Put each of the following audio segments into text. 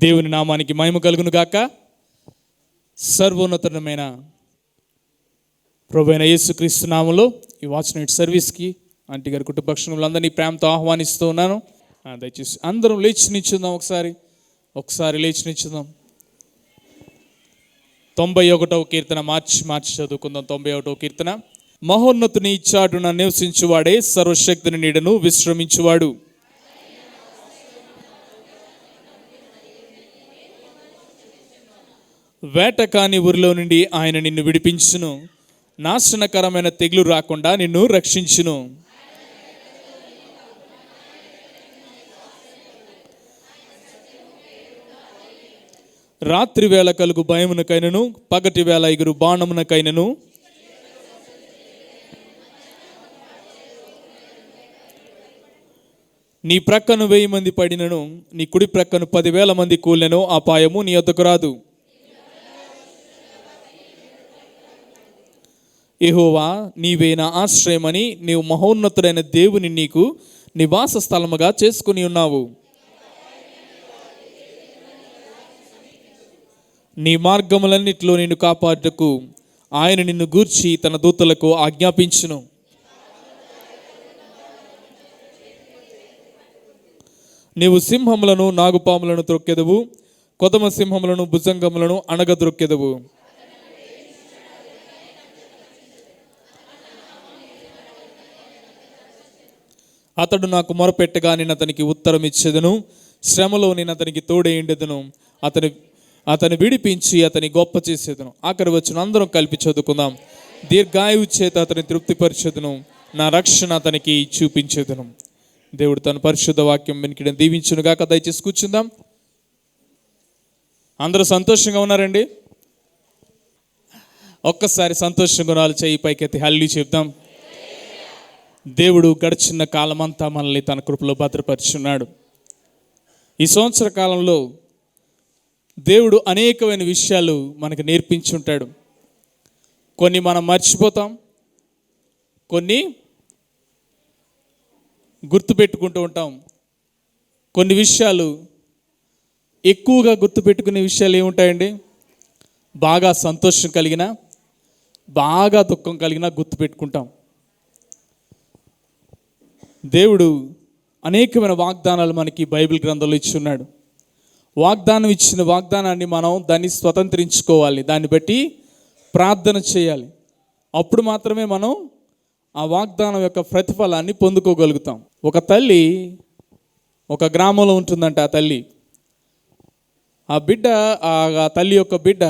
దేవుని నామానికి మహిమ కలుగును గాక. సర్వోన్నతమైన ప్రభువైన యేసుక్రీస్తు నామములో ఈ వాచ్ నైట్ సర్వీస్కి ఆంటీ గారి కుటుంబ పక్షులందరినీ ప్రేమతో ఆహ్వానిస్తూ ఉన్నాను. దయచేసి అందరం లేచి నిల్చుందాం. ఒకసారి లేచి నిల్చుందాం. 91వ కీర్తన మార్చి చదువుకుందాం. 91వ కీర్తన. మహోన్నతుని చాటున నివసించువాడే సర్వశక్తిని నీడను విశ్రమించువాడు. వేటకాని ఊరిలో నుండి ఆయన నిన్ను విడిపించును. నాశనకరమైన తెగులు రాకుండా నిన్ను రక్షించును. రాత్రి వేళ కలుగు భయమునకైనను పగటి వేళ ఎగురు బాణమునకైనను నీ ప్రక్కను 1000 మంది పడినను, నీ కుడి ప్రక్కను 10,000 మంది కూలినను అపాయము నీ యొద్దకు రాదు. యెహోవా, నీవే నా ఆశ్రయమని నీవు మహోన్నతుడైన దేవుని నీకు నివాస స్థలముగా చేసుకుని ఉన్నావు. నీ మార్గములన్నిటిలో నిన్ను కాపాడుటకు ఆయన నిన్ను గూర్చి తన దూతలకు ఆజ్ఞాపించును. నీవు సింహములను నాగుపాములను త్రొక్కెదవు, కొదమ సింహములను భుజంగములను అణగద్రొక్కెదవు. అతడు నాకు మొరపెట్టగా నేను అతనికి ఉత్తరం ఇచ్చేదను. శ్రమలో నేను అతనికి తోడేయుండెదను. అతని విడిపించి అతని గొప్ప చేసేదను. ఆఖరి వచ్చిన అందరం కలిపి చదువుకుందాం. దీర్ఘాయువు చేత అతని తృప్తిపరిచేదను, నా రక్షణ అతనికి చూపించేదను. దేవుడు తన పరిశుద్ధ వాక్యం వెనుకడం దీవించునుగాక. దయచేసి కూర్చుందాం. అందరూ సంతోషంగా ఉన్నారండి? ఒక్కసారి సంతోషంగా ఉన్నాళ్ళు చేయి పైకెత్తి హల్లెలూయా చెప్దాం. దేవుడు గడిచిన కాలమంతా మనల్ని తన కృపలో భద్రపరుచున్నాడు. ఈ సంవత్సర కాలంలో దేవుడు అనేకమైన విషయాలు మనకు నేర్పించుంటాడు. కొన్ని మనం మర్చిపోతాం, కొన్ని గుర్తుపెట్టుకుంటూ ఉంటాం. కొన్ని విషయాలు ఎక్కువగా గుర్తుపెట్టుకునే విషయాలు ఏముంటాయండి? బాగా సంతోషం కలిగినా, బాగా దుఃఖం కలిగినా గుర్తుపెట్టుకుంటాం. దేవుడు అనేకమైన వాగ్దానాలు మనకి బైబిల్ గ్రంథంలో ఇచ్చున్నాడు. ఇచ్చిన వాగ్దానాన్ని మనం దాన్ని స్వతంత్రించుకోవాలి. దాన్ని బట్టి ప్రార్థన చేయాలి. అప్పుడు మాత్రమే మనం ఆ వాగ్దానం యొక్క ప్రతిఫలాన్ని పొందుకోగలుగుతాం. ఒక తల్లి ఒక గ్రామంలో ఉంటుందంట. ఆ తల్లి యొక్క బిడ్డ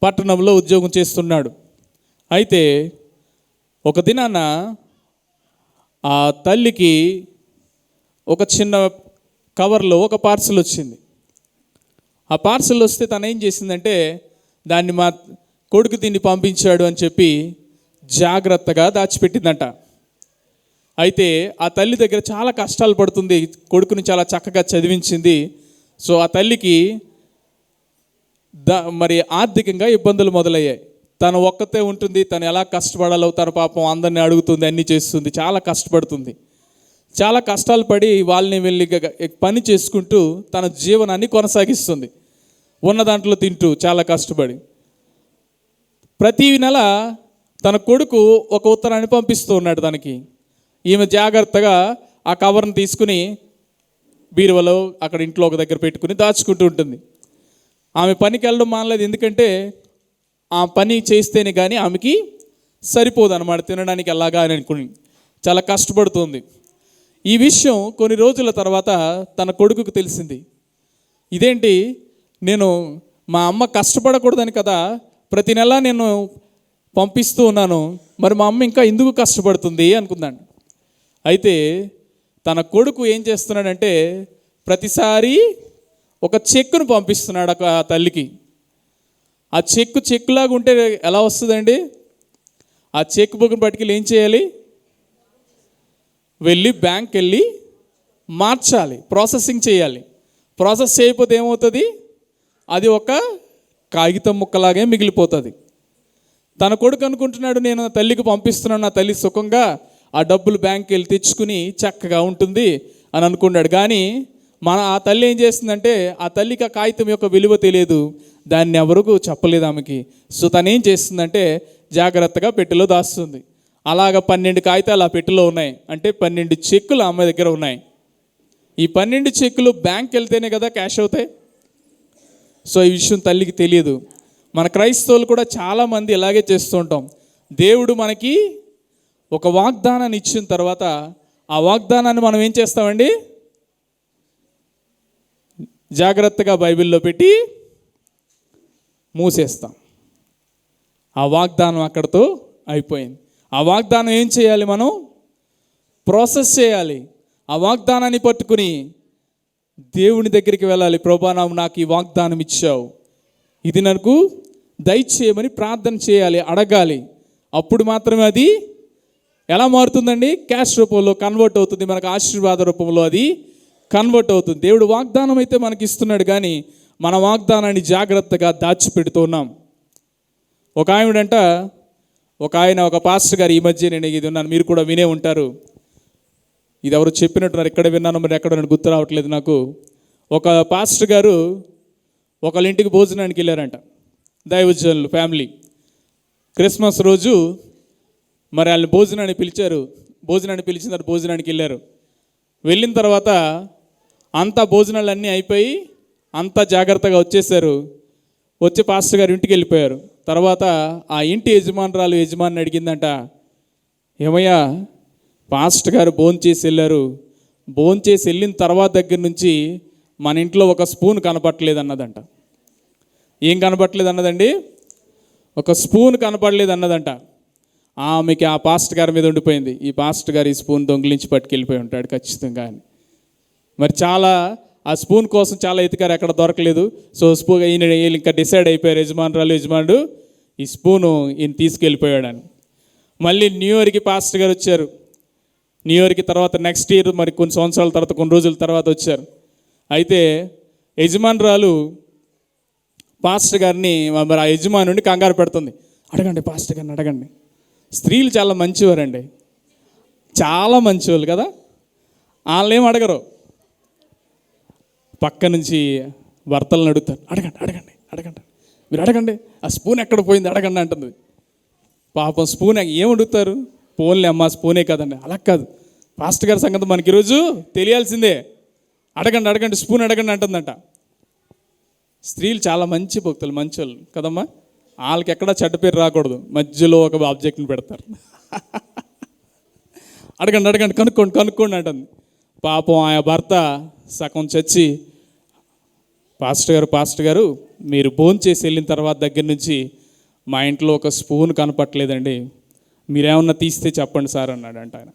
పట్టణంలో ఉద్యోగం చేస్తున్నాడు. అయితే ఒక దినాన ఆ తల్లికి ఒక చిన్న కవర్లో ఒక పార్సల్ వచ్చింది. ఆ పార్సల్ వస్తే తను ఏం చేసిందంటే, దాన్ని మా కొడుకు తిని పంపించాడు అని చెప్పి జాగ్రత్తగా దాచిపెట్టిందంట. అయితే ఆ తల్లి దగ్గర చాలా కష్టాలు పడుతుంది. కొడుకుని చాలా చక్కగా చదివించింది. సో ఆ తల్లికి మరి ఆర్థికంగా ఇబ్బందులు మొదలయ్యాయి. తను ఒక్కతే ఉంటుంది. తను ఎలా కష్టపడాలో తన పాపం అందరినీ అడుగుతుంది, అన్నీ చేస్తుంది, చాలా కష్టపడుతుంది. చాలా కష్టాలు పడి వాళ్ళని వెళ్ళి పని చేసుకుంటూ తన జీవనాన్ని కొనసాగిస్తుంది. ఉన్న దాంట్లో తింటూ చాలా కష్టపడి ప్రతి నెల తన కొడుకు ఒక ఉత్తరాన్ని పంపిస్తూ ఉన్నాడు తనకి. ఈమె జాగ్రత్తగా ఆ కవర్ని తీసుకుని బీరువలో అక్కడ ఇంట్లో ఒక దగ్గర పెట్టుకుని దాచుకుంటూ ఉంటుంది. ఆమె పనికి వెళ్ళడం మానలేదు. ఎందుకంటే ఆ పని చేస్తేనే కానీ ఆమెకి సరిపోదు అన్నమాట, తినడానికి ఎలాగా అని అనుకుని చాలా కష్టపడుతుంది. ఈ విషయం కొన్ని రోజుల తర్వాత తన కొడుకుకు తెలిసింది. ఇదేంటి, నేను మా అమ్మ కష్టపడకూడదని కదా ప్రతి నెల నేను పంపిస్తూ ఉన్నాను, మరి మా అమ్మ ఇంకా ఎందుకు కష్టపడుతుంది అనుకున్నాను. అయితే తన కొడుకు ఏం చేస్తున్నాడంటే, ప్రతిసారి ఒక చెక్కును పంపిస్తున్నాడు ఆ తల్లికి. ఆ చెక్కులాగా ఉంటే ఎలా వస్తుందండి? ఆ చెక్ బుక్ని పట్టుకెళ్ళి ఏం చేయాలి? వెళ్ళి బ్యాంక్కి వెళ్ళి మార్చాలి, ప్రాసెసింగ్ చేయాలి. ప్రాసెస్ చేయకపోతే ఏమవుతుంది? అది ఒక కాగితం ముక్కలాగే మిగిలిపోతుంది. తన కొడుకు అనుకుంటున్నాడు, నేను తల్లికి పంపిస్తున్నాను, నా తల్లి సుఖంగా ఆ డబ్బులు బ్యాంక్కి వెళ్ళి తెచ్చుకుని చక్కగా ఉంటుంది అని అనుకున్నాడు. కానీ ఆ తల్లి ఏం చేస్తుందంటే, ఆ తల్లికి ఆ కాగితం యొక్క విలువ తెలియదు, దాన్ని ఎవరికి చెప్పలేదు ఆమెకి. సో తను ఏం చేస్తుందంటే జాగ్రత్తగా పెట్టెలో దాస్తుంది. అలాగ 12 కాగితాలు ఆ పెట్టెలో ఉన్నాయి. అంటే 12 చెక్కులు ఆమె దగ్గర ఉన్నాయి. ఈ 12 చెక్కులు బ్యాంక్కి వెళ్తేనే కదా క్యాష్ అవుతాయి. సో ఈ విషయం తల్లికి తెలియదు. మన క్రైస్తవులు కూడా చాలామంది ఇలాగే చేస్తూ ఉంటాం. దేవుడు మనకి ఒక వాగ్దానాన్ని ఇచ్చిన తర్వాత ఆ వాగ్దానాన్ని మనం ఏం చేస్తామండి, జాగ్రత్తగా బైబిల్లో పెట్టి మూసేస్తాం. ఆ వాగ్దానం అక్కడితో అయిపోయింది. ఆ వాగ్దానం ఏం చేయాలి, మనం ప్రాసెస్ చేయాలి. ఆ వాగ్దానాన్ని పట్టుకుని దేవుని దగ్గరికి వెళ్ళాలి. ప్రభువా, నాకు ఈ వాగ్దానం ఇచ్చావు, ఇది నాకు దయచేయమని ప్రార్థన చేయాలి, అడగాలి. అప్పుడు మాత్రమే అది ఎలా మారుతుందండి, క్యాష్ రూపంలో కన్వర్ట్ అవుతుంది, మనకు ఆశీర్వాద రూపంలో అది కన్వర్ట్ అవుతుంది. దేవుడు వాగ్దానం అయితే మనకి ఇస్తున్నాడు, కానీ మన వాగ్దానాన్ని జాగ్రత్తగా దాచిపెడుతున్నాం. ఒక ఆయన ఒక పాస్టర్ గారు, ఈ మధ్య నేను ఇది ఉన్నాను, మీరు కూడా వినే ఉంటారు, ఇది ఎవరు చెప్పినట్టున్నారు, ఎక్కడ విన్నాను మరి ఎక్కడ నన్ను గుర్తు రావట్లేదు నాకు. ఒక పాస్టర్ గారు ఒకళ్ళ ఇంటికి భోజనానికి వెళ్ళారంట, దైవజనులు ఫ్యామిలీ. క్రిస్మస్ రోజు మరి వాళ్ళని భోజనాన్ని పిలిచారు. భోజనాన్ని పిలిచిన తర్వాత భోజనానికి వెళ్ళారు. వెళ్ళిన తర్వాత అంతా భోజనాలు అన్నీ అయిపోయి అంతా జాగ్రత్తగా వచ్చేసారు. వచ్చి పాస్టర్ గారు ఇంటికి వెళ్ళిపోయారు. తర్వాత ఆ ఇంటి యజమాని అడిగిందంట, ఏమయ్యా, పాస్టర్ గారు భోంచేసి వెళ్ళారు, భోంచేసి వెళ్ళిన తర్వాత దగ్గర నుంచి మన ఇంట్లో ఒక స్పూన్ కనపడలేదు అన్నదంట. ఏం కనపడలేదు అన్నదండి, ఒక స్పూన్ కనపడలేదు అన్నదంట. ఆమెకి ఆ పాస్టర్ గారి మీద ఉండిపోయింది, ఈ పాస్టర్ గారు ఈ స్పూన్ దొంగిలించి పట్టుకెళ్ళిపోయి ఉంటాడు ఖచ్చితంగా అని. మరి చాలా ఆ స్పూన్ కోసం చాలా ఎతికారు, ఎక్కడ దొరకలేదు. సో ఈయన ఇంకా డిసైడ్ అయిపోయారు, యజమానుడు ఈ స్పూను ఈయన తీసుకెళ్ళిపోయాడని. మళ్ళీ న్యూ ఇయర్కి పాస్టర్ గారు వచ్చారు. న్యూ ఇయర్కి తర్వాత నెక్స్ట్ ఇయర్ మరి కొన్ని సంవత్సరాల తర్వాత, కొన్ని రోజుల తర్వాత వచ్చారు. అయితే యజమానురాలు పాస్టర్ గారిని, మరి ఆ యజమానుడిని కంగారు పెడుతుంది, అడగండి పాస్టర్ గారిని అడగండి. స్త్రీలు చాలా మంచివారండి, చాలా మంచివాళ్ళు కదా, వాళ్ళేం అడగరు. పక్క నుంచి భర్తలను అడుగుతారు, అడగండి మీరు అడగండి, ఆ స్పూన్ ఎక్కడ పోయింది అడగండి అంటుంది. పాపం స్పూన్ ఏం అడుగుతారు, పోన్లే అమ్మ స్పూనే కదండి. అలా కాదు, పాస్టర్ గారి సంగతి మనకి ఈరోజు తెలియాల్సిందే, అడగండి స్పూన్ అడగండి అంటుందంట. స్త్రీలు చాలా మంచి భక్తులు, మంచోళ్ళు కదమ్మా, వాళ్ళకి ఎక్కడా చెడ్డ పేరు రాకూడదు, మధ్యలో ఒక ఆబ్జెక్ట్ని పెడతారు. అడగండి కనుక్కోండి అంటుంది. పాపం ఆ భర్త సగం చచ్చి, పాస్టర్ గారు మీరు భోంచేసి వెళ్ళిన తర్వాత దగ్గర నుంచి మా ఇంట్లో ఒక స్పూన్ కనపట్లేదండి, మీరేమన్నా తీస్తే చెప్పండి సార్ అన్నాడంట ఆయన.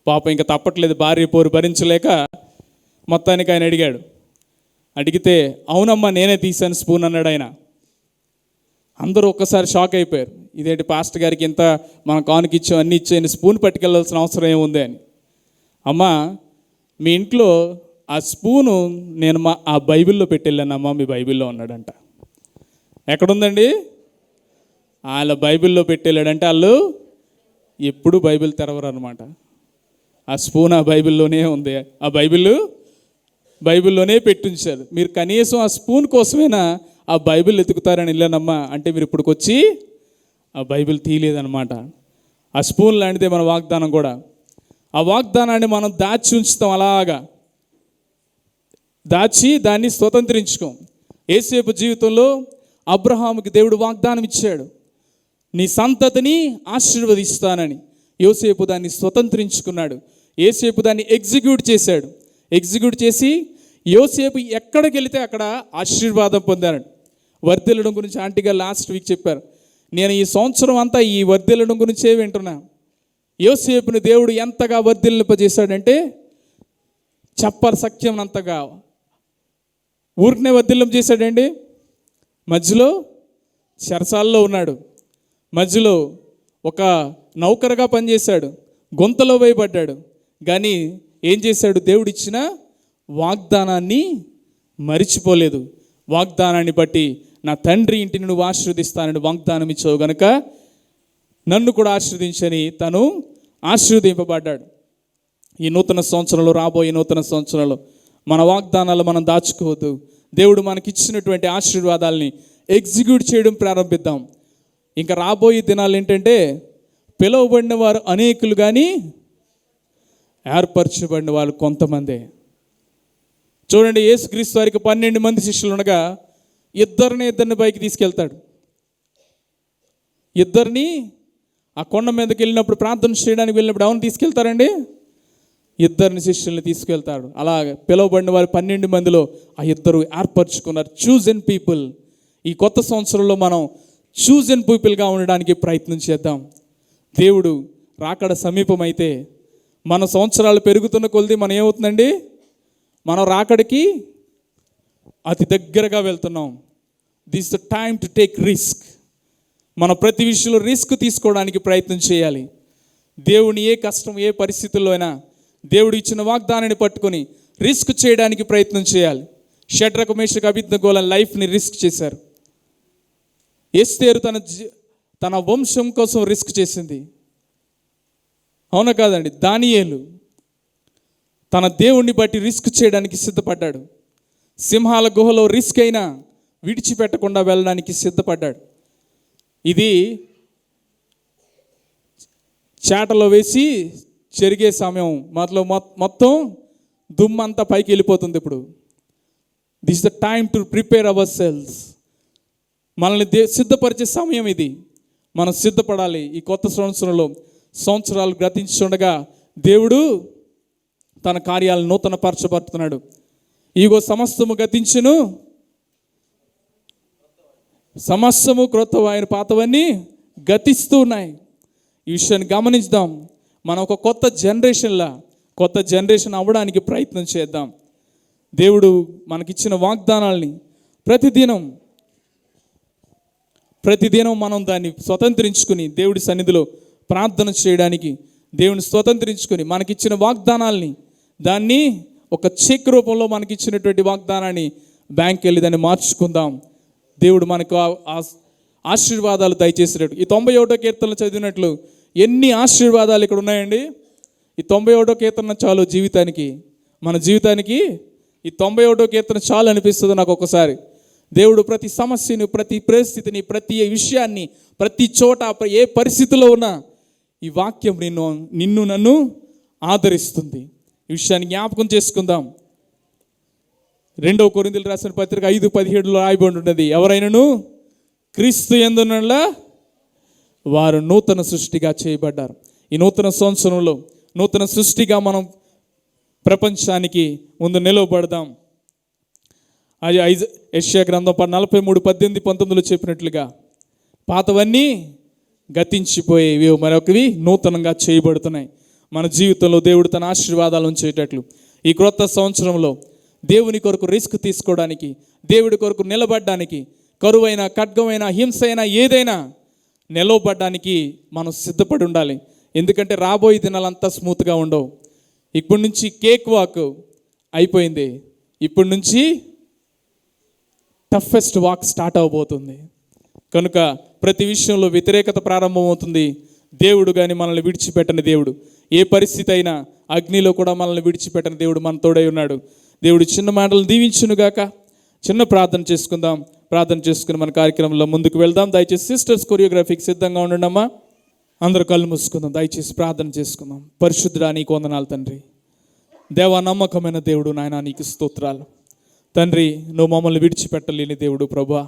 పాపం ఇంకా తప్పట్లేదు, భార్య పోరు భరించలేక మొత్తానికి ఆయన అడిగితే అవునమ్మా నేనే తీశాను స్పూన్ అన్నాడు ఆయన. అందరూ ఒక్కసారి షాక్ అయిపోయారు, ఇదేంటి పాస్టర్ గారికి ఇంత మనం కానుక ఇచ్చాం, అన్నీ ఇచ్చాయని స్పూన్ పట్టుకెళ్ళాల్సిన అవసరం ఏముంది అని. అమ్మా మీ ఇంట్లో ఆ స్పూను నేను ఆ బైబిల్లో పెట్టెళ్ళానమ్మా, మీ బైబిల్లో ఉన్నాడంట. ఎక్కడుందండి, వాళ్ళ బైబిల్లో పెట్టెళ్ళాడంటే వాళ్ళు ఎప్పుడు బైబిల్ తెరవరు అనమాట. ఆ స్పూన్ ఆ బైబిల్లోనే ఉంది, ఆ బైబిల్లోనే పెట్టించారు. మీరు కనీసం ఆ స్పూన్ కోసమైనా ఆ బైబిల్ ఎతుకుతారని వెళ్ళానమ్మా అంటే మీరు ఇప్పటికొచ్చి ఆ బైబిల్ తీయలేదన్నమాట. ఆ స్పూన్ లాంటిదే మన వాగ్దానం కూడా. ఆ వాగ్దానాన్ని మనం దాచి ఉంచుతాం, అలాగా దాచి దాన్ని స్వతంత్రించుకోం. యోసేపు జీవితంలో అబ్రహాముకి దేవుడు వాగ్దానం ఇచ్చాడు, నీ సంతతిని ఆశీర్వదిస్తానని. యోసేపు దాన్ని స్వతంత్రించుకున్నాడు. యోసేపు దాన్ని ఎగ్జిక్యూట్ చేసి యోసేపు ఎక్కడికి వెళితే అక్కడ ఆశీర్వాదం పొందాడు. వర్ధిల్లడం గురించి ఆంటీగా లాస్ట్ వీక్ చెప్పారు. నేను ఈ సంవత్సరం అంతా ఈ వర్ధిల్లడం గురించే వింటున్నా. యోసేపుని దేవుడు ఎంతగా వర్ధిల్లింపజేశాడంటే చెప్పాలి సఖ్యం అంతగా. ఊరికనే వర్ధిల్లింప చేశాడండి. మధ్యలో చెరసాల్లో ఉన్నాడు, మధ్యలో ఒక నౌకరుగా పనిచేశాడు, గొంతలో వేయబడ్డాడు. కానీ ఏం చేశాడు, దేవుడిచ్చిన వాగ్దానాన్ని మరిచిపోలేదు. వాగ్దానాన్ని బట్టి నా తండ్రి ఇంటిని నువ్వు ఆశీర్వదిస్తానని వాగ్దానం ఇచ్చావు గనుక నన్ను కూడా ఆశీర్వదించని తను ఆశీర్వదింపబడ్డాడు. ఈ నూతన సంవత్సరంలో, రాబోయే నూతన సంవత్సరంలో మన వాగ్దానాలు మనం దాచుకోవద్దు. దేవుడు మనకిచ్చినటువంటి ఆశీర్వాదాలని ఎగ్జిక్యూట్ చేయడం ప్రారంభిద్దాం. ఇంకా రాబోయే దినాలు ఏంటంటే, పిలువబడిన వారు అనేకులు కానీ ఏర్పరచబడిన వాళ్ళు కొంతమందే. చూడండి, యేసుక్రీస్తు వారికి 12 మంది శిష్యులు ఉండగా ఇద్దరిని పైకి తీసుకెళ్తాడు. ఇద్దరిని ఆ కొండ మీదకి వెళ్ళినప్పుడు, ప్రార్థన చేయడానికి వెళ్ళినప్పుడు ఎవరిని తీసుకెళ్తారండి? ఇద్దరిని శిష్యుల్ని తీసుకెళ్తాడు. అలాగే పిలువబడిన వారు 12 మందిలో ఆ ఇద్దరు ఏర్పరచుకున్నారు. Chosen people. ఈ కొత్త సంవత్సరంలో మనం చూజన్ పీపుల్గా ఉండడానికి ప్రయత్నం చేద్దాం. దేవుడు రాకడ సమీపమైతే, మన సంవత్సరాలు పెరుగుతున్న కొలది మనం ఏమవుతుందండి, మనం రాకడికి అతి దగ్గరగా వెళ్తున్నాం. This the time to take risk. మనం ప్రతి విషయంలో రిస్క్ తీసుకోవడానికి ప్రయత్నం చేయాలి. దేవుని ఏ కష్టం, ఏ పరిస్థితుల్లో అయినా దేవుడు ఇచ్చిన వాగ్దానాన్ని పట్టుకొని రిస్క్ చేయడానికి ప్రయత్నం చేయాలి. షడ్రకు, మేషకు, అబేద్నెగోల లైఫ్ని రిస్క్ చేశారు. ఎస్తేరు తన వంశం కోసం రిస్క్ చేసింది, అవునా కాదండి? దానియేలు తన దేవుణ్ణి బట్టి రిస్క్ చేయడానికి సిద్ధపడ్డాడు. సింహాల గుహలో రిస్క్ అయినా విడిచిపెట్టకుండా వెళ్ళడానికి సిద్ధపడ్డాడు. ఇది చాటలో వేసి చెరిగే సమయం, మొత్తం దుమ్మంతా పైకి వెళ్ళిపోతుంది. ఇప్పుడు this the time to prepare our cells. మనల్ని సిద్ధపరిచే సమయం ఇది. మనం సిద్ధపడాలి. ఈ కొత్త సంవత్సరంలో సంవత్సరాలు గతించుండగా దేవుడు తన కార్యాలను నూతన పరచబడుతున్నాడు. ఇగో సమస్తము గతించును, సమస్తము క్రొత్త, ఆయన పాతవన్నీ గతిస్తూ ఉన్నాయి. ఈ విషయాన్ని గమనించుదాం. మనం ఒక కొత్త జనరేషన్ అవ్వడానికి ప్రయత్నం చేద్దాం. దేవుడు మనకిచ్చిన వాగ్దానాల్ని ప్రతిదినం మనం దాన్ని స్వతంత్రించుకుని దేవుడి సన్నిధిలో ప్రార్థన చేయడానికి, దేవుని స్వతంత్రించుకొని మనకిచ్చిన వాగ్దానాల్ని, దాన్ని ఒక చెక్ రూపంలో మనకిచ్చినటువంటి వాగ్దానాన్ని బ్యాంక్కి వెళ్ళి దాన్ని మార్చుకుందాం. దేవుడు మనకు ఆశీర్వాదాలు దయచేసినట్టు ఈ 91వ కీర్తనలు చదివినట్లు ఎన్ని ఆశీర్వాదాలు ఇక్కడ ఉన్నాయండి. ఈ 91వ కీర్తన చాలు జీవితానికి, మన జీవితానికి ఈ 91వ కీర్తన చాలు అనిపిస్తుంది నాకు ఒక్కసారి. దేవుడు ప్రతి సమస్యను, ప్రతి పరిస్థితిని, ప్రతి విషయాన్ని, ప్రతి చోట, ఏ పరిస్థితిలో ఉన్నా ఈ వాక్యం నిన్ను నన్ను ఆదరిస్తుంది. ఈ విషయాన్ని జ్ఞాపకం చేసుకుందాం. 2 కొరింథీయులకు రాసిన పత్రిక 5:17 రాయబడి ఉన్నది, ఎవరైనాను క్రీస్తు యందున్నలా వారు నూతన సృష్టిగా చేయబడ్డారు. ఈ నూతన సంవత్సరంలో నూతన సృష్టిగా మనం ప్రపంచానికి ముందు నిలవబడదాం. అది యెషయా గ్రంథం 43:18-19 చెప్పినట్లుగా పాతవన్నీ గతించిపోయేవి, మరొకవి నూతనంగా చేయబడుతున్నాయి. మన జీవితంలో దేవుడు తన ఆశీర్వాదాలు ఉంచేటట్లు ఈ క్రొత్త సంవత్సరంలో దేవుని కొరకు రిస్క్ తీసుకోవడానికి, దేవుడి కొరకు నిలబడడానికి, కరువైన, ఖడ్గమైన, హింస అయినా ఏదైనా నిలవబడడానికి మనం సిద్ధపడి ఉండాలి. ఎందుకంటే రాబోయే దినాలంతా స్మూత్గా ఉండవు. ఇప్పటి నుంచి కేక్ వాక్ అయిపోయింది, ఇప్పటి నుంచి టఫెస్ట్ వాక్ స్టార్ట్ అవబోతుంది. కనుక ప్రతి విషయంలో వ్యతిరేకత ప్రారంభమవుతుంది. దేవుడు కానీ మనల్ని విడిచిపెట్టని దేవుడు, ఏ పరిస్థితి అయినా అగ్నిలో కూడా మనల్ని విడిచిపెట్టని దేవుడు మన తోడై ఉన్నాడు. దేవుడు చిన్న మాటలు దీవించునుగాక. చిన్న ప్రార్థన చేసుకుందాం. ప్రార్థన చేసుకుని మన కార్యక్రమంలో ముందుకు వెళ్దాం. దయచేసి సిస్టర్స్ కొరియోగ్రఫీకి సిద్ధంగా ఉండండమ్మా. అందరూ కళ్ళు మూసుకుందాం. దయచేసి ప్రార్థన చేసుకుందాం. పరిశుద్ధుడా, నీకు వందనాలు తండ్రి. దేవా, నమ్మకమైన దేవుడు నాయనా, నీకు స్తోత్రాలు తండ్రి. నువ్వు మమ్మల్ని విడిచిపెట్టలేని దేవుడు ప్రభా.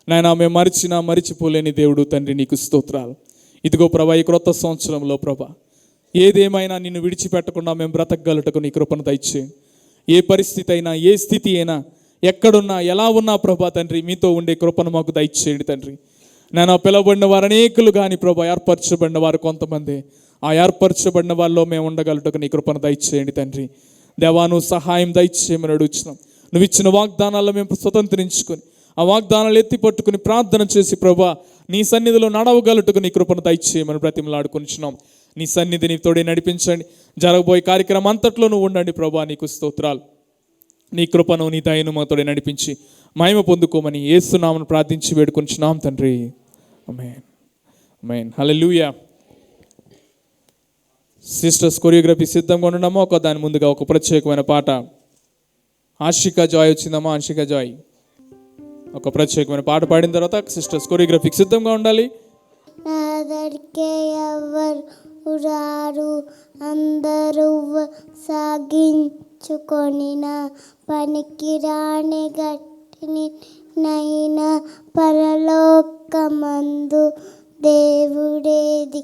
నాయనా, మేము మరిచిపోలేని దేవుడు తండ్రి, నీకు స్తోత్రాలు. ఇదిగో ప్రభా, ఈ క్రొత్త సంవత్సరంలో ప్రభా, ఏదేమైనా నిన్ను విడిచిపెట్టకుండా మేము బ్రతకగలుటకు నీ కృపను దయచేయండి. ఏ పరిస్థితి అయినా, ఏ స్థితి అయినా, ఎక్కడున్నా, ఎలా ఉన్నా ప్రభా తండ్రి, మీతో ఉండే కృపను మాకు దయచేయండి తండ్రి. నేను పిలవబడిన వారు అనేకులు కానీ ప్రభా, ఏర్పరచబడిన వారు కొంతమంది. ఆ ఏర్పరచబడిన వారిలో మేము ఉండగలుగుటకు నీ కృపను దయచేయండి తండ్రి. దేవా, నువ్వు సహాయం దయచేయమని అడుగుతున్నాం. నువ్వు ఇచ్చిన వాగ్దానాల్లో మేము స్వతంత్రించుకొని ఆ వాగ్దానాలు ఎత్తి పట్టుకుని ప్రార్థన చేసి ప్రభా, నీ సన్నిధిలో నడవగలుగుటకు నీ కృపను దయచేయమని బ్రతిమలాడుకుంటున్నాం. నీ సన్నిధిని తోడే నడిపించండి. జరగబోయే కార్యక్రమం అంతట్లో నువ్వు ఉండండి ప్రభా. నీకు స్తోత్రాలు. నీ కృపను, నీ దయను మాతోడే నడిపించి మహిమ పొందుకోమని యేసు నామమున ప్రార్థించి వేడుకొంచున్నాం తండ్రి. ఆమేన్, ఆమేన్, హల్లెలూయా. సిస్టర్స్ కొరియోగ్రఫీ సిద్ధంగా ఉండడమో దాని ముందుగా ఒక ప్రత్యేకమైన పాట ఆషిక జాయ్ వచ్చిందమ్మా. ఆషిక జాయ్ ఒక ప్రత్యేకమైన పాట పాడిన తర్వాత సిస్టర్స్ కొరియోగ్రఫీకి సిద్ధంగా ఉండాలి. నా దగ్గరికి ఎవరు రారు, అందరూ సాగించుకొనిన పనికి రాని గట్టిని నైనా పరలోకమందు దేవుడేది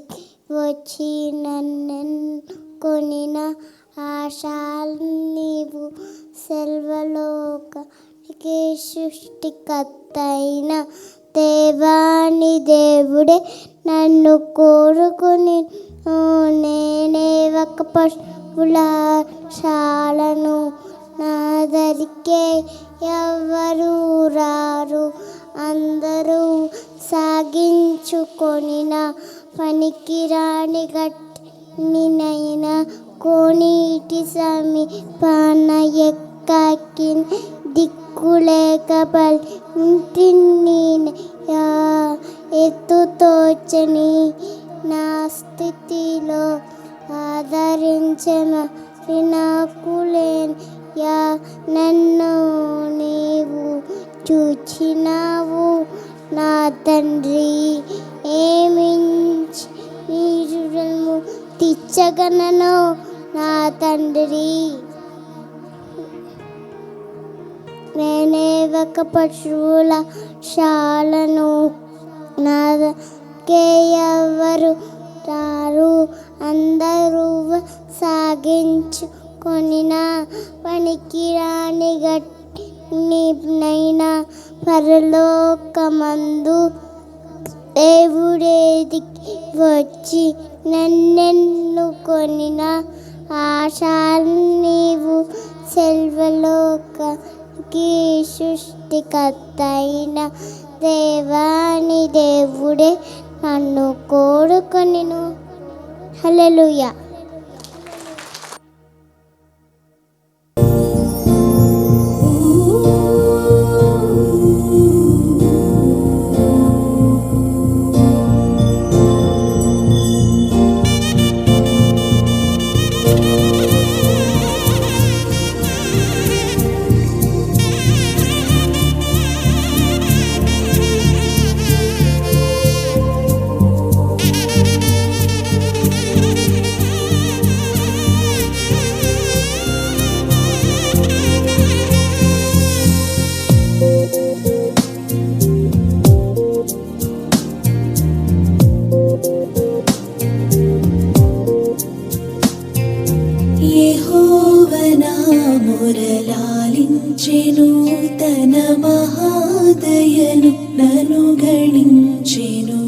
వచ్చి నన్నెన్నుకొనిన ఆశాలు నీవు సెల్వలోకానికి సృష్టికర్తైన దేవాని దేవుడే నన్ను కోరుకుని నేనే ఒక పశువుల శాలను నా దరికే ఎవరు రారు, అందరూ సాగించుకొనిన పనికి రాని గట్టినైనా కోనీటి సమీపాన ఎక్కాకి దిక్కులేక పలింటిని ఎత్తుతోచని నా స్థితిలో ఆదరించిన నాకు లేనియా నన్ను నీవు చూచినావు నా తండ్రి. ఏమించి నీరుము తీర్చగలను నా తండ్రి. నేనే ఒక పశువుల శాలను నాకే ఎవరు రారు, అందరూ సాగించుకొనిన పనికి రాని గట్టినైనా పరలోకమందు దేవుడేది వచ్చి నన్నెన్నుకొనిన ఆశాలు నీవు సెల్వలోకానికి సృష్టికర్తైన దేవాని దేవుడే నన్ను కోరుకొనిను. హల్లెలూయా. మొరలాలించెను తన మహాదయను నన్ను గణించెను.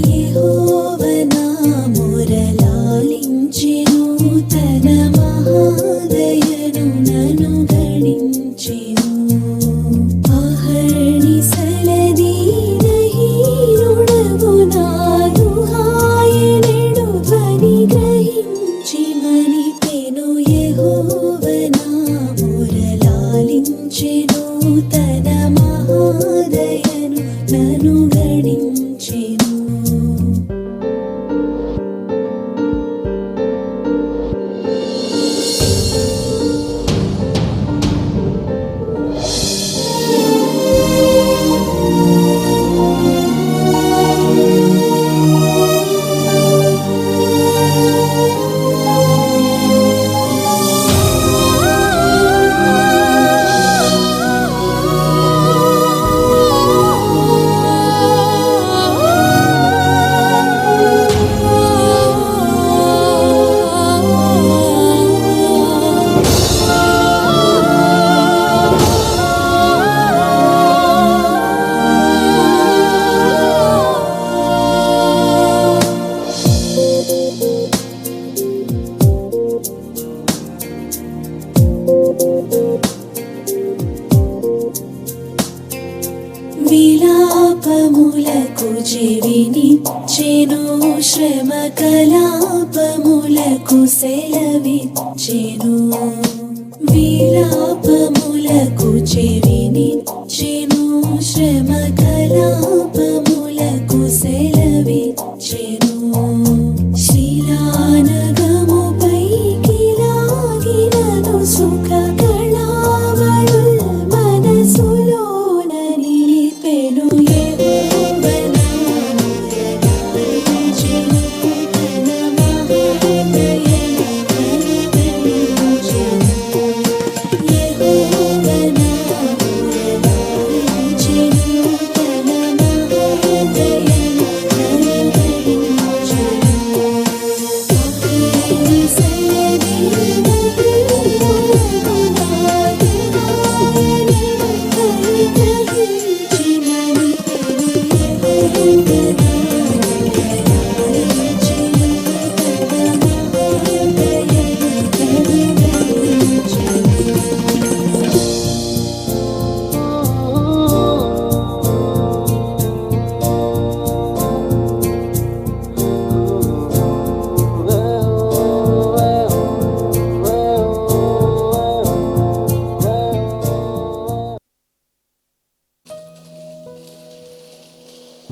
యెహోవా నా మొరలాలించెను తన మహాదయను నన్ను గణించెను. అహర్నిశలది తన మహాదయను నన్ను గణించెను. విలాపములకు చెవినిచ్చెను, శ్రమ కలాపములకు సెలవిచ్చెను. విలాపములకు చెవినిచ్చెను, శ్రమ కలాపములకు సెలవిచ్చెను. శిలా ఈ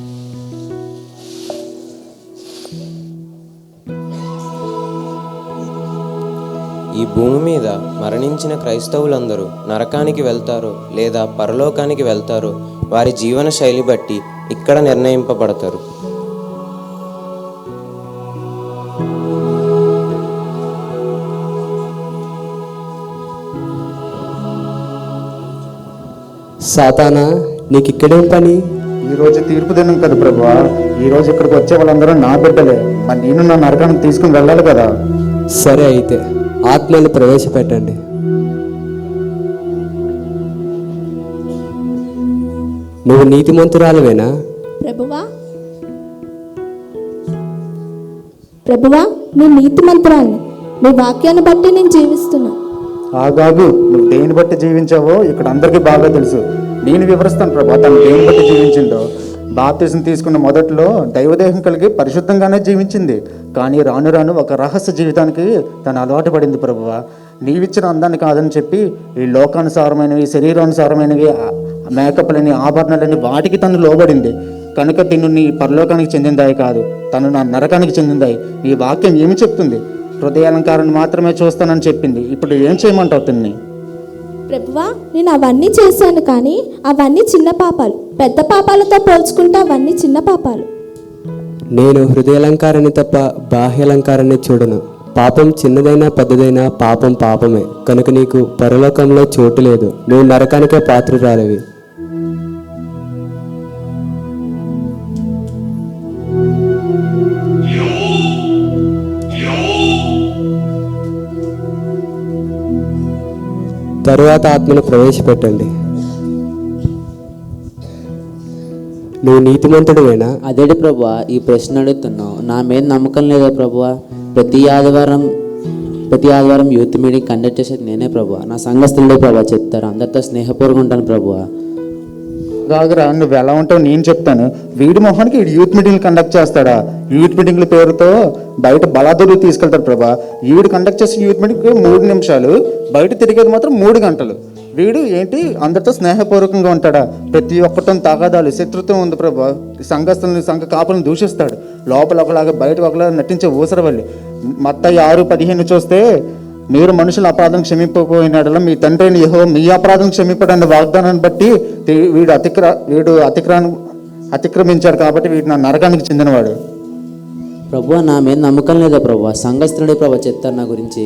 భూమి మీద మరణించిన క్రైస్తవులందరూ నరకానికి వెళ్తారో లేదా పరలోకానికి వెళ్తారో వారి జీవన శైలి బట్టి ఇక్కడ నిర్ణయింపబడతారు. సాతానా, నీకు ఇక్కడేం పని? ఈరోజు తీర్పు దినం కదా ప్రభువా, ఈరోజు ఇక్కడికి వచ్చే వాళ్ళందరూ నా బిడ్డలే. మరి నేను నా నరకానికి తీసుకుని వెళ్ళాలి కదా. సరే, అయితే ఆత్మను ప్రవేశపెట్టండి. నువ్వు నీతిమంతురాలువేనా? ప్రభువా, నేను నీతిమంతురాల్ని. మీ వాక్యాన్ని బట్టి నేను జీవిస్తున్నా. ఆగాగు, నువ్వు దేని బట్టి జీవించావో ఇక్కడ అందరికీ బాగా తెలుసు. నేను వివరిస్తాను ప్రభా తను దేని బట్టి జీవించిందో. బాప్తిజం తీసుకున్న మొదట్లో దైవదేహం కలిగి పరిశుద్ధంగానే జీవించింది. కానీ రాను రాను ఒక రహస్య జీవితానికి తను అలవాటు పడింది ప్రభువా. నీవిచ్చిన అందాన్ని కాదని చెప్పి ఈ లోకానుసారమైనవి, శరీరానుసారమైనవి, మేకప్లని, ఆభరణాలని వాటికి తను లోబడింది. కనుక తిను నీ పరలోకానికి చెందిందాయి కాదు, తను నా నరకానికి చెందిందాయి. ఈ వాక్యం ఏమి చెప్తుంది? హృదయాలంకారాన్ని మాత్రమే చూస్తానని చెప్పింది. ఇప్పుడు ఏం చేయమంటావు తిన్ని? ప్రభువా, నేను అవన్నీ చేశాను, కానీ అవన్నీ చిన్న పాపాలు. పెద్ద పాపాలతో పోల్చుకుంటే అవన్నీ చిన్న పాపాలు. నేను హృదయాలంకారాన్ని తప్ప బాహ్యాలంకారాన్ని చూడను. పాపం చిన్నదైనా పెద్దదైనా పాపం పాపమే. కనుక నీకు పరలోకంలో చోటు లేదు. నువ్వు నరకానికే పాత్రురాలివి. తరువాత ఆత్మను ప్రవేశపెట్టండి. నువ్వు నీతిమంతుడివేనా? అదేంటి ప్రభువా ఈ ప్రశ్న అడుగుతున్నావు? నా మీద నమ్మకం లేదా ప్రభువా? ప్రతి ఆదివారం యూత్ మీటింగ్ కండక్ట్ చేసేది నేనే ప్రభువా. నా సంఘస్థులే ప్రభువా చెప్తారు. అందరితో స్నేహపూర్వకంగా ఉంటాను ప్రభువా. కాదురా, నువ్వు ఎలా ఉంటావు నేను చెప్తాను. వీడి మొహానికి వీడు యూత్ మీటింగ్లు కండక్ట్ చేస్తాడా? యూత్ మీటింగ్ల పేరుతో బయట బలాదూరు తీసుకెళ్తాడు ప్రభా. వీడు కండక్ట్ చేసే యూత్ మీటింగ్ 3 నిమిషాలు, బయట తిరిగేది మాత్రం 3 గంటలు. వీడు ఏంటి అందరితో స్నేహపూర్వకంగా ఉంటాడా? ప్రతి ఒక్కరితో తగాదాలు, శత్రుత్వం ఉంది ప్రభా. సంఘస్థుల్ని, సంఘ కాపులను దూషిస్తాడు. లోపల ఒకలాగా బయట ఒకలాగా నటించే ఊసరవల్లి. మత్తయి 6:15 చూస్తే, మీరు మనుషుల అపరాధం క్షమింపకపోయినాడలా మీ తండ్రి అయిన యెహోవా మీ అపరాధం క్షమింపడన్న వాగ్దానాన్ని బట్టి వీడు అతిక్రమించాడు కాబట్టి వీడు నా నరకానికి చెందినవాడు. ప్రభువా, నా మీద నమ్మకం లేదా ప్రభువా? సంఘస్థుడే ప్రభువా చెప్తారు నా గురించి.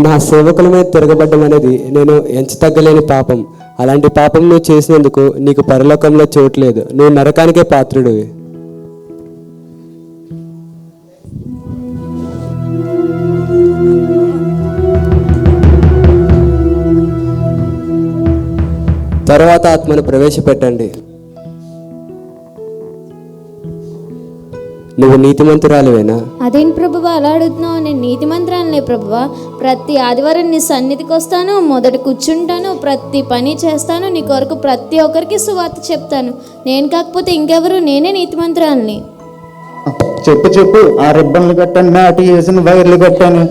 నా సేవకుల మీద తిరగబడ్డం అనేది నేను ఎంచతగ్గలేని పాపం. అలాంటి పాపం నువ్వు చేసినందుకు నీకు పరలోకంలో చోటు లేదు. నువ్వు నరకానికే పాత్రుడివి. తర్వాత ఆత్మను ప్రవేశపెట్టండి. నువ్వు నీతిమంతురాలివేనా? అదేంటి ప్రభువా అలా అడుగుతున్నావు? నేను నీతిమంతురాలనే ప్రభువా. ప్రతి ఆదివారం నీ సన్నిధికి వస్తాను, మొదట కూర్చుంటాను, ప్రతి పని చేస్తాను, నీ కొరకు ప్రతి ఒక్కరికి సువార్త చెప్తాను. నేను కాకపోతే ఇంకెవరు? నేనే నీతిమంతురాలని. చెప్పు ఆ రిబ్బన్లు కట్టాను, మ్యాట్ వేసిన వైర్లు కట్టాను,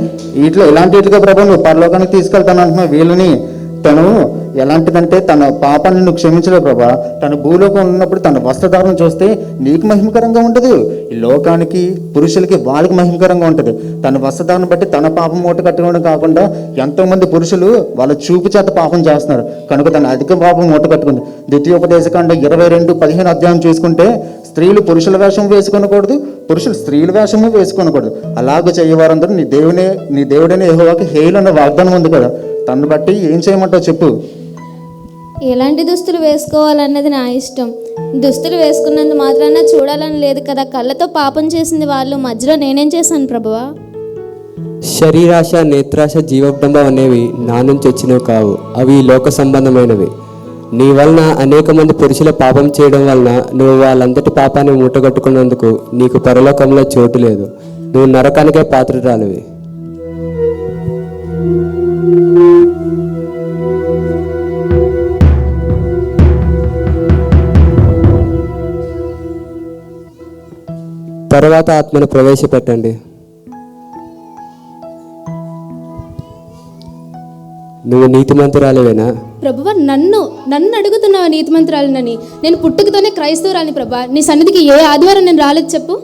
ఇలాంటి ఇటుగా ప్రభు నువ్వు పరలోకానికి తీసుకెళ్తాను అంటున్నావు వీళ్ళని. తను ఎలాంటిదంటే తన పాపాన్ని నువ్వు క్షమించలేవు ప్రభా. తను భూలోకం ఉన్నప్పుడు తన వస్త్రధారణ చూస్తే నీకు మహిమకరంగా ఉండదు, ఈ లోకానికి, పురుషులకి వాళ్ళకి మహిమకరంగా ఉంటుంది. తన వస్త్రధారణ బట్టి తన పాపం మూట కట్టుకోవడం కాకుండా ఎంతోమంది పురుషులు వాళ్ళ చూపు చేత పాపం చేస్తున్నారు. కనుక తన అధిక పాపం మూట కట్టుకుంది. ద్వితీయోపదేశకాండం 22:15 అధ్యాయం చూసుకుంటే, స్త్రీలు పురుషుల వేషం వేసుకొనకూడదు, పురుషులు స్త్రీల వేషము వేసుకొనకూడదు. అలాగ చేయవారందరూ నీ దేవుడైన యెహోవాకి హేయులన్న వాగ్దానం ఉంది కదా. తను బట్టి ఏం చేయమంటావు చెప్పు. ఎలాంటి దుస్తులు వేసుకోవాలన్నది నా ఇష్టం. దుస్తులు వేసుకున్నందు మాత్రాన చూడాలని లేదు కదా. కళ్ళతో పాపం చేసింది వాళ్ళు, మధ్యలో నేనేం చేశాను ప్రభువా? శరీరాశ, నేత్రాశ, జీవడంబం అనేవి నా నుంచి వచ్చినవి కావు. అవి లోక సంబంధమైనవి. నీ వలన అనేక మంది పురుషుల పాపం చేయడం వలన నువ్వు వాళ్ళంతటి పాపాన్ని మూటగట్టుకున్నందుకు నీకు పరలోకంలో చోటు లేదు. నువ్వు నరకానికే పాత్రురాలివి. తర్వాత ఆత్మను ప్రవేశపెట్టండి. నువ్వు నీతిమంతురాలివేనా? ప్రభువా నన్ను అడుగుతున్నావా నీతిమంతురాలినని? నేను పుట్టుకతోనే క్రైస్తవురాలిని ప్రభా. నీ సన్నిధికి ఏ ఆదివారం నేను రాలేదు చెప్పు.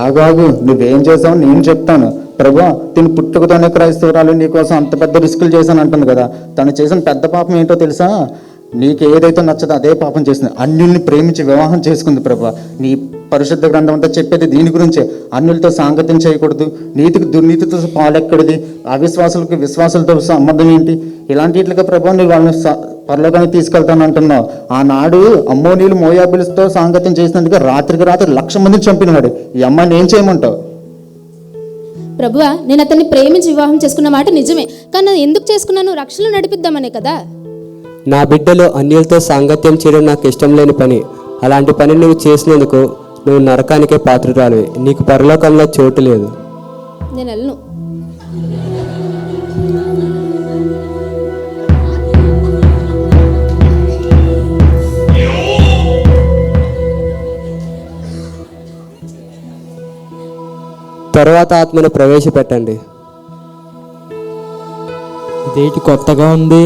ఆగాగు, నువ్వేం చేసావు నేను చెప్తాను. ప్రభా, తిని పుట్టుకతోనే క్రైస్తవురాలు నీకోసం అంత పెద్ద రిస్కులు చేశాను అంటుంది కదా. తను చేసిన పెద్ద పాపం ఏంటో తెలుసా? నీకు ఏదైతే నచ్చదో అదే పాపం చేసింది. అన్యుల్ని ప్రేమించి వివాహం చేసుకుంది. ప్రభా, నీ పరిశుద్ధ గ్రంథం అంతా చెప్పేది దీని గురించే. అన్యులతో సాంగత్యం చేయకూడదు, నీతికి దుర్నీతితో పాలెక్కడిది, అవిశ్వాసులకు విశ్వాసులతో సంబంధం ఏంటి, ఇలాంటి ఇట్లుగా ప్రభా నువ్వు వాళ్ళని పరలోకానికి తీసుకెళ్తాను అంటున్నావు. ఆనాడు అమ్మోనీలు మోయాబిలతో సాంగత్యం చేసినందుకు రాత్రికి రాత్రి 1,00,000 మందిని చంపినాడు. ఈ అమ్మాయిని ఏం చేయమంటావు? ప్రభువా, నేను అతన్ని ప్రేమించి వివాహం చేసుకున్న మాట నిజమే, కానీ నేను ఎందుకు చేసుకున్నాను? రక్షణ నడిపిద్దామనే కదా. నా బిడ్డలు అన్యులతో సాంగత్యం చేయడం నాకు ఇష్టం లేని పని. అలాంటి పని నువ్వు చేసినందుకు నువ్వు నరకానికే పాత్రురాలివి. నీకు పరలోకంలో చోటు లేదు. నేను వెళ్ళను. తర్వాత ఆత్మను ప్రవేశపెట్టండి. ఇదేంటి కొత్తగా ఉంది?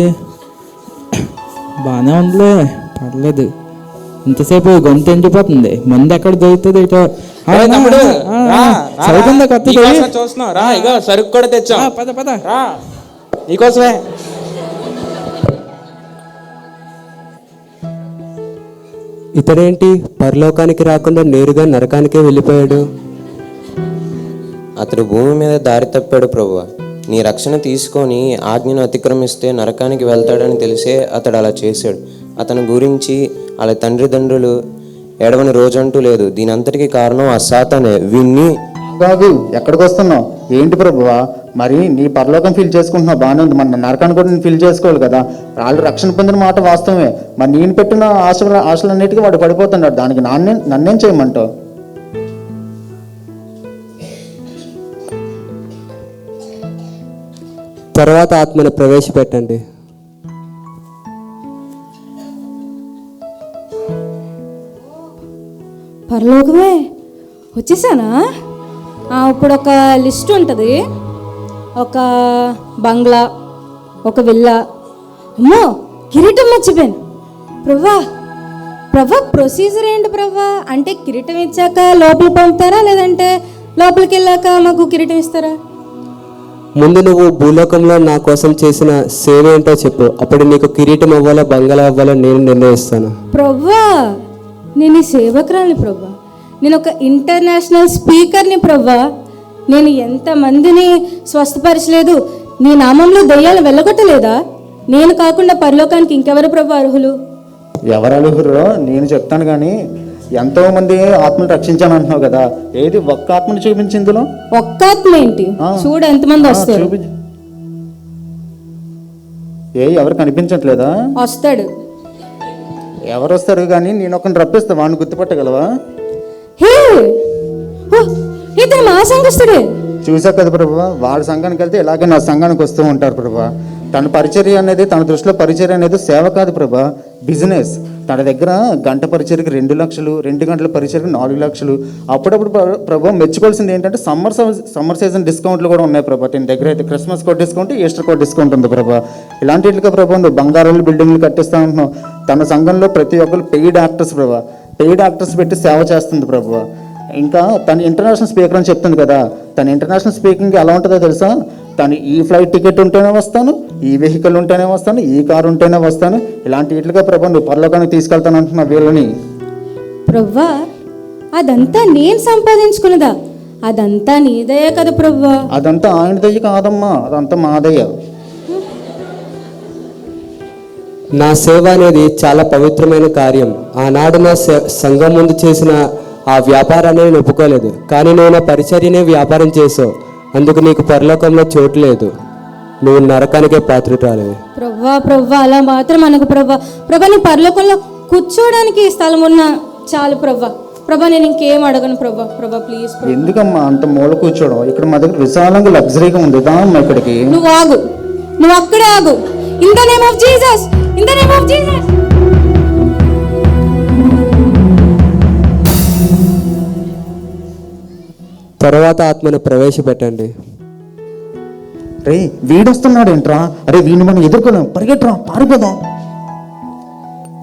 బాగానే ఉందిలే, పర్లేదు. ఇంతసేపు గొంతు ఎండిపోతుంది. మంది ఎక్కడ దొరుకుతుంది ఇటో. సరిపోయిందా కొత్తది? చూస్తున్నావు రా, ఇగో సరుకు కూడా తెచ్చా. పద పద రా, నీకోసమే. ఇతడేంటి పరలోకానికి రాకుండా నేరుగా నరకానికే వెళ్ళిపోయాడు? అతడు భూమి మీద దారి తప్పాడు ప్రభువా. నీ రక్షణ తీసుకొని ఆజ్ఞను అతిక్రమిస్తే నరకానికి వెళ్తాడని తెలిసే అతడు అలా చేశాడు. అతని గురించి వాళ్ళ తండ్రిదండ్రులు ఎడవని రోజంటూ లేదు. దీని అంతటికి కారణం ఆ సాతానే. విన్ని కాదు, ఎక్కడికి వస్తున్నావు? ఏంటి ప్రభువా, మరి నీ పరలోకం ఫీల్ చేసుకుంటున్నావు, బాగానే ఉంది. మన నరకాన్ని కూడా నేను ఫీల్ చేసుకోవాలి కదా. వాళ్ళు రక్షణ పొందిన మాట వాస్తవమే. మరి నేను పెట్టిన ఆశలన్నిటికీ వాడు పడిపోతున్నాడు. దానికి నన్నేం చేయమంటావు? తర్వాత ఆత్మను ప్రవేశపెట్టండి. పరలోకమే వచ్చేసానా? ఇప్పుడు ఒక లిస్ట్ ఉంటుంది. ఒక బంగ్లా, ఒక విల్లా. అమ్మో, కిరీటం మర్చిపోయాను. ప్రభా ప్రొసీజర్ ఏంటి ప్రభా? అంటే కిరీటం ఇచ్చాక లోపల పంపుతారా, లేదంటే లోపలికి వెళ్ళాక మాకు కిరీటం ఇస్తారా? ముందు నువ్వు భూలోకంలో నా కోసం చేసిన సేవ ఏంటో చెప్పు. అప్పుడు నీకు కిరీటం అవ్వాలో బంగాళా అవ్వాలో నేను నిర్ణయిస్తాను. ప్రభా, నేను ఈ సేవకురాలిని ప్రభా. నేను ఒక ఇంటర్నేషనల్ స్పీకర్ని ప్రభా. నేను ఎంతమందిని స్వస్థపరచలేదు, నీ నామంలో దయ్యాలు వెళ్ళగొట్టలేదా? నేను కాకుండా పరలోకానికి ఇంకెవరు ప్రభా అర్హులు? ఎవరు అర్హురో నేను చెప్తాను, కానీ ఎంతో మంది ఆత్మను రక్షించాను అంటున్నావు కదా. ఏది ఒక్క ఆత్మను చూపించి ఇందులో? ఒక్క ఆత్మ ఏంటి? చూడు ఎంతమంది వస్తారు. ఎవరు కనిపించట్లేదా? వస్తాడు. ఎవరు వస్తారు? కానీ నేను ఒకరిని రప్పిస్తా, వాడిని గుర్తుపట్టగలవా? హే, ఇతను మా సంఘస్థుడే. చూసా కదా ప్రభువా, వాళ్ళ సంఘానికి వెళ్తే ఇలాగే నా సంఘానికి వస్తూ ఉంటారు ప్రభువా. తన పరిచర్య అనేది, తన దృష్టిలో పరిచర్య అనేది సేవ కాదు ప్రభా, బిజినెస్. తన దగ్గర గంట పరిచర్యకి 2 లక్షలు, 2 గంటల పరిచర్యకి 4 లక్షలు. అప్పుడప్పుడు ప్రభా మెచ్చుకోవాల్సింది ఏంటంటే సమ్మర్ సీజన్ డిస్కౌంట్లు కూడా ఉన్నాయి ప్రభా. దీని దగ్గర అయితే Christmas code discount, Easter code discount ఉంది ప్రభా. ఇలాంటి ఇట్లుగా ప్రభా నువ్వు బంగారాలు బిల్డింగ్లు కట్టిస్తా ఉంటున్నావు. తన సంఘంలో ప్రతి ఒక్కరు పెయిడ్ యాక్టర్స్ ప్రభా. పెయిడ్ యాక్టర్స్ పెట్టి సేవ చేస్తుంది ప్రభా. ఇంకా తను ఇంటర్నేషనల్ స్పీకర్ అని చెప్తుంది కదా. తన ఇంటర్నేషనల్ స్పీకింగ్ ఎలా ఉంటుందో తెలుసా? తను ఈ ఫ్లైట్ టికెట్ ఉంటేనే వస్తాను, ఈ వెహికల్ ఉంటేనే వస్తాను, ఈ కారు ఉంటేనే వస్తాను, ఇలాంటి ఇట్లుగా ప్రభా నువ్వు పరలోకానికి తీసుకెళ్తాను అంటున్నా వీళ్ళని. ప్రవ్వా, అదంతా నేను సంపాదించుకున్నదా? అదంతా నీదయ్యా కదా ప్రవ్వా. అదంతా ఆయన దయ్య కాదమ్మా, అదంతా మాదయ్య. నా సేవ అనేది చాలా పవిత్రమైన కార్యం. ఆనాడు నా సంఘం ముందు చేసిన ఆ వ్యాపారాన్ని నేను ఒప్పుకోలేదు, కానీ నువ్వు నా పరిచర్యనే వ్యాపారం చేసావు. అందుకు నీకు పరలోకంలో చోటు లేదు, నువ్వు నరకానికే పాత్రురాలివి. ప్రవ్వా అలా మాత్రం అనకు ప్రవ్వా. నీ పరలోకంలో కూర్చోడానికి స్థలం ఉన్నా చాలు ప్రభా. నేను ఇంకేం అడగను ప్రభా ప్లీజ్. ఎందుకమ్మా అంత మూల కూర్చోవడం? ఇక్కడ మా దగ్గర విశాలంగా లగ్జరీగా ఉంది, దామ్మా ఇక్కడికి. నువ్వు ఆగు, నువ్వు అక్కడే ఆగు. In the name of Jesus, in the name of Jesus. తర్వాత ఆత్మను ప్రవేశపెట్టండి. రే వీడొస్తున్నాడు ఏంట్రా, అరే వీడిని మనం ఎదుర్కొదాం, పరిగెట్టరా, పారిపోదాం.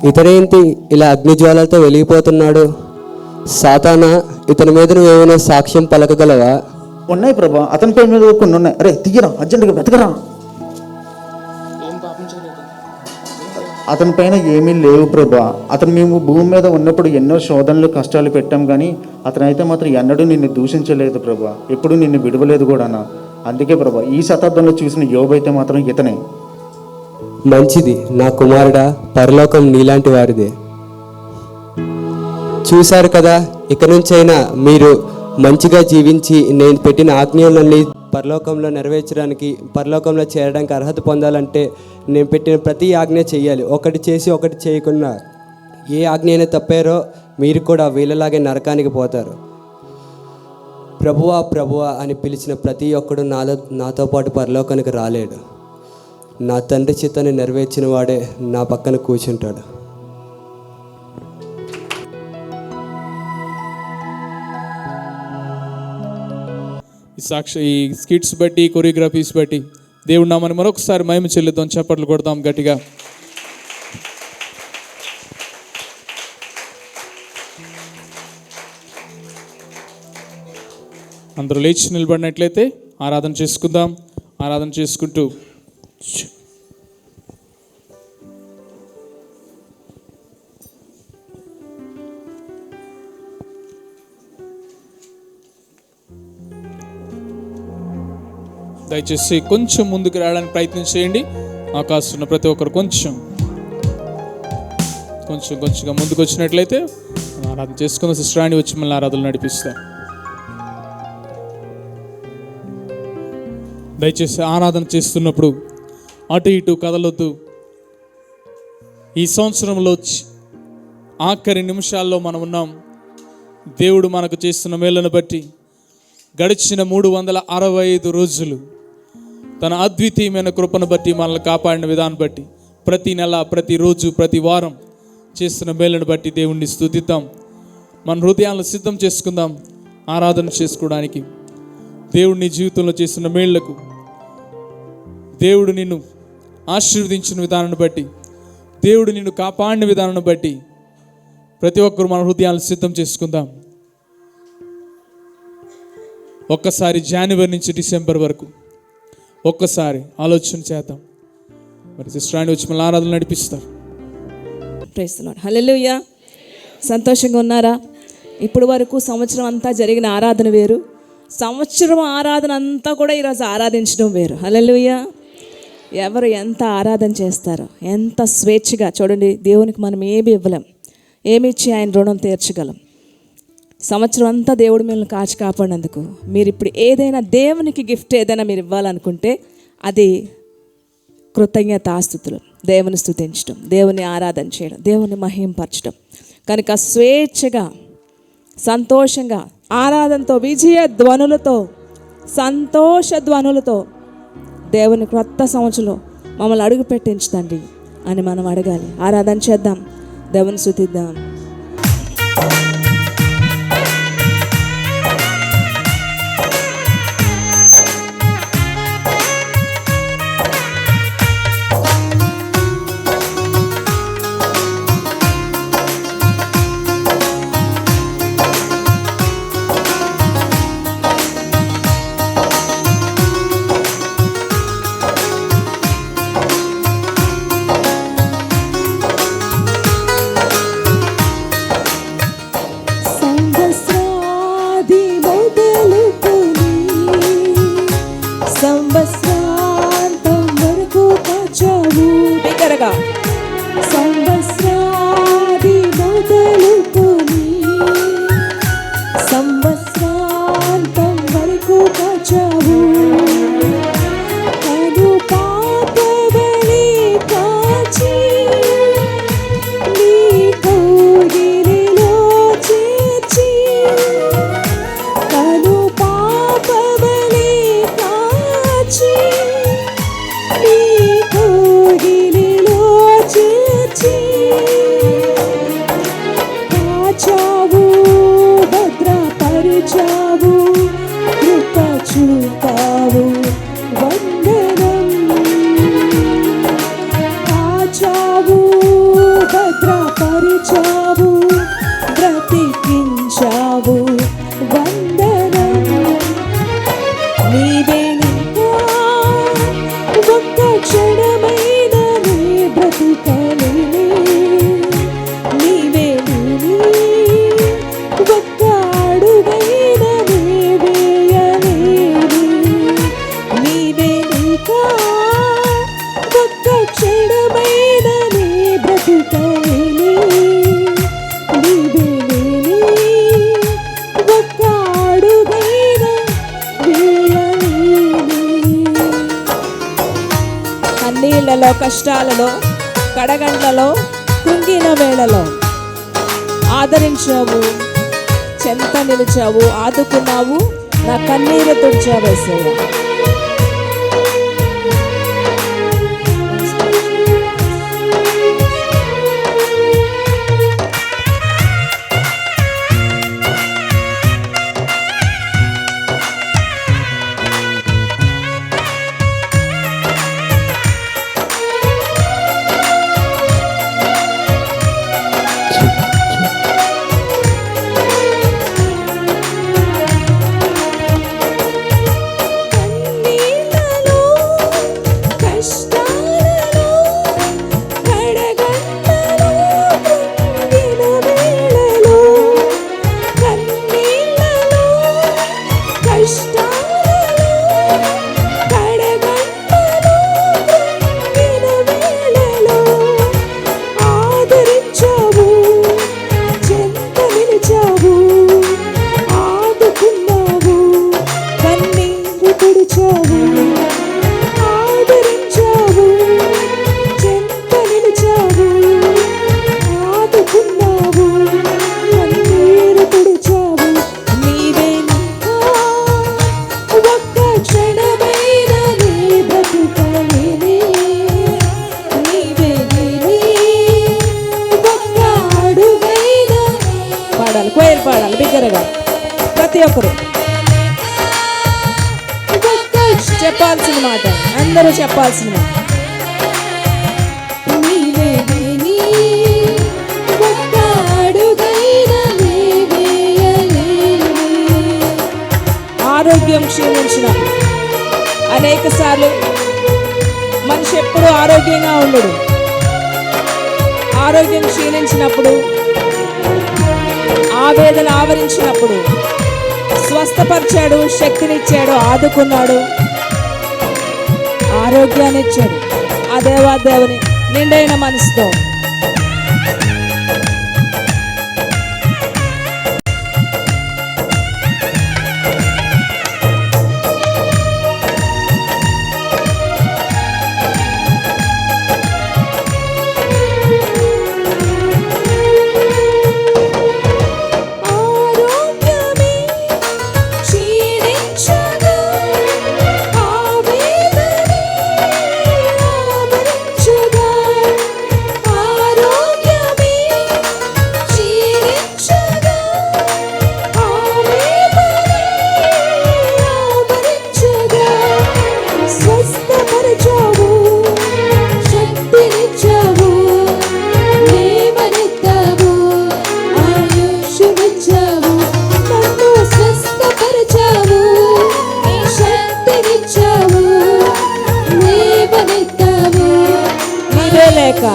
ఇతనేంటి ఇలా అగ్నిజ్వాలతో వెలిగిపోతున్నాడు? సాతానా, ఇతని మీద నువ్వేమైనా సాక్ష్యం పలకగలవా? ఉన్నాయి ప్రభా, అతని పేరు మీద కొన్ని ఉన్నాయి. అరే తీయరా, అర్జెంటుగా వెతకరా. అతని పైన ఏమీ లేవు ప్రభా. అతను మేము భూమి మీద ఉన్నప్పుడు ఎన్నో శోధనలు కష్టాలు పెట్టాం, కానీ అతనైతే మాత్రం ఎన్నడూ నిన్ను దూషించలేదు ప్రభా, ఎప్పుడు నిన్ను విడవలేదు కూడానా. అందుకే ప్రభా ఈ శతాబ్దంలో చూసిన యోబు అయితే మాత్రం ఇతనే. మంచిది నా కుమారుడా, పరలోకం నీలాంటి వారిదే. చూశారు కదా, ఇక నుంచైనా మీరు మంచిగా జీవించి నేను పెట్టిన ఆజ్ఞలన్నీ పరలోకంలో నెరవేర్చడానికి, పరలోకంలో చేరడానికి అర్హత పొందాలంటే నేను పెట్టిన ప్రతి ఆజ్ఞ చేయాలి. ఒకటి చేసి ఒకటి చేయకుండా ఏ ఆజ్ఞ అయినా తప్పారో మీరు కూడా వీళ్ళలాగే నరకానికి పోతారు. ప్రభువా ప్రభువా అని పిలిచిన ప్రతి ఒక్కడు నాతో పాటు పరలోకానికి రాలేడు. నా తండ్రి చిత్తాన్ని నెరవేర్చిన వాడే నా పక్కన కూర్చుంటాడు. ఈ స్కిట్స్ బట్టి, కొరియోగ్రఫీస్ బట్టి దేవుడు నామని మరొకసారి మహిమ చెల్లిద్దాం, చప్పట్లు కొడదాం గట్టిగా. అందరూ లేచి నిలబడినట్లయితే ఆరాధన చేసుకుందాం. ఆరాధన చేసుకుంటూ దయచేసి కొంచెం ముందుకు రావడానికి ప్రయత్నం చేయండి. అవకాశం ఉన్న ప్రతి ఒక్కరు కొంచెంగా ముందుకు వచ్చినట్లయితే ఆరాధన చేసుకున్న సిస్టర్ రాణి వచ్చి మళ్ళీ ఆరాధనలు నడిపిస్తారు. దయచేసి ఆరాధన చేస్తున్నప్పుడు అటు ఇటు కదలొద్దు. ఈ సంవత్సరంలో ఆఖరి నిమిషాల్లో మనం ఉన్నాం. దేవుడు మనకు చేస్తున్న మేలును బట్టి గడిచిన 365 రోజులు తన అద్వితీయమైన కృపను బట్టి మనల్ని కాపాడిన విధానం బట్టి ప్రతి నెల, ప్రతిరోజు, ప్రతి వారం చేస్తున్న మేలును బట్టి దేవుణ్ణి స్తుతిద్దాం. మన హృదయాలను సిద్ధం చేసుకుందాం ఆరాధన చేసుకోవడానికి. దేవుడిని జీవితంలో చేస్తున్న మేళ్లకు, దేవుడు నిన్ను ఆశీర్వదించిన విధానాన్ని బట్టి, దేవుడు నిన్ను కాపాడిన విధానాన్ని బట్టి ప్రతి ఒక్కరు మన హృదయాలను సిద్ధం చేసుకుందాం. ఒక్కసారి జనవరి నుంచి డిసెంబర్ వరకు ఒక్కసారి ఆలోచన చేద్దాం. మరి సిస్టర్ రాణి వచ్చి మళ్ళీ ఆరాధనలు నడిపిస్తారు. Praise the Lord. హల్లెలూయా. సంతోషంగా ఉన్నారా? ఇప్పుడు వరకు సంవత్సరం అంతా జరిగిన ఆరాధన వేరు, సంవత్సరం ఆరాధన అంతా కూడా ఈరోజు ఆరాధించడం వేరు. హల్లెలూయా. ఎవరు ఎంత ఆరాధన చేస్తారో, ఎంత స్వేచ్ఛగా చూడండి. దేవునికి మనం ఏమి ఇవ్వలేం, ఏమి ఇచ్చి ఆయన రుణం తీర్చగలం. సంవత్సరం అంతా దేవుడు మిమ్మల్ని కాచి కాపాడినందుకు మీరు ఇప్పుడు ఏదైనా దేవునికి గిఫ్ట్ ఏదైనా మీరు ఇవ్వాలనుకుంటే అది కృతజ్ఞతాస్తుతులు, దేవుని స్తుతించడం, దేవుని ఆరాధన చేయడం, దేవుని మహింపరచడం. కనుక స్వేచ్ఛగా, సంతోషంగా, ఆరాధనతో, విజయ ధ్వనులతో, సంతోష ధ్వనులతో దేవుని క్రొత్త సంవత్సరంలో మమ్మల్ని అడుగు పెట్టించుతండి అని మనం అడగాలి. ఆరాధన చేద్దాం, దేవుని స్తుతిద్దాం. కష్టాలలో, కడగండ్లలో, కుంగిన వేళలో ఆదరించావు, చెంత నిలిచావు, ఆదుకున్నావు, నా కన్నీరు తుడిచావు యేసయ్యా. పాడాలి బిగ్గరగా ప్రతి ఒక్కరు చెప్పాల్సిన మాట, అందరూ చెప్పాల్సిన మాట. ఆరోగ్యం క్షీణించిన అనేక సార్లు మనిషి ఎప్పుడూ ఆరోగ్యంగా ఉండడు. ఆరోగ్యం క్షీణించినప్పుడు, ఆవేదన ఆవరించినప్పుడు స్వస్థపరిచాడు, శక్తినిచ్చాడు, ఆదుకున్నాడు, ఆరోగ్యాన్ని ఇచ్చాడు. ఆ దేవాదేవుని నిండైన మనసుతో లేక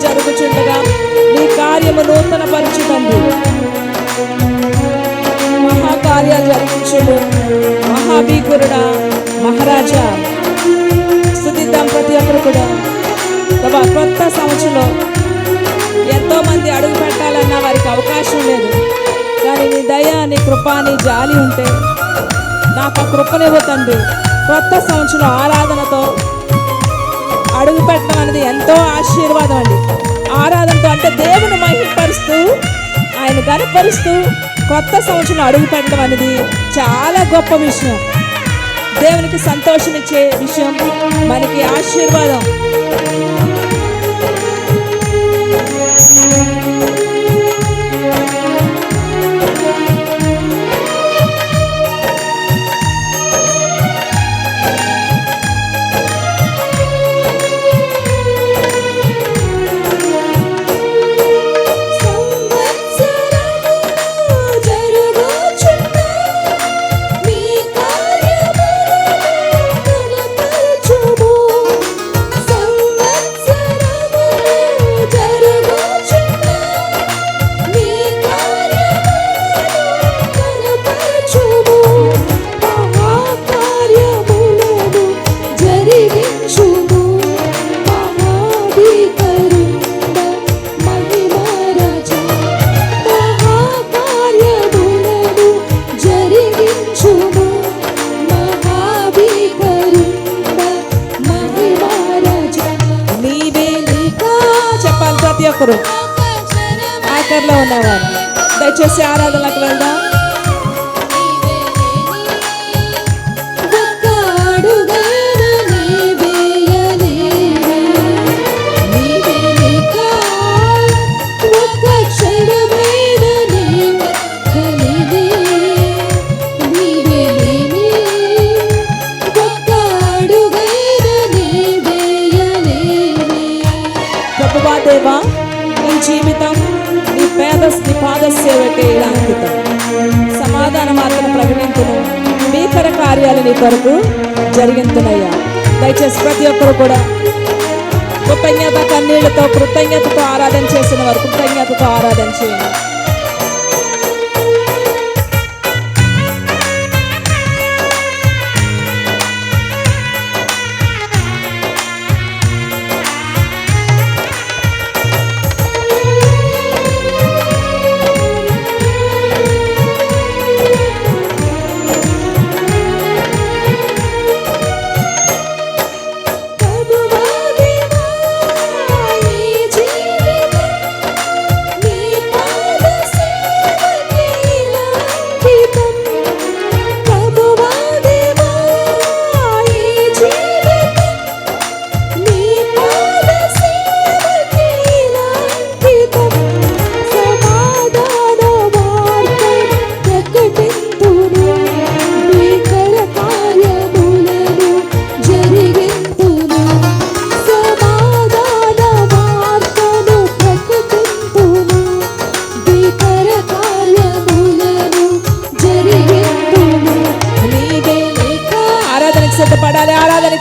జరుగుచుండగా నీ కార్యము నూతన పరచుతండి. మహాకార్యాలు జరిగించుము మహాభీకురుడా, మహారాజా. స్తుతిద్దాం ప్రతి ఒక్కరు కూడా. కొత్త సంవత్సరంలో ఎంతో మంది అడుగు పెట్టాలన్న వారికి అవకాశం లేదు. కానీ నీ దయ, నీ కృప, నీ జాలి ఉంటే నాకు ఆ కృపనివ్వతండి. కొత్త సంవత్సరం ఆరాధనతో అడుగు పెట్టడం అనేది ఎంతో ఆశీర్వాదం అండి. ఆరాధనతో అంటే దేవుని మహిమపరుస్తూ, ఆయన గనపరుస్తూ కొత్త సంవత్సరం అడుగు పెట్టడం అనేది చాలా గొప్ప విషయం. దేవునికి సంతోషమిచ్చే విషయం, మనకి ఆశీర్వాదం. జరుగుచున్న మీ కార్యములను ఒక్కరు ఆఖరిలో ఉన్నవారు దయచేసి ఆరాధనలకు వెళ్దాం. ప్రభువా దేవా, నీ జీవితం నీ పాద సేవకే అంకితం. సమాధాన వార్తను ప్రకటించును, భీకర కార్యాలు నీ కొరకు జరిగించునయ్యా. దయచేసి ప్రతి ఒక్కరు కూడా కృతజ్ఞత కన్నీళ్లతో కృతజ్ఞతతో ఆరాధన చేసిన వారు కృతజ్ఞతతో ఆరాధన చేయండి.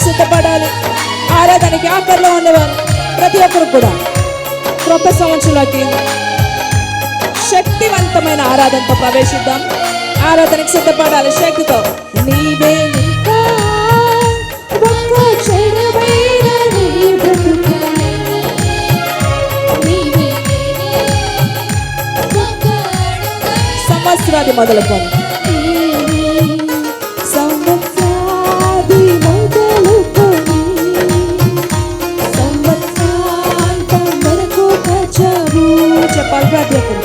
సిద్ధపడాలి. ఆరాధనకి ఆఖరిలో ఉన్నవారు ప్రతి ఒక్కరు కూడా క్రొత్త సంవత్సరంలోకి శక్తివంతమైన ఆరాధనతో ప్రవేశిద్దాం. ఆరాధనకి సిద్ధపడాలి శక్తితో. నీవే సంవత్సరాది మొదలుకొని చెప్పాలి ప్రతి ఒక్కరు.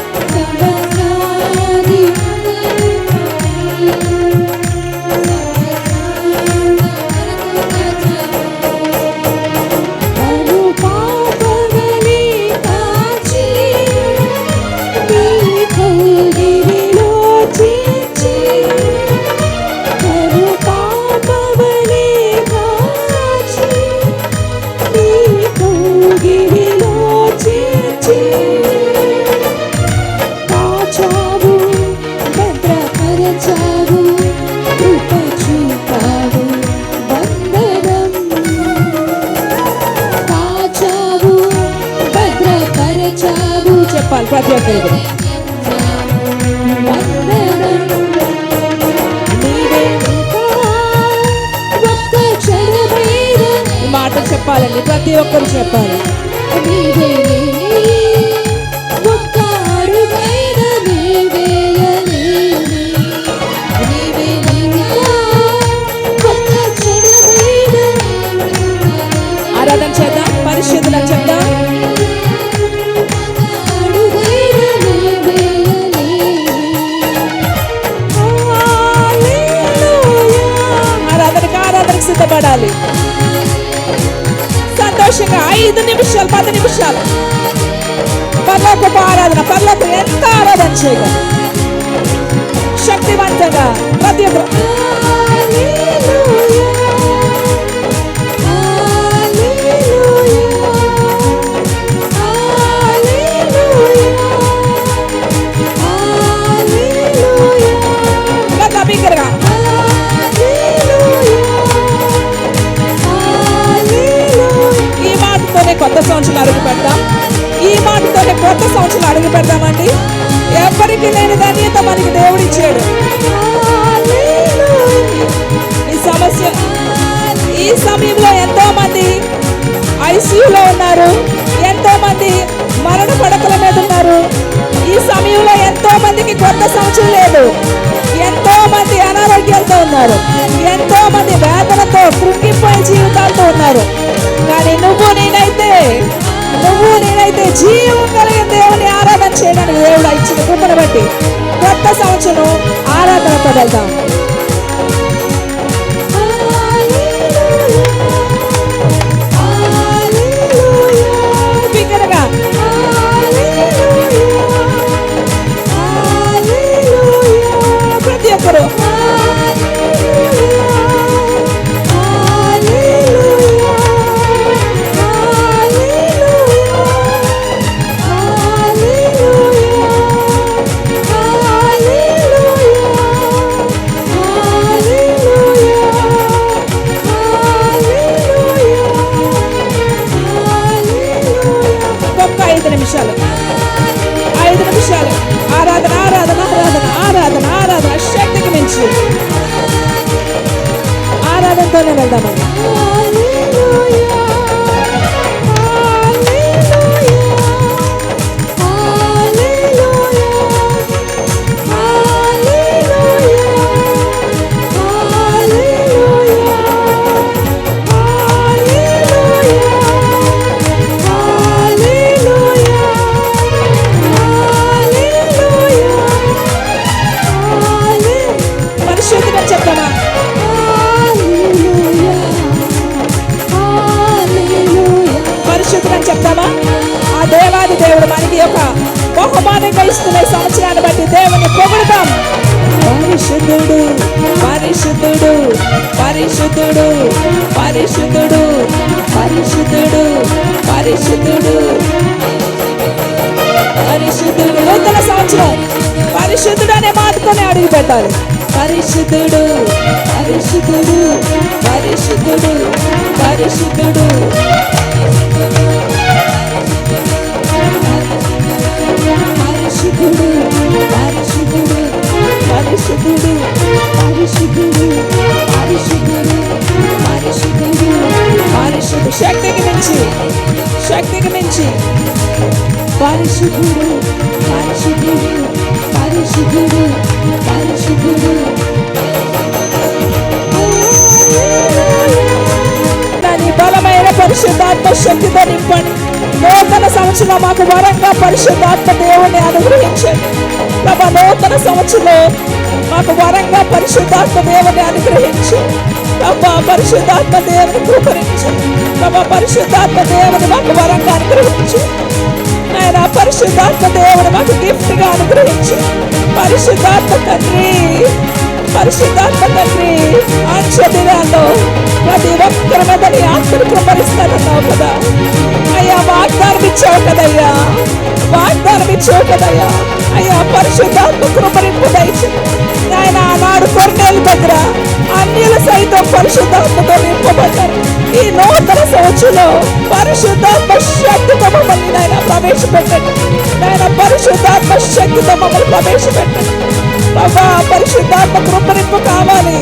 చెప్పాలి ప్రతి ఒక్కరు. ఈ మాట చెప్పాలండి, ప్రతి ఒక్కరు చెప్పాలి. ఆరాధన చేద్దాం, పరిశుద్ధుల చెప్దాం. సిద్ధపడాలి సంతోషంగా 5 నిమిషాలు 10 నిమిషాలు పర్లోకపు ఆరాధన. పర్లోకం ఎంత ఆరాధన చేయగలరు శక్తివంతంగా ప్రతి ఒక్కరు. బిగ్గరగా కొత్త సంవత్సరం అడుగు పెడదాం. ఈ మాటతోనే కొత్త సంవత్సరం అడుగు పెడదామండి. ఎవరికి లేని ధన్యత మనకి దేవుడు ఇచ్చాడు. ఈ సమయంలో ఎంతో మంది ఐసీయూలో ఉన్నారు, ఎంతో మంది మరణ పడకల మీద ఉన్నారు. ఈ సమయంలో ఎంతో మందికి కొత్త సంవత్సరం లేదు. ఎంతో మంది అనారోగ్యాలతో ఉన్నారు, ఎంతో మంది వేదనతో కృంగిపోయే జీవితాలతో ఉన్నారు. కానీ నువ్వు నేనైతే నువ్వు నేనైతే జీవం కలిగిన దేవుని ఆరాధన చేయడానికి దేవుడు ఇచ్చిన కృపను బట్టి కొత్త సంవత్సరం ఆరాధనతో వెళ్దాం. బిగ్గరగా ప్రతి ఒక్కరు ఒక్క 5 నిమిషాలు ఆరాధన ఆరాధన ఆరాధన ఆరాధన ఆరాధన శక్తికి మించి ఆరాధనతోనే వెళ్దామండి. పరిశుద్ధిగా చెప్తామా? పరిశుద్ధులని చెప్తామా? ఆ దేవాది దేవుడు మనకి ఒక బహుమానంగా ఇస్తున్న ఈ సంవత్సరాన్ని బట్టి దేవుని పొగుడుతాం. పరిశుద్ధుడు పరిశుద్ధుడు పరిశుద్ధుడు పరిశుద్ధుడు పరిశుద్ధుడు పరిశుద్ధుడు పరిశుద్ధుడు. నూతన సంవత్సరం పరిశుద్ధుడు అనే మాటతోనే అడుగు పెట్టాలి. పరిశుద్ధుడు పరిశుద్ధుడు పరిశుద్ధుడు పరిశుద్ధుడు పరిశుద్ధుడు పరిశుద్ధుడు పరిశుద్ధుడు పరిశుద్ధుడు పరిశుద్ధుడు పరిశుద్ధుడు పరిశుద్ధుడు. శక్తికి మించి పరిశుద్ధుడు పరిశుద్ధుడు పరిశుద్ధుడు పరిశుద్ధుడు. దాని బలమైన పరిశుద్ధాత్మ శక్తితో నింపండి. నూతన సంవత్సరం మాకు వరంగా పరిశుద్ధాత్మ దేవుణ్ణి అనుగ్రహించండి ప్రభా. నూతన సంవత్సరంలో మాకు వరంగా పరిశుద్ధాత్మ దేవుని అనుగ్రహించు ప్రభా. పరిశుద్ధాత్మ దేవుని కృపరించు ప్రభా. పరిశుద్ధాత్మ దేవుని మాకు వరంగా అనుగ్రహించు ఆయన. పరిశుద్ధాత్మ దేవుని మాకు గిఫ్ట్ గా అనుగ్రహించు పరిశుద్ధాత్మ తండ్రి. పరిశుద్ధాత్మ తండ్రి ఆశ్చర్యాల్లో ప్రతి ఒక్కరి మీద నీ ఆత్మను కృపరిస్తానన్నావు కదా అయ్యా. వాగ్దానం ఇచ్చావు కదయ్యా, వాగ్దానం ఇచ్చావు కదయ్యా అయ్యా. పరిశుద్ధాత్మ కృపరింపు దయచు ఆయన. ఆనాడు కొర్నేలు దగ్గర అన్యులు సైతం పరిశుద్ధాత్మతో నింపబడ్డారు. ఈ నూతన సంవత్సరంలో పరిశుద్ధాత్మ శక్తితో మమ్మల్ని నాయన ప్రవేశపెట్టండి నాయన. పరిశుద్ధాత్మ శక్తితో మమ్మల్ని ప్రవేశపెట్టండి బాబా. పరిశుద్ధాత్మ కృపరింపు కావాలి.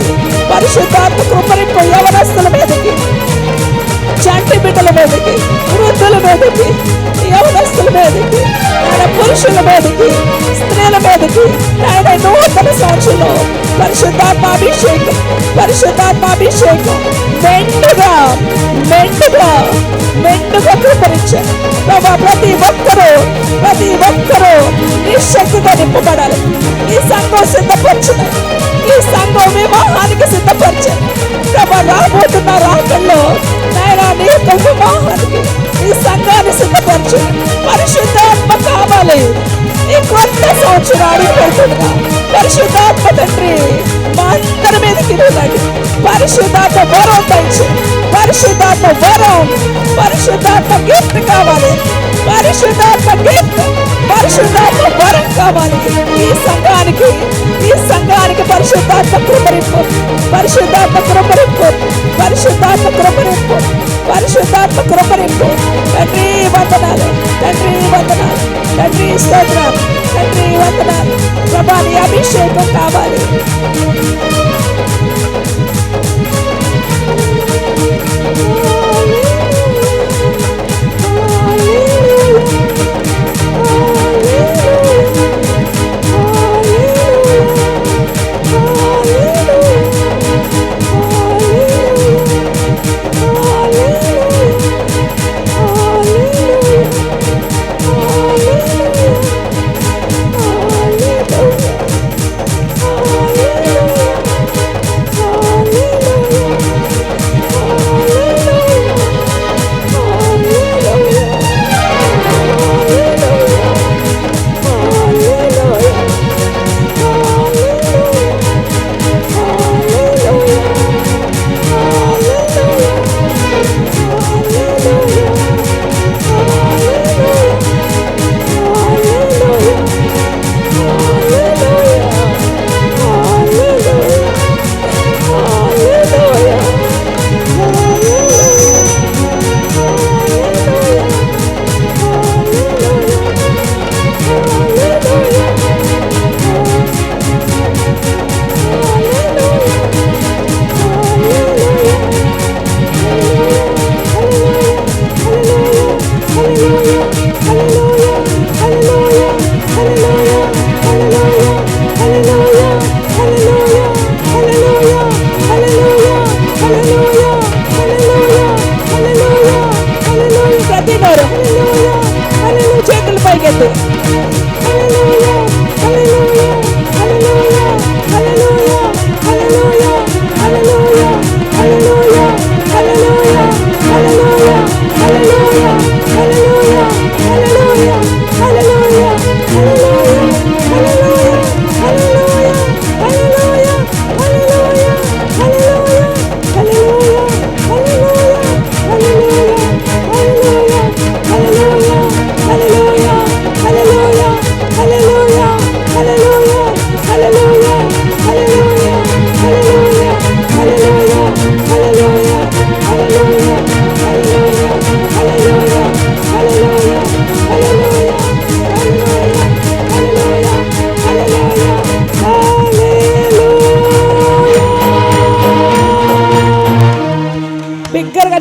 పరిశుద్ధాత్మ కృపరింపు యవనస్తుల మీదకి, చంటి బిడ్డల మీదకి, వృద్ధుల మీదకి, యవనస్తుల మీదకి, ఆయన పురుషుల మీదకి, స్త్రీల మీదకి ఆయన నూతన సంవత్సరంలో పరిశుద్ధాత్మాభిషేకం పరిశుద్ధాత్మాభిషేకం మెండుగా మెండుగా మెండుగా కృపరించారు బాబా. ప్రతి ఒక్కరూ ఈ శక్తితో నింపబడాలి. ఈ సంఘం సిద్ధపరచదు, ఈ సంఘం వివాహానికి సిద్ధపరచదు ప్రభా. రాబోతున్న రాకల్లో నాయన నీ యొక్క వివాహానికి ఈ సంఘాన్ని సిద్ధపరచు. పరిశుద్ధాత్మ కావాలి. ఈ కొత్త సంవత్సరం అడుగు పెడుతుండగా పరిశుద్ధాత్మ తండ్రి మా అందరి మీదకి వెళ్ళండి. పరిశుద్ధాత్మ వరం దయచు. పరిశుద్ధాత్మ వరం, పరిశుద్ధాత్మ గిఫ్ట్ కావాలి. పరిశుద్ధాత్మ గిఫ్ట్, పరిశుద్ధాత్మ వరం కావాలి. ఈ సంఘానికి పరిశుద్ధాత్మ కృపరింపు, పరిశుద్ధాత్మ కృపరింపు, పరిశుద్ధాత్మ కృపరింపు, పరిశుద్ధాత్మ కృపరింపు. తండ్రి వందనాలు, తండ్రి వందనాలు, తండ్రి స్తోత్రం, తండ్రి వందనాలు ప్రభా. నీ అభిషేకం కావాలి.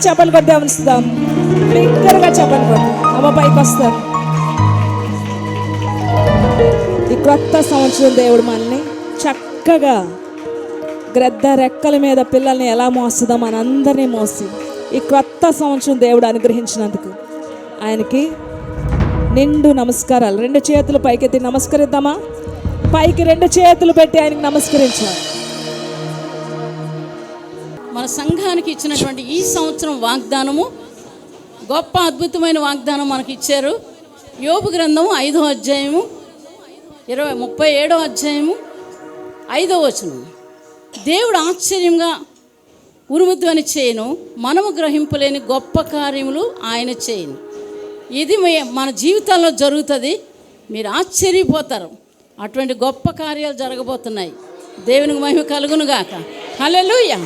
చెప్పలు కొట్టి అవనిస్తాం, బిగ్గరగా చెప్పలు కొట్టి అమ్మ పైకి వస్తారు. ఈ క్రొత్త సంవత్సరం దేవుడు మనల్ని చక్కగా గ్రద్ద రెక్కల మీద పిల్లల్ని ఎలా మోస్తుందో మనందరినీ మోసి ఈ క్రొత్త సంవత్సరం దేవుడు అనుగ్రహించినందుకు ఆయనకి నిండు నమస్కారాలు. 2 చేతులు పైకెత్తి నమస్కరిద్దామా? పైకి 2 చేతులు పెట్టి ఆయనకి నమస్కరించాలి. మన సంఘానికి ఇచ్చినటువంటి ఈ సంవత్సరం వాగ్దానము గొప్ప అద్భుతమైన వాగ్దానం మనకి ఇచ్చారు. యోబు గ్రంథము 5వ అధ్యాయము 37వ అధ్యాయము 5వ వచనం. దేవుడు ఆశ్చర్యంగా ఉరుముధ్వని చేయను, మనము గ్రహింపలేని గొప్ప కార్యములు ఆయన చేయను. ఇది మన జీవితాల్లో జరుగుతుంది, మీరు ఆశ్చర్యపోతారు. అటువంటి గొప్ప కార్యాలు జరగబోతున్నాయి. దేవునికి మహిమ కలుగును గాక. హల్లెలూయా,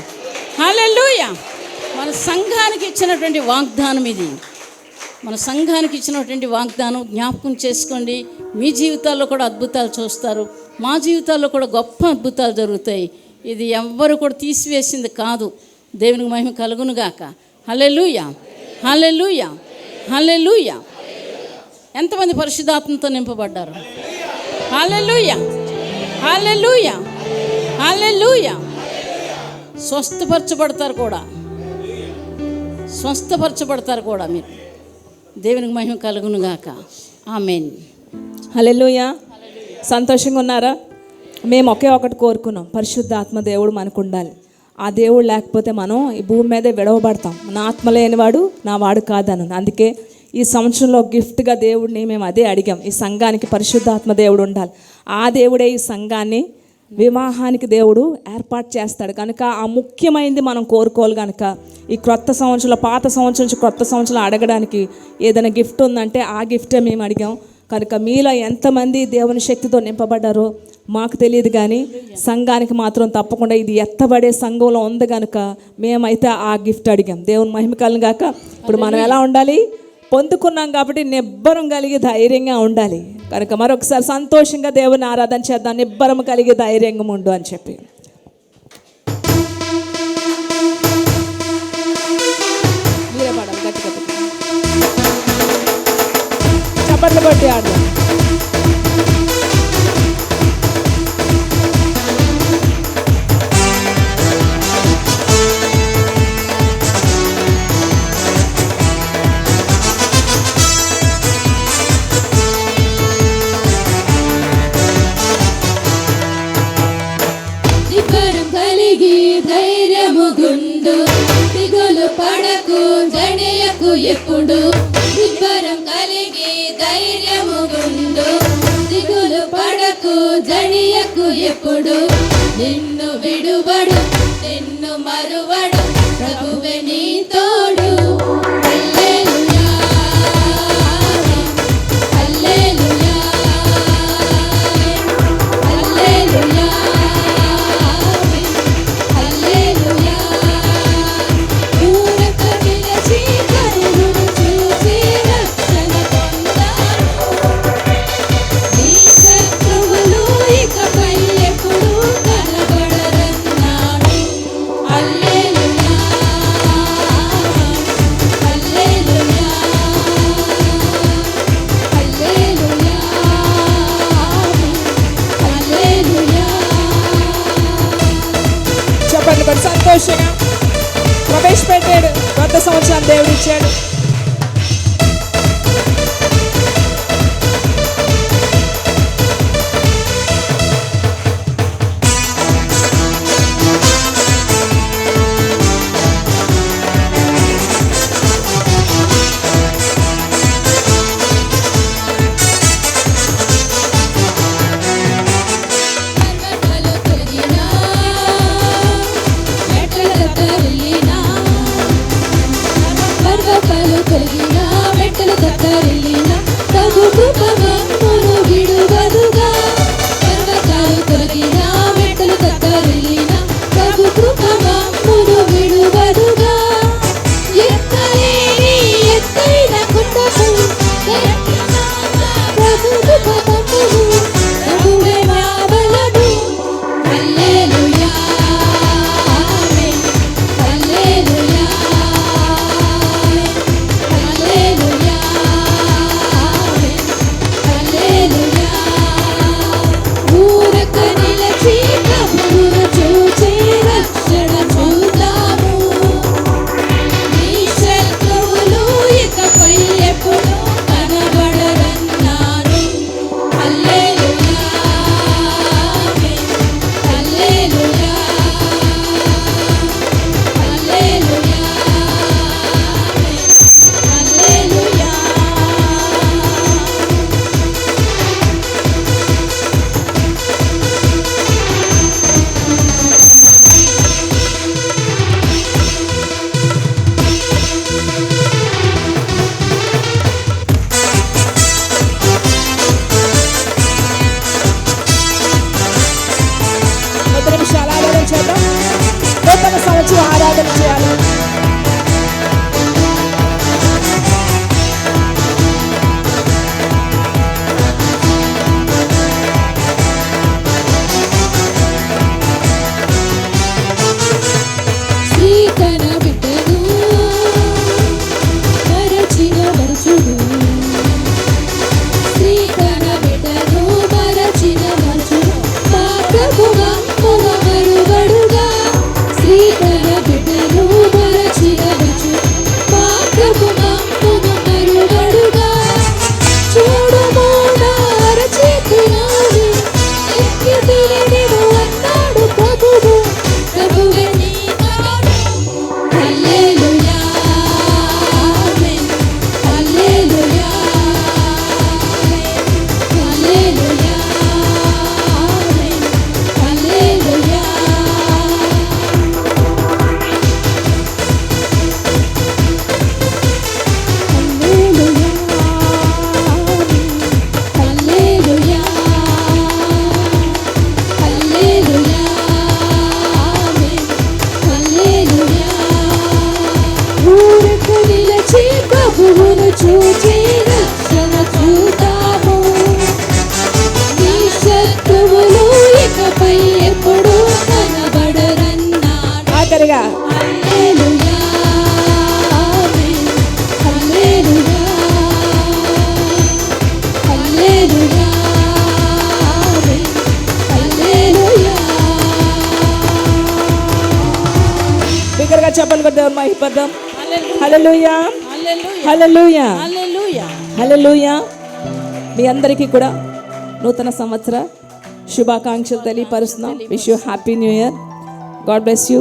హల్లెలూయా. మన సంఘానికి ఇచ్చినటువంటి వాగ్దానం ఇది. మన సంఘానికి ఇచ్చినటువంటి వాగ్దానం జ్ఞాపకం చేసుకోండి. మీ జీవితాల్లో కూడా అద్భుతాలు చూస్తారు, మా జీవితాల్లో కూడా గొప్ప అద్భుతాలు జరుగుతాయి. ఇది ఎవ్వరు కూడా తీసివేసింది కాదు. దేవునికి మహిమ కలుగును గాక. హల్లెలూయా, హల్లెలూయా, హల్లెలూయా. ఎంతమంది పరిశుద్ధాత్మతో నింపబడ్డారు? హల్లెలూయా, హల్లెలూయా, హల్లెలూయా. స్వస్థపరచబడతారు కూడా, స్వస్థపరచబడతారు కూడా మీరు. దేవునికి మహిమ కలుగును గాక. ఆమేన్. హల్లెలూయా. సంతోషంగా ఉన్నారా? మేము ఒకటి కోరుకున్నాం, పరిశుద్ధాత్మ దేవుడు మనకు ఉండాలి. ఆ దేవుడు లేకపోతే మనం ఈ భూమి మీదే విడవబడతాం. నా ఆత్మ లేనివాడు నా వాడు కాదను. అందుకే ఈ సంవత్సరంలో గిఫ్ట్గా దేవుడిని మేము అదే అడిగాం, ఈ సంఘానికి పరిశుద్ధాత్మ దేవుడు ఉండాలి. ఆ దేవుడే ఈ సంఘాన్ని వివాహానికి దేవుడు ఏర్పాటు చేస్తాడు కనుక ఆ ముఖ్యమైనది మనం కోరుకోవాలి. కనుక ఈ క్రొత్త సంవత్సరంలో పాత సంవత్సరం నుంచి క్రొత్త సంవత్సరం అడగడానికి ఏదైనా గిఫ్ట్ ఉందంటే ఆ గిఫ్టే మేము అడిగాం. కనుక మీలో ఎంతమంది దేవుని శక్తితో నింపబడ్డారో మాకు తెలియదు, కానీ సంఘానికి మాత్రం తప్పకుండా ఇది ఎత్తబడే సంఘంలో ఉంది కనుక మేమైతే ఆ గిఫ్ట్ అడిగాం. దేవుని మహిమ కలుగును గాక. ఇప్పుడు మనం ఎలా ఉండాలి? పొందుకున్నాం కాబట్టి నిబ్బరం కలిగి ధైర్యంగా ఉండాలి. కనుక మరొకసారి సంతోషంగా దేవుని ఆరాధన చేద్దాం, నిబ్బరం కలిగి ధైర్యంగా ఉండు అని చెప్పి. మీరే పాడాలి గట్టి గట్టి చప్పట్లు కొట్టి ఆడదాం. నిబ్బరం కలిగి ధైర్యము గుండు, దిగులు పడకు జడియకు ఎప్పుడు. నిబ్బరం కలిగి ధైర్యము గుండు, దిగులు పడకు జడియకు ఎప్పుడు. నిన్ను విడువడు, నిన్ను మరువడు, ప్రభువే నీ తోడు. హల్లెలూయా, హల్లెలూయా, హల్లెలూయా, హల్లెలూయా. ఊరక నిలిచి కరుణను చూసి రక్షణ పొందాను. నీ శత్రువులు ఇకపై ఎప్పుడూ కనబడరన్నాడు. హల్లెలూయా, హల్లెలూయా, హల్లెలూయా, హల్లెలూయా. చెప్పండి మరి సంతోషంగా ప్రవేశపెట్టాడు. కొత్త సంవత్సరాన్ని దేవుడు ఇచ్చాడు. పర్వతాలు తొలగినా, మెట్టలు తరిలినా, పర్వతాలు తొలగినా, మెట్టలు తరిలినా, ప్రభు కృప మమ్మును విడువదుగా. పర్వతాలు తొలగినా, మెట్టలు తరిలినా, ప్రభు కృప మమ్మును విడువదుగా. ఎక్కలేని ఎత్తైన కొండపై ఎక్కినా ప్రభు కృప మమ్మును, ప్రభువే మా బలము. హల్లెలూయా, ఆమేన్. హల్లెలూయా, చూచి రక్షణ చూద్దాము. నీ శత్రువులు ఇకపై ఎప్పుడు కనబడరన్నాడు. ఆఖరిగా హల్లెలూయా, ఆమేన్. హల్లెలూయా, హల్లెలూయా, ఆమేన్. హల్లెలూయా. బిగ్గరగా చెప్పలు కూడా దేవుని మహిమపడదాం. హల్లెలూయా, హల్లెలూయా, హల్లెలూయా. హల్లెలూయా. మీ అందరికీ కూడా నూతన సంవత్సర శుభాకాంక్షలు తెలియపరుస్తున్నాం. Wish you happy new year. God bless you.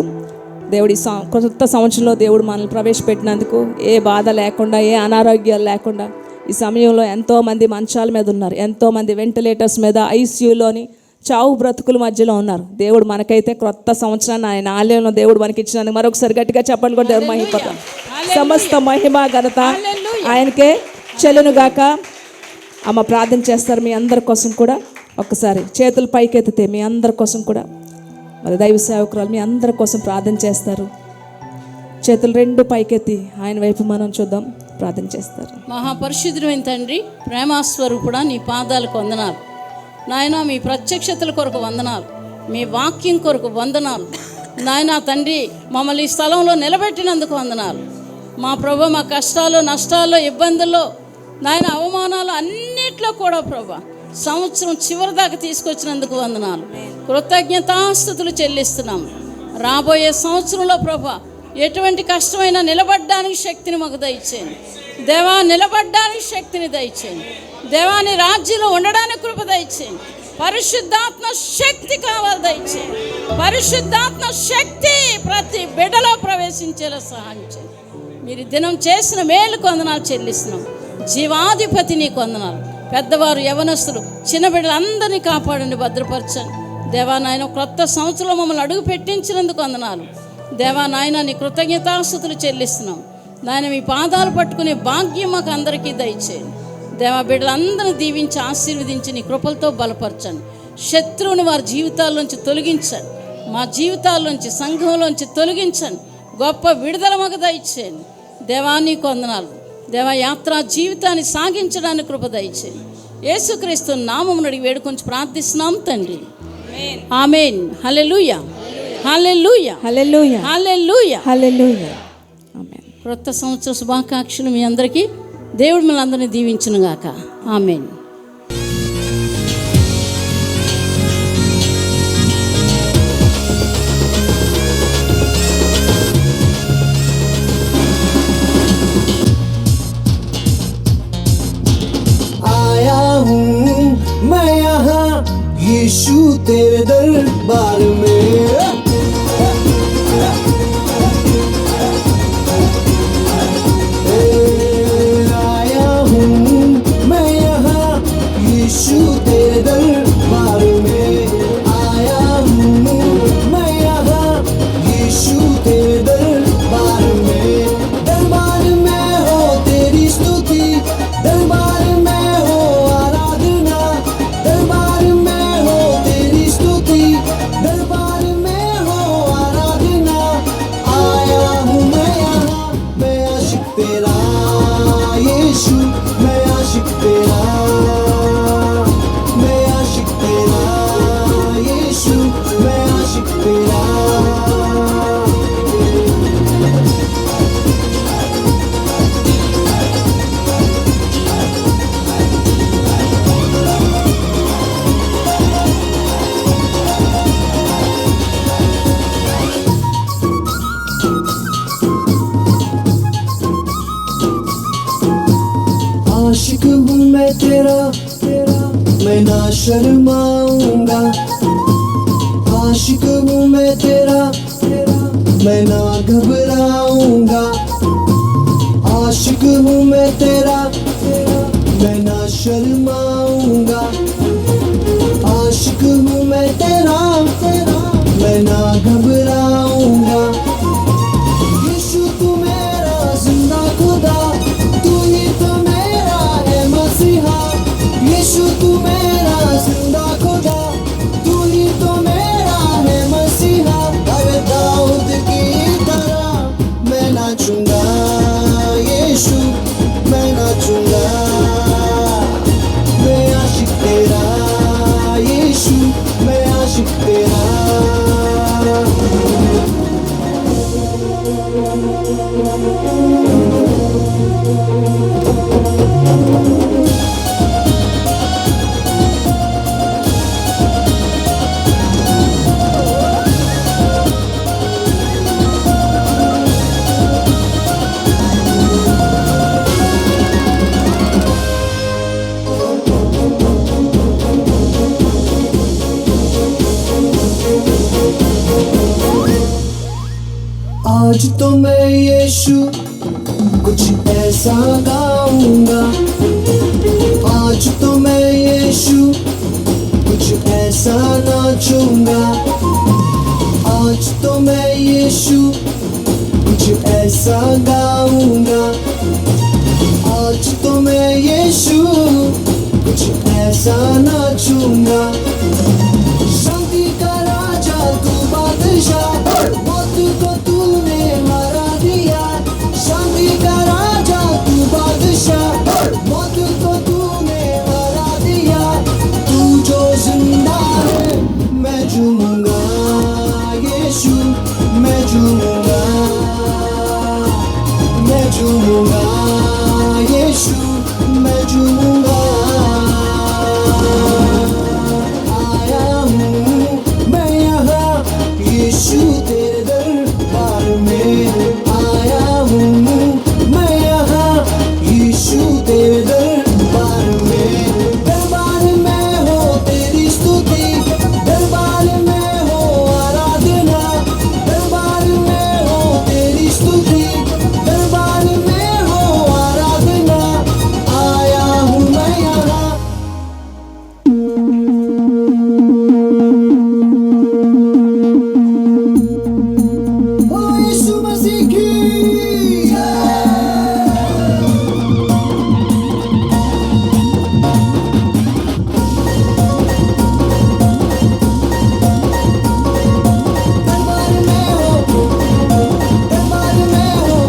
దేవుడి కొత్త సంవత్సరంలో దేవుడు మనల్ని ప్రవేశపెట్టినందుకు ఏ బాధ లేకుండా, ఏ అనారోగ్యాలు లేకుండా ఈ సమయంలో ఎంతోమంది మంచాల మీద ఉన్నారు, ఎంతోమంది వెంటిలేటర్స్ మీద, ఐసీయూలోని చావు బ్రతుకుల మధ్యలో ఉన్నారు. దేవుడు మనకైతే కొత్త సంవత్సరాన్ని ఆయన ఆలయంలో దేవుడు మనకి ఇచ్చినందుకు మరొకసారి గట్టిగా చెప్పండి కూడా దేవుడు మహిమపడతాం. సమస్త మహిమ ఘనత ఆయనకే చెల్లునుగాక. అమ్మ ప్రార్థన చేస్తారు మీ అందరి కోసం కూడా. ఒక్కసారి చేతులు పైకెత్తితే మీ అందరి కోసం కూడా మరి దైవ సేవకురాలు మీ అందరి కోసం ప్రార్థన చేస్తారు. చేతులు రెండు పైకెత్తి ఆయన వైపు మనం చూద్దాం, ప్రార్థన చేస్తారు. మహాపరిశుద్ధుడైన తండ్రి, ప్రేమాస్వరూపుడా, నీ పాదాలకు వందనాలు నాయన. మీ ప్రత్యక్షతల కొరకు వందనాలు, మీ వాక్యం కొరకు వందనాలు నాయన. తండ్రి, మమ్మల్ని ఈ స్థలంలో నిలబెట్టినందుకు వందనాలు. మా ప్రభు, మా కష్టాలు, నష్టాల్లో, ఇబ్బందుల్లో నాయన, అవమానాలు అన్నిట్లో కూడా ప్రభు సంవత్సరం చివరి దాకా తీసుకొచ్చినందుకు వందనాలు. కృతజ్ఞతాస్తుతులు చెల్లిస్తున్నాము. రాబోయే సంవత్సరంలో ప్రభు ఎటువంటి కష్టమైనా నిలబడ్డానికి శక్తిని మాకు దయచేయండి దేవా. నిలబడ్డానికి శక్తిని దయచేయండి దేవా. నీ రాజ్యంలో ఉండడానికి కృప దయచేయండి. పరిశుద్ధాత్మ శక్తి కావాలి దయచేయండి. పరిశుద్ధాత్మ శక్తి ప్రతి బిడ్డలో ప్రవేశించేలా సహాయం చేయండి. మీరు దినం చేసిన మేలుకు వందనాలు చెల్లిస్తున్నాం. జీవాధిపతి నీకు వందనాలు. పెద్దవారు, యవనస్తులు, చిన్న బిడ్డలందరినీ కాపాడండి, భద్రపరచండి దేవా. నాయన, క్రొత్త సంవత్సరంలో మమ్మల్ని అడుగు పెట్టించినందుకు వందనాలు దేవా. నాయన, నీ కృతజ్ఞతాస్తుతులు చెల్లిస్తున్నాం నాయన. మీ పాదాలు పట్టుకునే భాగ్యం మాకు అందరికీ దయచేయండి దేవా. బిడ్డలందరినీ దీవించి ఆశీర్వదించి నీ కృపలతో బలపరచండి. శత్రువుని వారి జీవితాల్లోంచి తొలగించండి. మా జీవితాల్లోంచి, సంఘంలోంచి తొలగించండి. గొప్ప విడుదల మాకు దయచేయండి దేవా. నీకు వందనాలు దేవా. యాత్రా జీవితాన్ని సాగించడానికి కృప దయచేయండి. యేసుక్రీస్తు నామమును అడిగి వేడుకొని ప్రార్థిస్తున్నాం తండ్రి. ఆమేన్. హల్లెలూయా, హల్లెలూయా, హల్లెలూయా, హల్లెలూయా, హల్లెలూయా. ఆమేన్. క్రొత్త సంవత్సర శుభాకాంక్షలు మీ అందరికీ. దేవుడు మిమ్మల్ని అందరినీ దీవించును గాక. ఆమేన్. आया हूँ मैं यहाँ यीशु तेरे दरबार में। आया हूँ मैं यहाँ यीशु तेरे दरबार में। आया हूँ मैं यहाँ यीशु तेरे दरबार में। दरबार में हो तेरी स्तुति, दरबार में हो आराधना, दरबार में हो तेरी स्तुति, दरबार में हो आराधना। आया हूँ मैं यहाँ, मैं आशिक तेरा यीशु, मैं आशिक तेरा, मैं आशिक तेरा यीशु, मैं आशिक तेरा। आशिक हूँ मैं तेरा, मैं ना शर्माऊंगा। आशिक हूँ मैं तेरा, मैं ना घबराऊंगा। आशिक हूँ मैं तेरा, मैं ना शर्माऊंगा। आशिक हूँ मैं तेरा, मैं ना घबराऊंगा। यीशु तू मेरा जिंदा खुदा, तू ही तो मेरा है मसीहा। यीशु तू मेरा जिंदा खुदा, तू ही तो मेरा है मसीहा। अरे दाऊद की तरह मैं नाचूंगा यीशु, मैं नाचूंगा आज तो मैं यीशु कुछ ऐसा गाऊंगा, आज तो मैं यीशु कुछ ऐसा नाचूंगा, आज तो मैं यीशु कुछ ऐसा गाऊंगा, आज तो मैं यीशु कुछ ऐसा नाचूंगा। शांति का राजा तू बादशाह, मौत को तूने मारा दिया। शांति का राजा तू बादशाह, मौत को तूने मारा दिया। तू जो जिंदा है मैं झूमूंगा यीशु, मैं झूमूंगा, मैं झूमूंगा यीशु, मैं झूमूंगा। आया हूँ मैं यहाँ यीशु तेरे दरबार में, आया हूँ मैं यहाँ यीशु तेरे दरबार में। दरबार में हो तेरी स्तुति, दरबार में हो आराधना, दरबार में हो तेरी स्तुति, दरबार में हो आराधना। आया हूँ मैं यहाँ। ओ यीशु मसीह की दरबार में हो, दरबार में हो,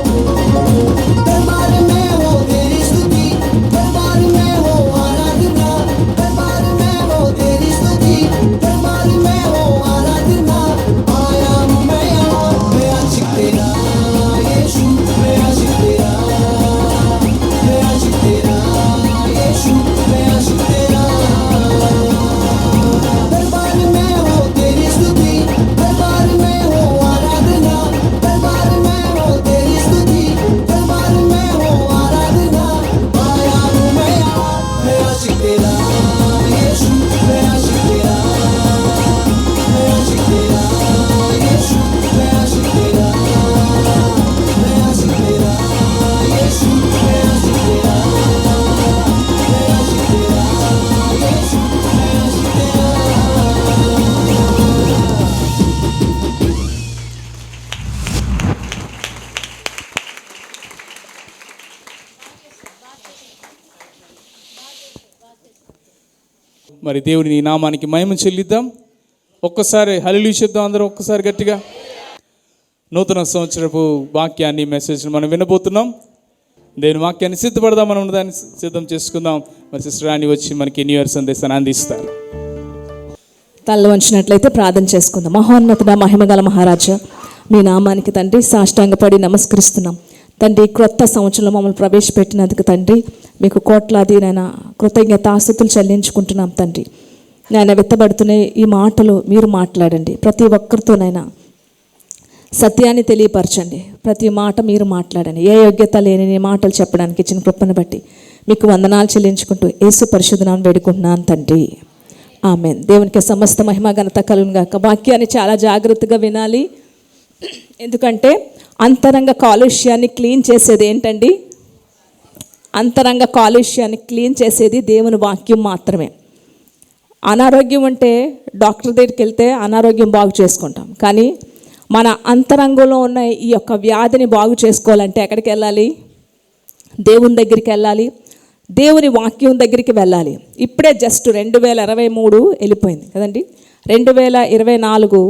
दरबार में हो तेरी स्तुति, दरबार में हो आराधना, दरबार में हो तेरी स्तुति, दरबार में हो आराधना। आया हूँ मैं यहाँ, मैं आशिक तेरा यीशु, मैं आशिक तेरा, मैं आशिक तेरा यीशु, मैं आशिक तेरा। दरबार में हो तेरी स्तुति, दरबार में हो आराधना, दरबार में हो तेरी स्तुति, दरबार में हो आराधना। आया हूँ मैं यहाँ, मैं आशिक तेरा यीशु, मैं आशिक तेरा, मैं आशिक तेरा यीशु, मैं आशिक तेरा, मैं आशिक तेरा यीशु, मैं आशिक तेरा, मैं आशिक तेरा यीशु, मैं आशिक तेरा। మరి దేవుని నీ నామానికి మహిమ చెల్లిద్దాం. ఒక్కసారి హల్లెలూయా చెప్దాం అందరూ ఒక్కసారి గట్టిగా. నూతన సంవత్సరపు వాక్యాన్ని మెసేజ్ని మనం వినబోతున్నాం. దేవుని వాక్యాన్ని సిద్ధపడదాం, మనం దాన్ని సిద్ధం చేసుకుందాం. మరి సిస్టర్ రాణి వచ్చి మనకి న్యూ ఇయర్ సందేశాన్ని అందిస్తారు. తల్ల వంచినట్లయితే ప్రార్థన చేసుకుందాం. మహోన్నతుడ మహిమగల మహారాజా, మీ నామానికి తండ్రి సాష్టాంగపడి నమస్కరిస్తున్నాం. తండ్రి క్రొత్త సంవత్సరంలో మమ్మల్ని ప్రవేశపెట్టినందుకు తండ్రి మీకు కోట్లాది నాయన కృతజ్ఞతాస్తుతులు చెల్లించుకుంటున్నాం తండ్రి. నాయన విత్తబడుతున్న ఈ మాటలు మీరు మాట్లాడండి. ప్రతి ఒక్కరితోనైనా సత్యాన్ని తెలియపరచండి. ప్రతి మాట మీరు మాట్లాడండి. ఏ యోగ్యత లేని నీ మాటలు చెప్పడానికి ఇచ్చిన కృపను బట్టి మీకు వందనాలు చెల్లించుకుంటూ యేసు పరిశుద్ధ నామమున వేడుకుంటున్నాను తండ్రి, ఆమేన్. దేవునికి సమస్త మహిమ ఘనత కలుగును గాక. వాక్యాన్ని చాలా జాగ్రత్తగా వినాలి. ఎందుకంటే అంతరంగ కాలుష్యాన్ని క్లీన్ చేసేది ఏంటండి? అంతరంగ కాలుష్యాన్ని క్లీన్ చేసేది దేవుని వాక్యం మాత్రమే. అనారోగ్యం అంటే డాక్టర్ దగ్గరికి వెళ్తే అనారోగ్యం బాగు చేసుకుంటాం, కానీ మన అంతరంగంలో ఉన్న ఈ యొక్క వ్యాధిని బాగు చేసుకోవాలంటే ఎక్కడికి వెళ్ళాలి? దేవుని దగ్గరికి వెళ్ళాలి, దేవుని వాక్యం దగ్గరికి వెళ్ళాలి. ఇప్పుడే జస్ట్ 2023 వెళ్ళిపోయింది కదండి. 2024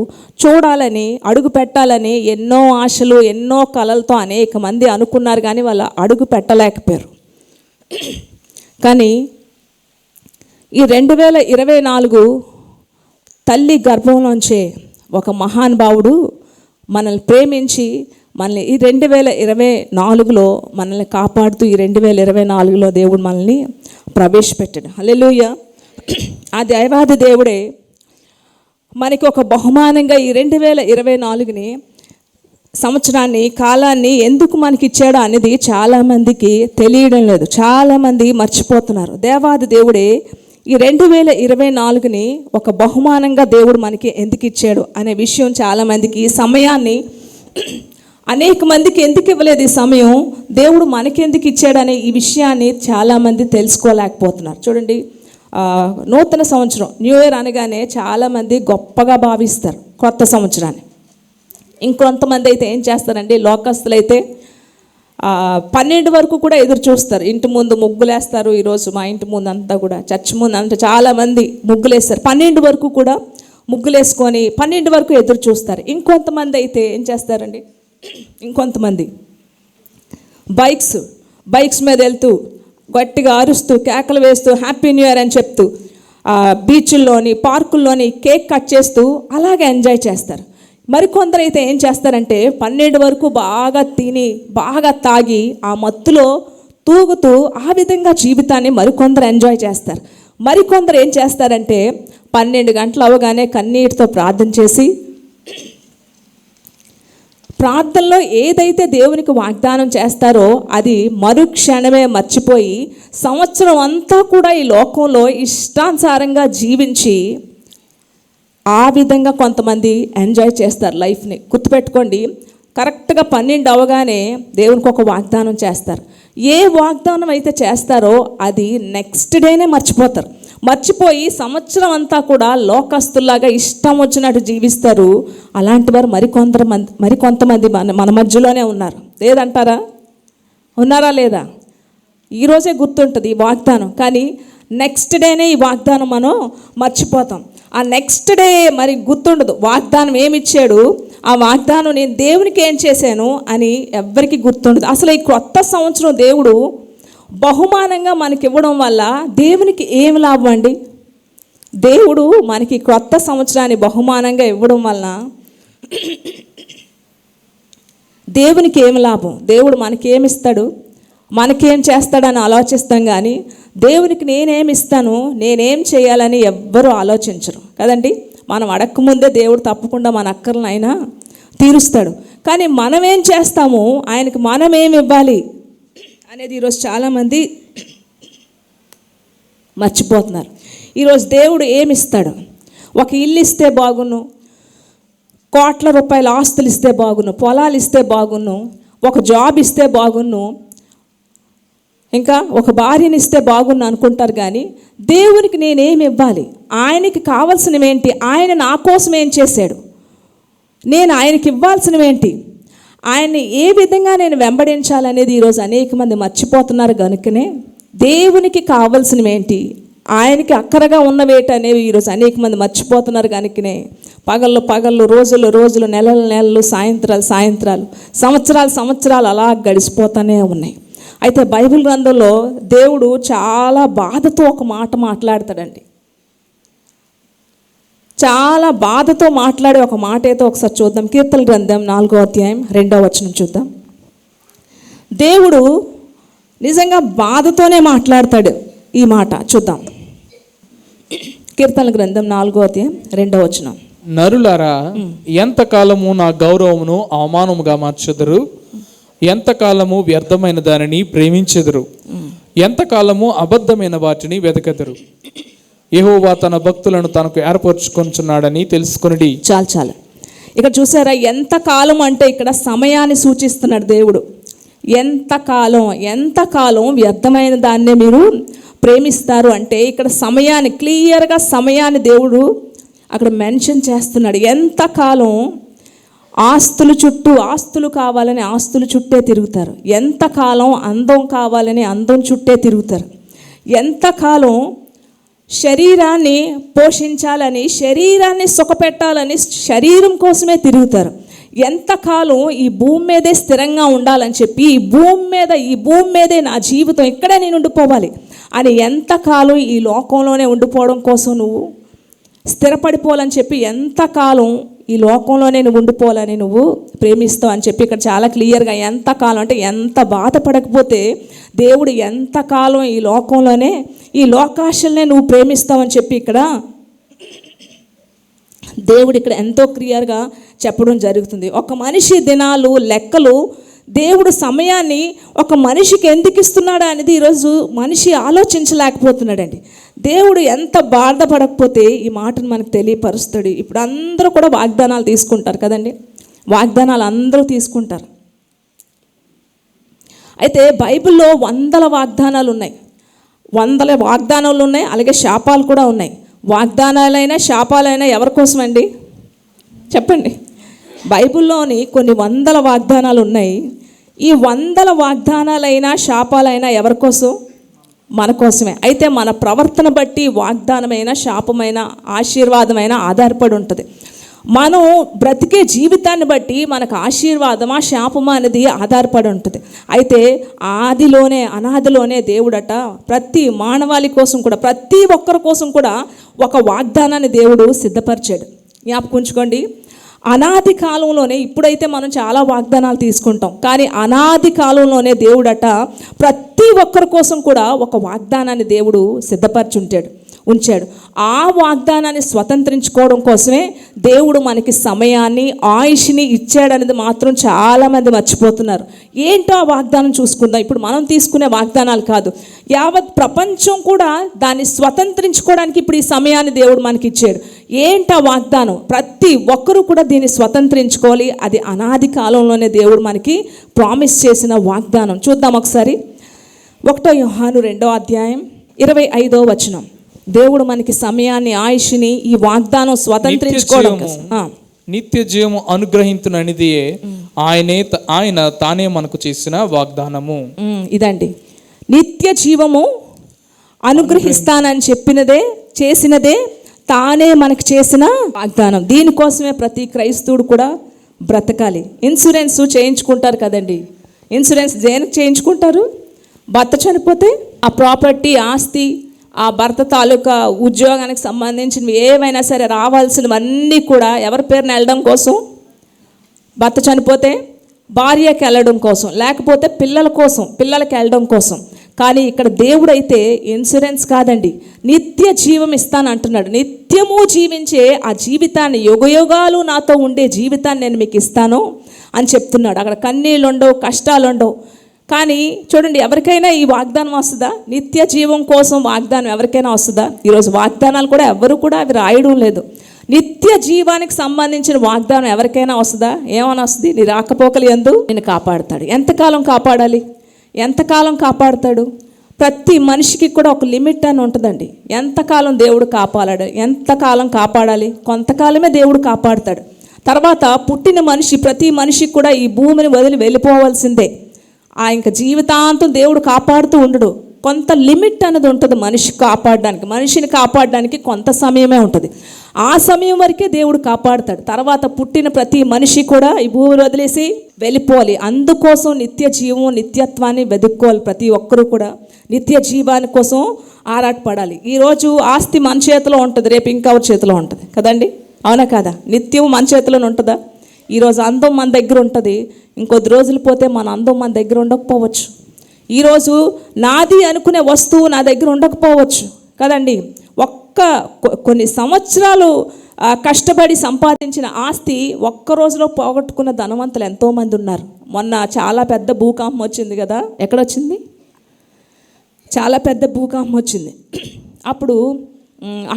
చూడాలని, అడుగు పెట్టాలని ఎన్నో ఆశలు, ఎన్నో కలలతో అనేక మంది అనుకున్నారు, కానీ వాళ్ళ అడుగు పెట్టలేకపోయారు. కానీ ఈ 2024 తల్లి గర్భంలోంచే ఒక మహానుభావుడు మనల్ని ప్రేమించి మనల్ని ఈ 2024లో మనల్ని కాపాడుతూ ఈ 2024లో దేవుడు మనల్ని ప్రవేశపెట్టాడు. హల్లెలూయా. ఆ దైవాది దేవుడే మనకి ఒక బహుమానంగా ఈ 2024ని సంవత్సరాన్ని, కాలాన్ని ఎందుకు మనకి ఇచ్చాడో అనేది చాలామందికి తెలియడం లేదు. చాలామంది మర్చిపోతున్నారు. దేవాది దేవుడే ఈ 2024ని ఒక బహుమానంగా దేవుడు మనకి ఎందుకు ఇచ్చాడు అనే విషయం చాలామందికి, ఈ సమయాన్ని అనేక మందికి ఎందుకు ఇవ్వలేదు ఈ సమయం, దేవుడు మనకెందుకు ఇచ్చాడనే ఈ విషయాన్ని చాలామంది తెలుసుకోలేకపోతున్నారు. చూడండి, నూతన సంవత్సరం న్యూ ఇయర్ అనగానే చాలామంది గొప్పగా భావిస్తారు కొత్త సంవత్సరాన్ని. ఇంకొంతమంది అయితే ఏం చేస్తారండి, లోకస్తులు అయితే 12 వరకు కూడా ఎదురు చూస్తారు. ఇంటి ముందు ముగ్గులేస్తారు. ఈరోజు మా ఇంటి ముందు అంతా కూడా, చర్చ్ ముందు అంతా చాలామంది ముగ్గులేస్తారు. 12 వరకు కూడా ముగ్గులేసుకొని 12 వరకు ఎదురు చూస్తారు. ఇంకొంతమంది అయితే ఏం చేస్తారండి, ఇంకొంతమంది బైక్స్ మీద వెళ్తూ గట్టిగా అరుస్తూ కేకలు వేస్తూ హ్యాపీ న్యూ ఇయర్ అని చెప్తూ బీచ్ల్లోని పార్కుల్లోని కేక్ కట్ చేస్తూ అలాగే ఎంజాయ్ చేస్తారు. మరికొందరు అయితే ఏం చేస్తారంటే 12 వరకు బాగా తిని బాగా తాగి ఆ మత్తులో తూగుతూ ఆ విధంగా జీవితాన్ని మరికొందరు ఎంజాయ్ చేస్తారు. మరికొందరు ఏం చేస్తారంటే 12 గంటలు అవగానే కన్నీటితో ప్రార్థన చేసి, ప్రార్థనలో ఏదైతే దేవునికి వాగ్దానం చేస్తారో అది మరుక్షణమే మర్చిపోయి సంవత్సరం అంతా కూడా ఈ లోకంలో ఇష్టానుసారంగా జీవించి ఆ విధంగా కొంతమంది ఎంజాయ్ చేస్తారు లైఫ్ని. గుర్తుపెట్టుకోండి, కరెక్ట్గా 12 అవగానే దేవునికి ఒక వాగ్దానం చేస్తారు. ఏ వాగ్దానం అయితే చేస్తారో అది నెక్స్ట్ డేనే మర్చిపోతారు. మర్చిపోయి సంవత్సరం అంతా కూడా లోకస్తుల్లాగా ఇష్టం వచ్చినట్టు జీవిస్తారు. అలాంటి వారు మరికొంతమంది మన మధ్యలోనే ఉన్నారు. లేదంటారా? ఉన్నారా లేదా? ఈరోజే గుర్తుంటుంది ఈ వాగ్దానం, కానీ నెక్స్ట్ డేనే ఈ వాగ్దానం మనం మర్చిపోతాం. ఆ నెక్స్ట్ డే మరి గుర్తుండదు వాగ్దానం ఏమిచ్చాడు, ఆ వాగ్దానం నేను దేవునికి ఏం చేశాను అని ఎవ్వరికి గుర్తుండదు. అసలు ఈ కొత్త సంవత్సరం దేవుడు బహుమానంగా మనకి ఇవ్వడం వల్ల దేవునికి ఏమి లాభం అండి? దేవుడు మనకి కొత్త సంవత్సరాన్ని బహుమానంగా ఇవ్వడం వల్ల దేవునికి ఏమి లాభం? దేవుడు మనకేమిస్తాడు, మనకేం చేస్తాడని ఆలోచిస్తాం, కానీ దేవునికి నేనేమి ఇస్తాను, నేనేం చేయాలని ఎవ్వరూ ఆలోచించరు కదండి. మనం అడగకముందే దేవుడు తప్పకుండా మన అక్కర్లను ఆయన తీరుస్తాడు. కానీ మనమేం చేస్తాము, ఆయనకి మనమేమి ఇవ్వాలి అనేది ఈరోజు చాలామంది మర్చిపోతున్నారు. ఈరోజు దేవుడు ఏమి ఇస్తాడు? ఒక ఇల్లు ఇస్తే బాగున్ను, కోట్ల రూపాయల ఆస్తులు ఇస్తే బాగున్ను, పొలాలు ఇస్తే బాగున్ను, ఒక జాబ్ ఇస్తే బాగున్ను, ఇంకా ఒక భార్యని ఇస్తే బాగున్ను అనుకుంటారు. కానీ దేవునికి నేనేమి ఇవ్వాలి, ఆయనకి కావాల్సినవేంటి, ఆయన నా కోసం ఏం చేశాడు, నేను ఆయనకి ఇవ్వాల్సినవేంటి, ఆయన్ని ఏ విధంగా నేను వెంబడించాలనేది ఈరోజు అనేక మంది మర్చిపోతున్నారు. కనుకనే దేవునికి కావాల్సినవేంటి, ఆయనకి అక్కరగా ఉన్నవేటి అనేవి ఈరోజు అనేక మంది మర్చిపోతున్నారు. కనుకనే పగళ్ళు రోజులు నెలలు సాయంత్రాలు సంవత్సరాలు అలా గడిచిపోతూనే ఉన్నాయి. అయితే బైబిల్ గ్రంథంలో దేవుడు చాలా బాధతో ఒక మాట మాట్లాడతాడండి. చాలా బాధతో మాట్లాడే ఒక మాట అయితే ఒకసారి చూద్దాం. కీర్తన గ్రంథం 4వ అధ్యాయం 2వ వచనం చూద్దాం. దేవుడు నిజంగా బాధతోనే మాట్లాడతాడు. ఈ మాట చూద్దాం. కీర్తన గ్రంథం 4వ అధ్యాయం 2వ వచనం. నరులారా, ఎంతకాలము నా గౌరవమును అవమానముగా మార్చెదరు, ఎంతకాలము వ్యర్థమైన దానిని ప్రేమించెదరు, ఎంతకాలము అబద్ధమైన వాటిని వెతకెదరు. యెహోవా తన భక్తులను తనకు ఏర్పరచుకొనుచున్నాడని తెలుసుకొనిడి. చాలు. ఇక్కడ చూసారా, ఎంతకాలం అంటే ఇక్కడ సమయాన్ని సూచిస్తున్నాడు దేవుడు. ఎంతకాలం వ్యర్థమైన దాన్నే మీరు ప్రేమిస్తారు అంటే ఇక్కడ సమయాన్ని, క్లియర్గా సమయాన్ని దేవుడు అక్కడ మెన్షన్ చేస్తున్నాడు. ఎంతకాలం ఆస్తులు కావాలని ఆస్తుల చుట్టే తిరుగుతారు, ఎంతకాలం అందం కావాలని అందం చుట్టే తిరుగుతారు, ఎంతకాలం శరీరాన్ని పోషించాలని, శరీరాన్ని సుఖపెట్టాలని శరీరం కోసమే తిరుగుతారు, ఎంతకాలం ఈ భూమి మీదే స్థిరంగా ఉండాలని చెప్పి ఈ భూమి మీదే నా జీవితం ఇక్కడే నేను ఉండిపోవాలి అని ఎంతకాలం ఈ లోకంలోనే ఉండిపోవడం కోసం నువ్వు స్థిరపడిపోవాలని చెప్పి ఎంతకాలం ఈ లోకంలోనే నువ్వు ఉండిపోవాలని నువ్వు ప్రేమిస్తావు అని చెప్పి ఇక్కడ చాలా క్లియర్గా, ఎంతకాలం అంటే ఎంత బాధపడకపోతే దేవుడు ఎంతకాలం ఈ లోకంలోనే ఈ లోకాశల్నే నువ్వు ప్రేమిస్తావని చెప్పి ఇక్కడ దేవుడు ఇక్కడ ఎంతో క్లియర్గా చెప్పడం జరుగుతుంది. ఒక మనిషి దినాలు లెక్కలు, దేవుడు సమయాన్ని ఒక మనిషికి ఎందుకు ఇస్తున్నాడు అనేది ఈరోజు మనిషి ఆలోచించలేకపోతున్నాడండి. దేవుడు ఎంత బాధపడకపోతే ఈ మాటను మనకు తెలియపరుస్తాడు. ఇప్పుడు అందరూ కూడా వాగ్దానాలు తీసుకుంటారు కదండి, వాగ్దానాలు అందరూ తీసుకుంటారు. అయితే బైబిల్లో వందల వాగ్దానాలు ఉన్నాయి, అలాగే శాపాలు కూడా ఉన్నాయి. వాగ్దానాలైనా శాపాలైనా ఎవరి కోసమండి చెప్పండి? బైబిల్లోని కొన్ని వందల వాగ్దానాలు ఉన్నాయి. ఈ వందల వాగ్దానాలైనా శాపాలైనా ఎవరి కోసం? మన కోసమే. అయితే మన ప్రవర్తన బట్టి వాగ్దానమైన శాపమైన ఆశీర్వాదమైన ఆధారపడి ఉంటుంది. మనం బ్రతికే జీవితాన్ని బట్టి మనకు ఆశీర్వాదమా శాపమా అనేది ఆధారపడి ఉంటుంది. అయితే అనాదిలోనే దేవుడట ప్రతి మానవాళి కోసం కూడా, ప్రతి ఒక్కరి కోసం కూడా ఒక వాగ్దానాన్ని దేవుడు సిద్ధపరిచాడు. జ్ఞాపకం ఉంచుకోండి, అనాది కాలంలోనే, ఇప్పుడైతే మనం చాలా వాగ్దానాలు తీసుకుంటాం, కానీ అనాది కాలంలోనే దేవుడట ప్రతి ఒక్కరి కోసం కూడా ఒక వాగ్దానాన్ని దేవుడు ఉంచాడు. ఆ వాగ్దానాన్ని స్వతంత్రించుకోవడం కోసమే దేవుడు మనకి సమయాన్ని, ఆయుష్ని ఇచ్చాడనేది మాత్రం చాలామంది మర్చిపోతున్నారు. ఏంటో ఆ వాగ్దానం చూసుకుందాం. ఇప్పుడు మనం తీసుకునే వాగ్దానాలు కాదు, యావత్ ప్రపంచం కూడా దాన్ని స్వతంత్రించుకోవడానికి ఇప్పుడు ఈ సమయాన్ని దేవుడు మనకి ఇచ్చాడు. ఏంటా వాగ్దానం? ప్రతి ఒక్కరూ కూడా దీన్ని స్వతంత్రించుకోవాలి. అది అనాది కాలంలోనే దేవుడు మనకి ప్రామిస్ చేసిన వాగ్దానం. చూద్దాం ఒకసారి. 1 యోహాను 2వ అధ్యాయం 25వ వచనం. దేవుడు మనకి సమయాన్ని, ఆయుష్ని, ఈ వాగ్దానం స్వతంత్రించుకోవడం, నిత్య జీవము అనుగ్రహించుననిది ఆయన తానే మనకు చేసిన వాగ్దానము. ఇదండి, నిత్య జీవము అనుగ్రహిస్తానని చేసినదే తానే మనకు చేసిన వాగ్దానం. దీనికోసమే ప్రతి క్రైస్తవుడు కూడా బ్రతకాలి. ఇన్సూరెన్స్ చేయించుకుంటారు కదండి. ఇన్సూరెన్స్ దేనికి చేయించుకుంటారు? భర్త చనిపోతే ఆ ప్రాపర్టీ, ఆస్తి, ఆ భర్త తాలూకా ఉద్యోగానికి సంబంధించినవి ఏవైనా సరే రావాల్సినవన్నీ కూడా ఎవరి పేరున వెళ్ళడం కోసం? భర్త చనిపోతే భార్యకి వెళ్ళడం కోసం, లేకపోతే పిల్లలకి వెళ్ళడం కోసం. కానీ ఇక్కడ దేవుడైతే ఇన్సూరెన్స్ కాదండి, నిత్య జీవం ఇస్తాను అంటున్నాడు. నిత్యము జీవించే ఆ జీవితాన్ని, యుగయుగాలు నాతో ఉండే జీవితాన్ని నేను మీకు ఇస్తాను అని చెప్తున్నాడు. అక్కడ కన్నీళ్ళు ఉండవు, కష్టాలు ఉండవు. కానీ చూడండి, ఎవరికైనా ఈ వాగ్దానం వస్తుందా? నిత్య జీవం కోసం వాగ్దానం ఎవరికైనా వస్తుందా? ఈరోజు వాగ్దానాలు కూడా ఎవరు కూడా అవి రాయడం లేదు. నిత్య జీవానికి సంబంధించిన వాగ్దానం ఎవరికైనా వస్తుందా? ఏమైనా వస్తుంది? నీ రాకపోకలు యందు నిన్ను కాపాడుతాడు. ఎంతకాలం కాపాడాలి? ఎంతకాలం కాపాడుతాడు? ప్రతి మనిషికి కూడా ఒక లిమిట్ అని ఉంటుందండి. ఎంతకాలం దేవుడు కాపాడాడు, ఎంతకాలం కాపాడాలి? కొంతకాలమే దేవుడు కాపాడుతాడు. తర్వాత పుట్టిన మనిషి, ప్రతి మనిషికి కూడా ఈ భూమిని వదిలి వెళ్ళిపోవాల్సిందే. ఇంక జీవితాంతం దేవుడు కాపాడుతూ ఉండడు. కొంత లిమిట్ అనేది ఉంటుంది మనిషిని కాపాడడానికి కొంత సమయమే ఉంటుంది. ఆ సమయం వరకే దేవుడు కాపాడుతాడు. తర్వాత పుట్టిన ప్రతి మనిషి కూడా ఈ భూమిని వదిలేసి వెళ్ళిపోవాలి. అందుకోసం నిత్య జీవం, నిత్యత్వాన్ని వెతుక్కోవాలి. ప్రతి ఒక్కరూ కూడా నిత్య జీవాని కోసం ఆరాటపడాలి. ఈరోజు ఆస్తి మన చేతిలో ఉంటుంది, రేపు ఇంకెవరి చేతిలో ఉంటుంది కదండి, అవునా కాదా? నిత్యం మన చేతిలోనే ఉంటుందా? ఈరోజు అందం మన దగ్గర ఉంటుంది, ఇంకొద్ది రోజులు పోతే మన అందం మన దగ్గర ఉండకపోవచ్చు. ఈరోజు నాది అనుకునే వస్తువు నా దగ్గర ఉండకపోవచ్చు కదండి. కొన్ని సంవత్సరాలు కష్టపడి సంపాదించిన ఆస్తి ఒక్క రోజులో పోగొట్టుకున్న ధనవంతులు ఎంతోమంది ఉన్నారు. మొన్న చాలా పెద్ద భూకంపం వచ్చింది కదా, ఎక్కడొచ్చింది? చాలా పెద్ద భూకంపం వచ్చింది. అప్పుడు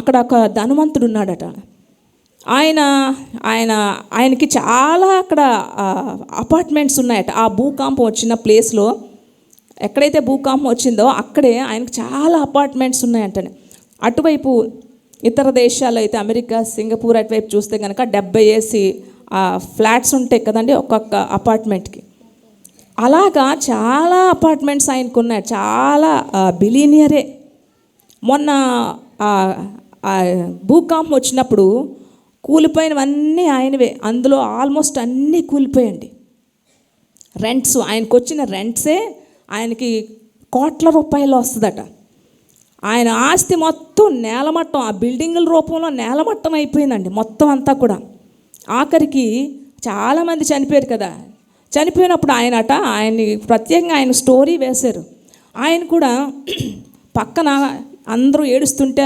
అక్కడ ఒక ధనవంతుడు ఉన్నాడట. ఆయనకి చాలా అక్కడ అపార్ట్మెంట్స్ ఉన్నాయట. ఆ భూకంపం వచ్చిన ప్లేస్లో, ఎక్కడైతే భూకంపం వచ్చిందో అక్కడే ఆయనకు చాలా అపార్ట్మెంట్స్ ఉన్నాయంటనే. అటువైపు ఇతర దేశాల్లో అయితే అమెరికా, సింగపూర్ అటువైపు చూస్తే కనుక 70 ఫ్లాట్స్ ఉంటాయి కదండి ఒక్కొక్క అపార్ట్మెంట్కి. అలాగా చాలా అపార్ట్మెంట్స్ ఆయనకు ఉన్నాయి. చాలా బిలీనియరే. మొన్న భూకంపం వచ్చినప్పుడు కూలిపోయినవన్నీ ఆయనవే. అందులో ఆల్మోస్ట్ అన్నీ కూలిపోయండి. రెంట్స్, ఆయనకు వచ్చిన రెంట్సే ఆయనకి కోట్ల రూపాయలు వస్తుందట. ఆయన ఆస్తి మొత్తం నేలమట్టం, ఆ బిల్డింగుల రూపంలో నేలమట్టం అయిపోయిందండి మొత్తం అంతా కూడా. ఆఖరికి చాలామంది చనిపోయారు కదా. చనిపోయినప్పుడు ఆయన్ని ప్రత్యేకంగా ఆయన స్టోరీ వేశారు. ఆయన కూడా పక్కన అందరూ ఏడుస్తుంటే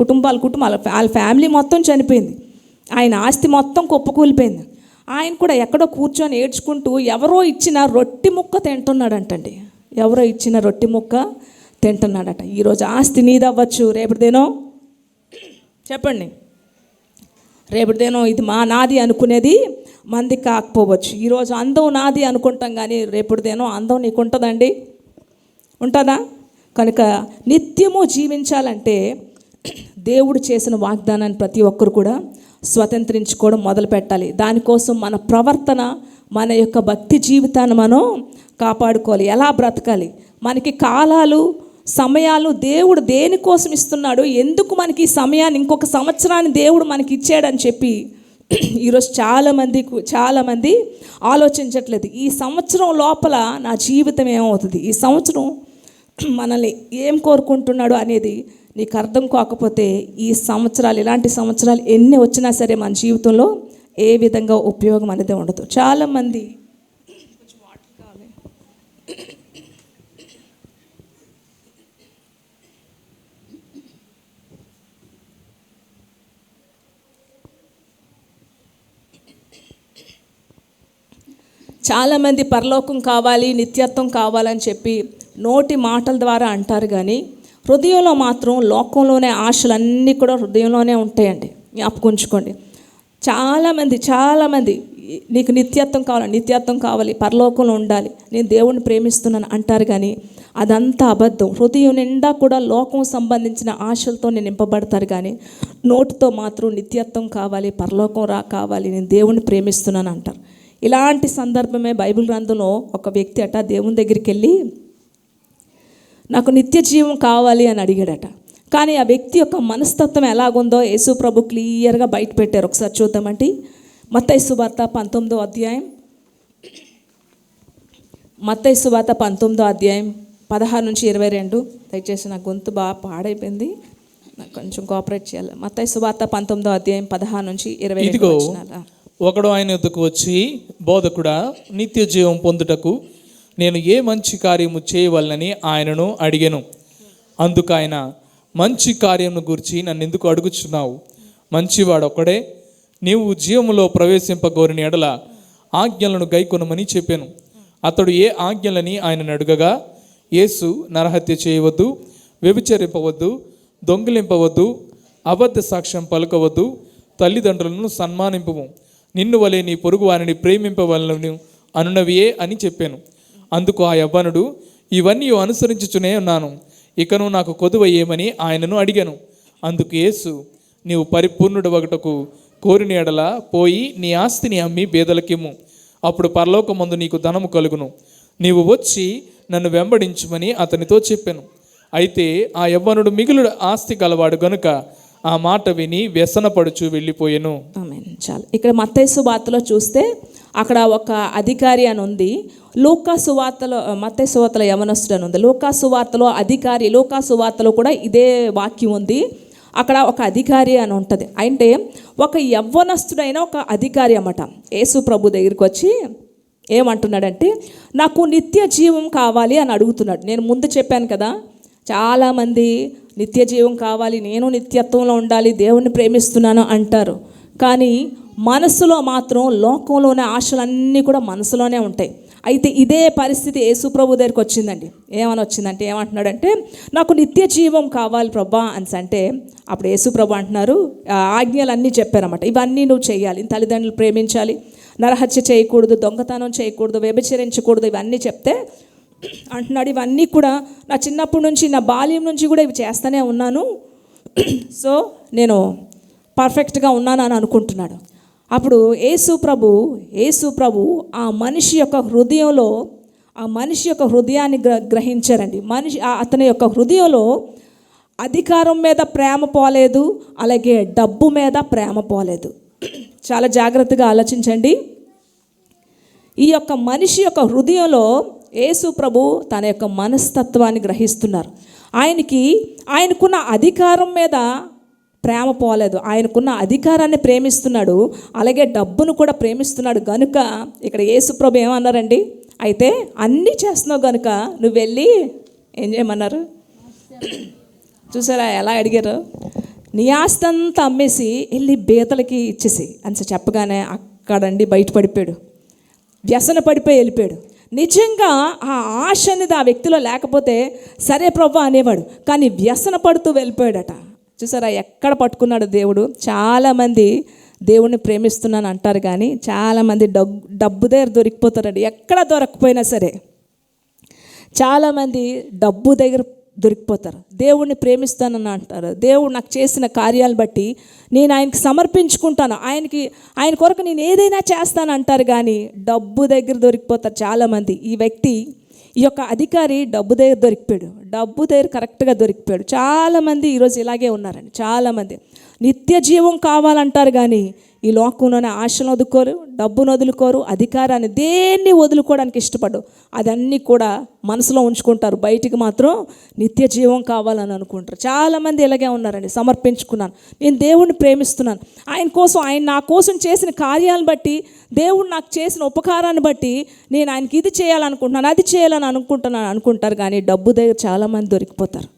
కుటుంబాలు వాళ్ళ ఫ్యామిలీ మొత్తం చనిపోయింది. ఆయన ఆస్తి మొత్తం కుప్పకూలిపోయింది. ఆయన కూడా ఎక్కడో కూర్చొని ఏడ్చుకుంటూ ఎవరో ఇచ్చిన రొట్టె ముక్క తింటున్నాడంటండి. ఎవరో ఇచ్చిన రొట్టె ముక్క తింటున్నాడట. ఈరోజు ఆస్తి నీదవ్వచ్చు, రేపటిదేనో చెప్పండి, రేపటిదేనో ఇది నాది అనుకునేది మంది కాకపోవచ్చు. ఈరోజు అందం నాది అనుకుంటాం, కానీ రేపటిదేనో అందం నీకు ఉంటుందండి? ఉంటుందా? కనుక నిత్యము జీవించాలంటే దేవుడు చేసిన వాగ్దానాన్ని ప్రతి ఒక్కరు కూడా స్వతంత్రించుకోవడం మొదలు పెట్టాలి. దానికోసం మన ప్రవర్తన, మన యొక్క భక్తి జీవితాన్ని మనం కాపాడుకోవాలి. ఎలా బ్రతకాలి, మనకి కాలాలు, సమయాలు దేవుడు దేనికోసం ఇస్తున్నాడు, ఎందుకు మనకి ఈ సమయాన్ని, ఇంకొక సంవత్సరాన్ని దేవుడు మనకి ఇచ్చాడని చెప్పి ఈరోజు చాలామంది ఆలోచించట్లేదు. ఈ సంవత్సరం లోపల నా జీవితం ఏమవుతుంది, ఈ సంవత్సరం మనల్ని ఏం కోరుకుంటున్నాడు అనేది నీకు అర్థం కాకపోతే ఈ సంవత్సరాలు, ఇలాంటి సంవత్సరాలు ఎన్ని వచ్చినా సరే మన జీవితంలో ఏ విధంగా ఉపయోగం అనేది ఉండదు. చాలామంది పరలోకం కావాలి, నిత్యత్వం కావాలని చెప్పి నోటి మాటల ద్వారా అంటారు, కానీ హృదయంలో మాత్రం లోకంలోనే ఆశలన్నీ కూడా హృదయంలోనే ఉంటాయండి. జ్ఞాపకుంచుకోండి. చాలామంది నీకు నిత్యత్వం కావాలి, పరలోకంలో ఉండాలి, నేను దేవుణ్ణి ప్రేమిస్తున్నాను అంటారు, కానీ అదంతా అబద్ధం. హృదయం నిండా కూడా లోకం సంబంధించిన ఆశలతో నేను నింపబడతారు, కానీ నోటితో మాత్రం నిత్యత్వం కావాలి, పరలోకం కావాలి, నేను దేవుణ్ణి ప్రేమిస్తున్నాను అంటారు. ఇలాంటి సందర్భమే బైబిల్ గ్రంథంలో ఒక వ్యక్తి దేవుని దగ్గరికి వెళ్ళి నాకు నిత్య జీవం కావాలి అని అడిగాడట. కానీ ఆ వ్యక్తి యొక్క మనస్తత్వం ఎలాగుందో యేసు ప్రభు క్లియర్గా బయట పెట్టారు. ఒకసారి చూద్దామంటే మత్తయి సువార్త 19వ అధ్యాయం, మత్తయి సువార్త 19వ అధ్యాయం 16 నుంచి 22. దయచేసి నా గొంతు బాగా పాడైపోయింది, నాకు కొంచెం కోఆపరేట్ చేయాలి. మత్తయి సువార్త 19వ అధ్యాయం 16 నుంచి 22. ఒకడు ఆయన యొద్దకు వచ్చి, బోధకుడా, నిత్య జీవం పొందుటకు నేను ఏ మంచి కార్యము చేయవలనని ఆయనను అడిగాను. అందుకు ఆయన, మంచి కార్యమును గురించి నన్ను ఎందుకు అడుగుచున్నావు? మంచివాడొక్కడే, నీవు జీవములో ప్రవేశింపగోరిన ఎడల ఆజ్ఞలను గైకొనమని చెప్పాను. అతడు ఏ ఆజ్ఞలని ఆయనను అడుగగా, యేసు, నరహత్య చేయవద్దు, వ్యభిచరింపవద్దు, దొంగిలింపవద్దు, అబద్ధ సాక్ష్యం పలకవద్దు, తల్లిదండ్రులను సన్మానింపము, నిన్ను వలె నీ పొరుగు వారిని ప్రేమింపవలను అనునవియే అని చెప్పాను. అందుకు ఆ యవ్వనుడు, ఇవన్నీ అనుసరించుచునే ఉన్నాను, ఇకను నాకు కొదువయ్యేమని ఆయనను అడిగాను. అందుకు యేసు, నీవు పరిపూర్ణుడు ఒకటకు కోరిన ఎడల పోయి నీ ఆస్తిని అమ్మి బేదలకిమ్ము, అప్పుడు పరలోకమందు నీకు ధనము కలుగును, నీవు వచ్చి నన్ను వెంబడించుమని అతనితో చెప్పాను. అయితే ఆ యవ్వనుడు మిగులుడు ఆస్తి గలవాడు గనుక ఆ మాట విని వ్యసనపడుచు వెళ్ళిపోయాను. చాలు. ఇక్కడ మత్తయి సువార్తలో చూస్తే అక్కడ ఒక అధికారి అని ఉంది. లూకా సువార్తలో, మత్తయి సువార్తలో యవనస్తుడు అని ఉంది. లూకా సువార్తలో అధికారి, లూకా సువార్తలో కూడా ఇదే వాక్యం ఉంది. అక్కడ ఒక అధికారి అని ఉంటుంది. అంటే ఒక యవ్వనస్తుడైన ఒక అధికారి అన్నమాట. యేసు ప్రభు దగ్గరికి వచ్చి ఏమంటున్నాడంటే, నాకు నిత్య జీవం కావాలి అని అడుగుతున్నాడు. నేను ముందు చెప్పాను కదా, చాలామంది నిత్య జీవం కావాలి, నేను నిత్యత్వంలో ఉండాలి, దేవుణ్ణి ప్రేమిస్తున్నాను అంటారు, కానీ మనసులో మాత్రం లోకంలోనే ఆశలన్నీ కూడా మనసులోనే ఉంటాయి. అయితే ఇదే పరిస్థితి యేసు ప్రభు దగ్గరికి వచ్చిందండి. ఏమంటున్నాడంటే, నాకు నిత్య జీవం కావాలి ప్రభా అని అంటే, అప్పుడు యేసు ప్రభు అంటున్నారు, ఆజ్ఞలన్నీ చెప్పారన్నమాట. ఇవన్నీ నువ్వు చేయాలి, తల్లిదండ్రులు ప్రేమించాలి, నరహత్య చేయకూడదు, దొంగతనం చేయకూడదు, వ్యభిచరించకూడదు, ఇవన్నీ చెప్తే అంటున్నాడు, ఇవన్నీ కూడా నా చిన్నప్పటి నుంచి, నా బాల్యం నుంచి కూడా ఇవి చేస్తూనే ఉన్నాను, సో నేను పర్ఫెక్ట్గా ఉన్నాను అని అనుకుంటున్నాడు. అప్పుడు యేసు ప్రభు ఆ మనిషి యొక్క హృదయాన్ని గ్రహించారండి. అతని యొక్క హృదయంలో అధికారం మీద ప్రేమ పోలేదు, అలాగే డబ్బు మీద ప్రేమ పోలేదు. చాలా జాగ్రత్తగా ఆలోచించండి. ఈ యొక్క మనిషి యొక్క హృదయంలో యేసు ప్రభు తన యొక్క మనస్తత్వాన్ని గ్రహిస్తున్నారు. ఆయనకున్న అధికారం మీద ప్రేమ పోలేదు, ఆయనకున్న అధికారాన్ని ప్రేమిస్తున్నాడు, అలాగే డబ్బును కూడా ప్రేమిస్తున్నాడు. గనుక ఇక్కడ యేసు ప్రభు ఏమన్నారండి, అయితే అన్నీ చేస్తున్నావు గనుక నువ్వు వెళ్ళి ఏం చేయమన్నారు? చూసారా ఎలా అడిగారు? నీ ఆస్తి అంతా అమ్మేసి వెళ్ళి బేదలకి ఇచ్చేసి అని చెప్పగానే అక్కడండి బయటపడిపోయాడు, వ్యసన పడిపోయి వెళ్ళిపోయాడు. నిజంగా ఆ ఆశ అనేది ఆ వ్యక్తిలో లేకపోతే సరే ప్రభు అనేవాడు, కానీ వ్యసన పడుతూ వెళ్ళిపోయాడట. చూసారా ఎక్కడ పట్టుకున్నాడు దేవుడు? చాలామంది దేవుణ్ణి ప్రేమిస్తున్నాను అంటారు కానీ చాలామంది డబ్బు దగ్గర దొరికిపోతారండి. ఎక్కడ దొరకపోయినా సరే చాలామంది డబ్బు దగ్గర దొరికిపోతారు. దేవుణ్ణి ప్రేమిస్తానని అంటారు. దేవుడు నాకు చేసిన కార్యాలు బట్టి నేను ఆయనకి సమర్పించుకుంటాను, ఆయన కొరకు నేను ఏదైనా చేస్తాను అంటారు కానీ డబ్బు దగ్గర దొరికిపోతారు చాలామంది. ఈ యొక్క అధికారి డబ్బు దగ్గర దొరికిపోయాడు, డబ్బు దగ్గర కరెక్ట్గా దొరికిపోయాడు. చాలామంది ఈరోజు ఇలాగే ఉన్నారండి. చాలామంది నిత్య జీవం కావాలంటారు కానీ ఈ లోకంలోనే ఆశను వదులుకోరు, డబ్బును వదులుకోరు, అధికారాన్ని దేన్ని వదులుకోవడానికి ఇష్టపడు. అదన్నీ కూడా మనసులో ఉంచుకుంటారు, బయటికి మాత్రం నిత్య జీవం కావాలని అనుకుంటారు. చాలామంది ఇలాగే ఉన్నారండి. సమర్పించుకున్నాను, నేను దేవుణ్ణి ప్రేమిస్తున్నాను, ఆయన కోసం, ఆయన నా కోసం చేసిన కార్యాలను బట్టి, దేవుడు నాకు చేసిన ఉపకారాన్ని బట్టి నేను ఆయనకి ఇది చేయాలనుకుంటున్నాను, అది చేయాలని అనుకుంటారు కానీ డబ్బు దగ్గర చాలామంది దొరికిపోతారు.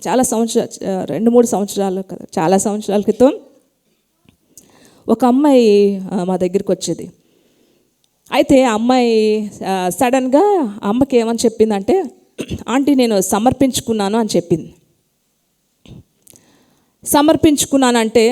చాలా సంవత్సరాలు, 2-3 సంవత్సరాలు కదా, చాలా సంవత్సరాల క్రితం ఒక అమ్మాయి మా దగ్గరికి వచ్చేది. అయితే అమ్మాయి సడన్గా అమ్మకి ఏమని చెప్పిందంటే, ఆంటీ నేను సమర్పించుకున్నాను అని చెప్పింది. సమర్పించుకున్నానంటే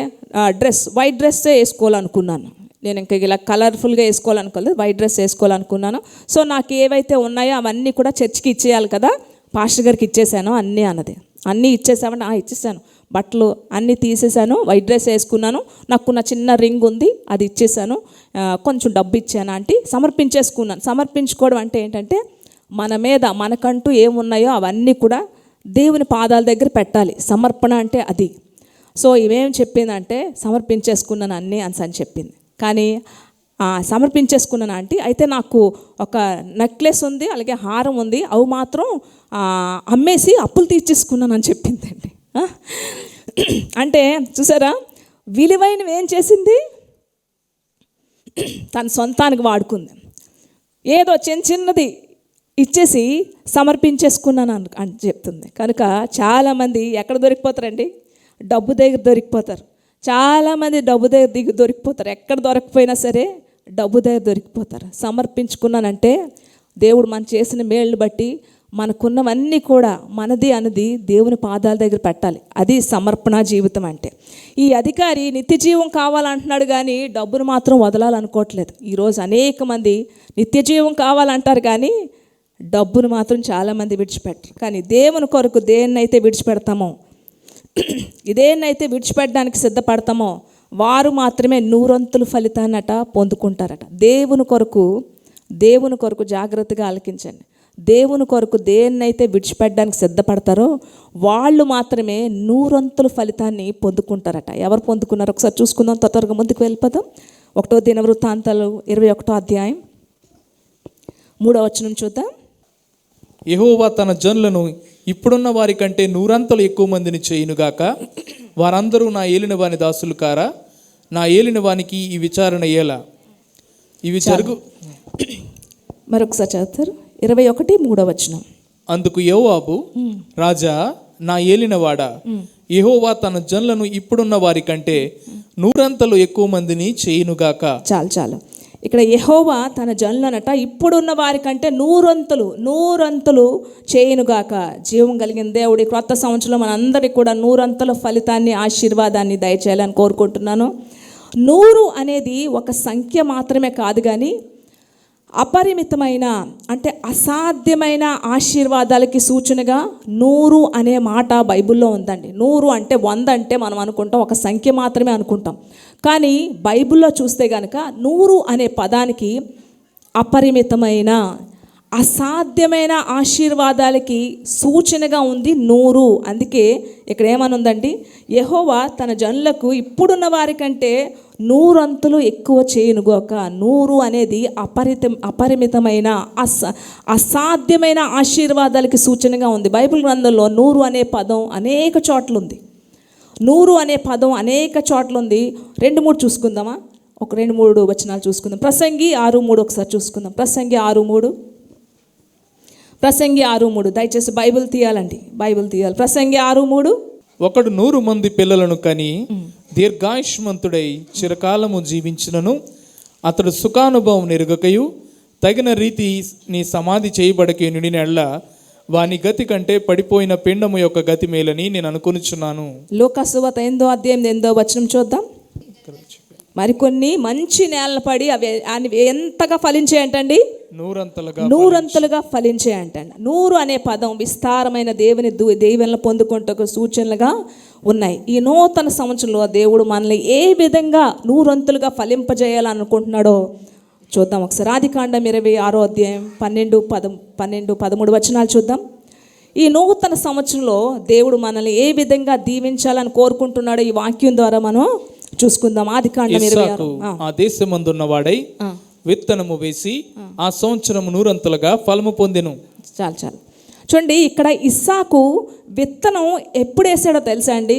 వైట్ డ్రెస్సే వేసుకోవాలనుకున్నాను. నేను ఇంకా ఇలా కలర్ఫుల్గా వేసుకోవాలనుకోలేదు, వైట్ డ్రెస్ వేసుకోవాలనుకున్నాను. సో నాకు ఏవైతే ఉన్నాయో అవన్నీ కూడా చర్చికి ఇచ్చేయాలి కదా, పాస్టర్ గారికి ఇచ్చేసాను అన్నీ అన్నది. అన్నీ ఇచ్చేసామంటే ఇచ్చేసాను, బట్టలు అన్నీ తీసేసాను, వైట్ డ్రెస్ వేసుకున్నాను, నాకున్న చిన్న రింగ్ ఉంది అది ఇచ్చేసాను, కొంచెం డబ్బు ఇచ్చాను ఆంటీ, సమర్పించేసుకున్నాను. సమర్పించుకోవడం అంటే ఏంటంటే మన మీద మనకంటూ ఏమున్నాయో అవన్నీ కూడా దేవుని పాదాల దగ్గర పెట్టాలి. సమర్పణ అంటే అది. సో ఇవేం చెప్పిందంటే సమర్పించేసుకున్నాను అన్నీ అని చెప్పింది. కానీ సమర్పించేసుకున్నాను ఆంటీ, అయితే నాకు ఒక నెక్లెస్ ఉంది, అలాగే హారం ఉంది, అవి మాత్రం అమ్మేసి అప్పులు తీర్చేసుకున్నాను అని చెప్పిందండి. అంటే చూసారా, విలువైనవి ఏం చేసింది, తన సొంతానికి వాడుకుంది. ఏదో చిన్నది ఇచ్చేసి సమర్పించేసుకున్నాను అని చెప్తుంది. కనుక చాలామంది ఎక్కడ దొరికిపోతారండి, డబ్బు దగ్గర దొరికిపోతారు. చాలామంది డబ్బు దగ్గర దొరికిపోతారు. ఎక్కడ దొరకపోయినా సరే డబ్బు దగ్గర దొరికిపోతారు. సమర్పించుకున్నానంటే దేవుడు మనం చేసిన మేళ్ళని బట్టి మనకున్నవన్నీ కూడా మనది అన్నది దేవుని పాదాల దగ్గర పెట్టాలి. అది సమర్పణ జీవితం అంటే. ఈ అధికారి నిత్య జీవం కావాలంటున్నాడు కానీ డబ్బును మాత్రం వదలాలనుకోవట్లేదు. ఈరోజు అనేక మంది నిత్య జీవం కావాలంటారు కానీ డబ్బును మాత్రం చాలామంది విడిచిపెట్టరు. కానీ దేవుని కొరకు దేన్నైతే విడిచిపెడతామో, ఇదేనైతే విడిచిపెట్టడానికి సిద్ధపడతామో వారు మాత్రమే 100 ఫలితాన్నట పొందుకుంటారట. దేవుని కొరకు జాగ్రత్తగా ఆలకించండి. దేవుని కొరకు దేన్నైతే విడిచిపెట్టడానికి సిద్ధపడతారో వాళ్ళు మాత్రమే 100 ఫలితాన్ని పొందుకుంటారట. ఎవరు పొందుకున్నారో ఒకసారి చూసుకుందాం, త్వరగా ముందుకు వెళ్ళిపోదాం. 1వ దినవృత్తాంతాలు 21వ అధ్యాయం 3వ వచనం చూద్దాం. యెహోవా తన జనులను ఇప్పుడున్న వారి కంటే 100 ఎక్కువ మందిని చేయునుగాక. వారందరూ నా ఏలిన వాని దాసులు కారా? నా ఏలిన వానికి ఈ విచారణ ఎలా? ఇవి జరుగు. మరొకసారి చదువుతారు. 21 3వ వచనం. అందుకు యోవాబు, రాజా నా ఏలినవాడా, యెహోవా తన జనులను ఇప్పుడున్న వారి కంటే 100 ఎక్కువ మందిని చేయునుగాక. చాలు ఇక్కడ యెహోవా తన జనులనట ఇప్పుడున్న వారి కంటే 100 చేయునుగాక. జీవం కలిగిన దేవుడి క్రొత్త సంవత్సరంలో మనందరికీ కూడా 100 ఫలితాన్ని, ఆశీర్వాదాన్ని దయచేయాలని కోరుకుంటున్నాను. 100 అనేది ఒక సంఖ్య మాత్రమే కాదు కానీ అపరిమితమైన, అంటే అసాధ్యమైన ఆశీర్వాదాలకి సూచనగా 100 అనే మాట బైబిల్లో ఉందండి. 100 అంటే 100 అంటే మనం అనుకుంటాం ఒక సంఖ్య మాత్రమే అనుకుంటాం. కానీ బైబిల్లో చూస్తే కనుక 100 అనే పదానికి అపరిమితమైన, అసాధ్యమైన ఆశీర్వాదాలకి సూచనగా ఉంది 100. అందుకే ఇక్కడ ఏమని ఉందండి, యెహోవా తన జనులకు ఇప్పుడున్న వారి కంటే 100 ఎక్కువ చేయునుగాక. 100 అనేది అపరిమితమైన, అసాధ్యమైన ఆశీర్వాదాలకి సూచనగా ఉంది. బైబిల్ గ్రంథంలో 100 అనే పదం అనేక చోట్ల ఉంది. 100 అనే పదం అనేక చోట్ల ఉంది. 2-3 చూసుకుందామా? ఒక 2-3 వచనాలు చూసుకుందాం. ప్రసంగి 6:3 ఒకసారి చూసుకుందాం. ప్రసంగి 6:3 దయచేసి బైబిల్ తీయాలండి, బైబిల్ తీయాలి. ప్రసంగి 6:3. ఒకడు 100 మంది పిల్లలను కని దీర్ఘాయుష్మంతుడై చిరకాలము జీవించినను అతడు సుఖానుభవం నెరుగకయు తగిన రీతి నీ సమాధి చేయబడకే నుడినెళ్ళ వాని గతి కంటే పడిపోయిన పిండము యొక్క గతి మేలని నేను అనుకొనుచున్నాను. లోకాసువార్త 8వ అధ్యాయం 8వ వచనం చూద్దాం. మరికొన్ని మంచి నేలలు పడి అవి ఎంతగా ఫలించాయంటండి? నూరంతలుగా ఫలించాయంటండి. 100 అనే పదం విస్తారమైన దేవుని దీవెనలు పొందుకుంటకు సూచనలుగా ఉన్నాయి. ఈ నూతన సంవత్సరంలో దేవుడు మనల్ని ఏ విధంగా 100 ఫలింపజేయాలనుకుంటున్నాడో చూద్దాం ఒకసారి. ఆదికాండం 26వ అధ్యాయం 12-13 వచనాలు చూద్దాం. ఈ నూతన సంవత్సరంలో దేవుడు మనల్ని ఏ విధంగా దీవించాలని కోరుకుంటున్నాడో ఈ వాక్యం ద్వారా మనం చూసుకుందాం. ఆదికాండం 26. ఆ దేశమందున్న వాడై విత్తనము వేసి ఆ సంవత్సరం 100 ఫలము పొందెను. చాలు చూడండి, ఇక్కడ ఇస్సాకు విత్తనం ఎప్పుడు వేసాడో తెలుసా అండి?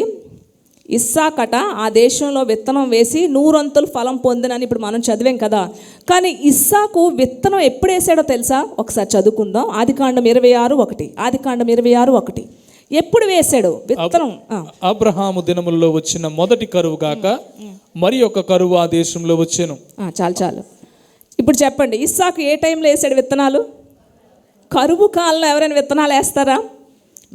ఇస్సాకట ఆ దేశంలో విత్తనం వేసి 100 ఫలం పొందినని ఇప్పుడు మనం చదివాం కదా. కానీ ఇస్సాకు విత్తనం ఎప్పుడు వేసాడో తెలుసా? ఒకసారి చదువుకుందాం. ఆదికాండం 26:1. ఆదికాండం 26:1. ఎప్పుడు వేసాడు విత్తనం? అబ్రహాము దినములలో వచ్చిన మొదటి కరువు గాక మరి ఒక కరువు ఆ దేశంలో వచ్చాను. చాలు ఇప్పుడు చెప్పండి, ఇస్సాకు ఏ టైంలో వేసాడు విత్తనాలు? కరువు కాలంలో ఎవరైనా విత్తనాలు వేస్తారా?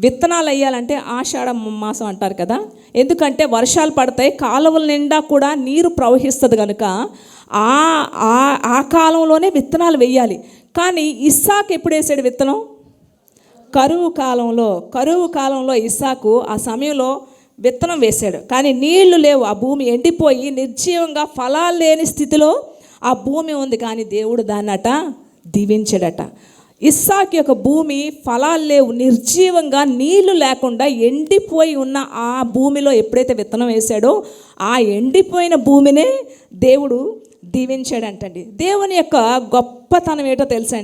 విత్తనాలు వేయాలంటే ఆషాఢ మాసం అంటారు కదా. ఎందుకంటే వర్షాలు పడతాయి, కాలువల నిండా కూడా నీరు ప్రవహిస్తుంది కనుక ఆ కాలంలోనే విత్తనాలు వేయాలి. కానీ ఇస్సాకు ఎప్పుడు వేసాడు విత్తనం? కరువు కాలంలో ఇస్సాకు ఆ సమయంలో విత్తనం వేశాడు. కానీ నీళ్లు లేవు, ఆ భూమి ఎండిపోయి నిర్జీవంగా ఫలాలు లేని స్థితిలో ఆ భూమి ఉంది. కానీ దేవుడు దాన్నట దీవించాడట. ఇస్సాకు యొక్క భూమి ఫలాలు లేవు, నిర్జీవంగా నీళ్లు లేకుండా ఎండిపోయి ఉన్న ఆ భూమిలో ఎప్పుడైతే విత్తనం వేశాడో ఆ ఎండిపోయిన భూమినే దేవుడు దీవించాడంటండి. దేవుని యొక్క గొప్పతనం ఏంటో తెలుసా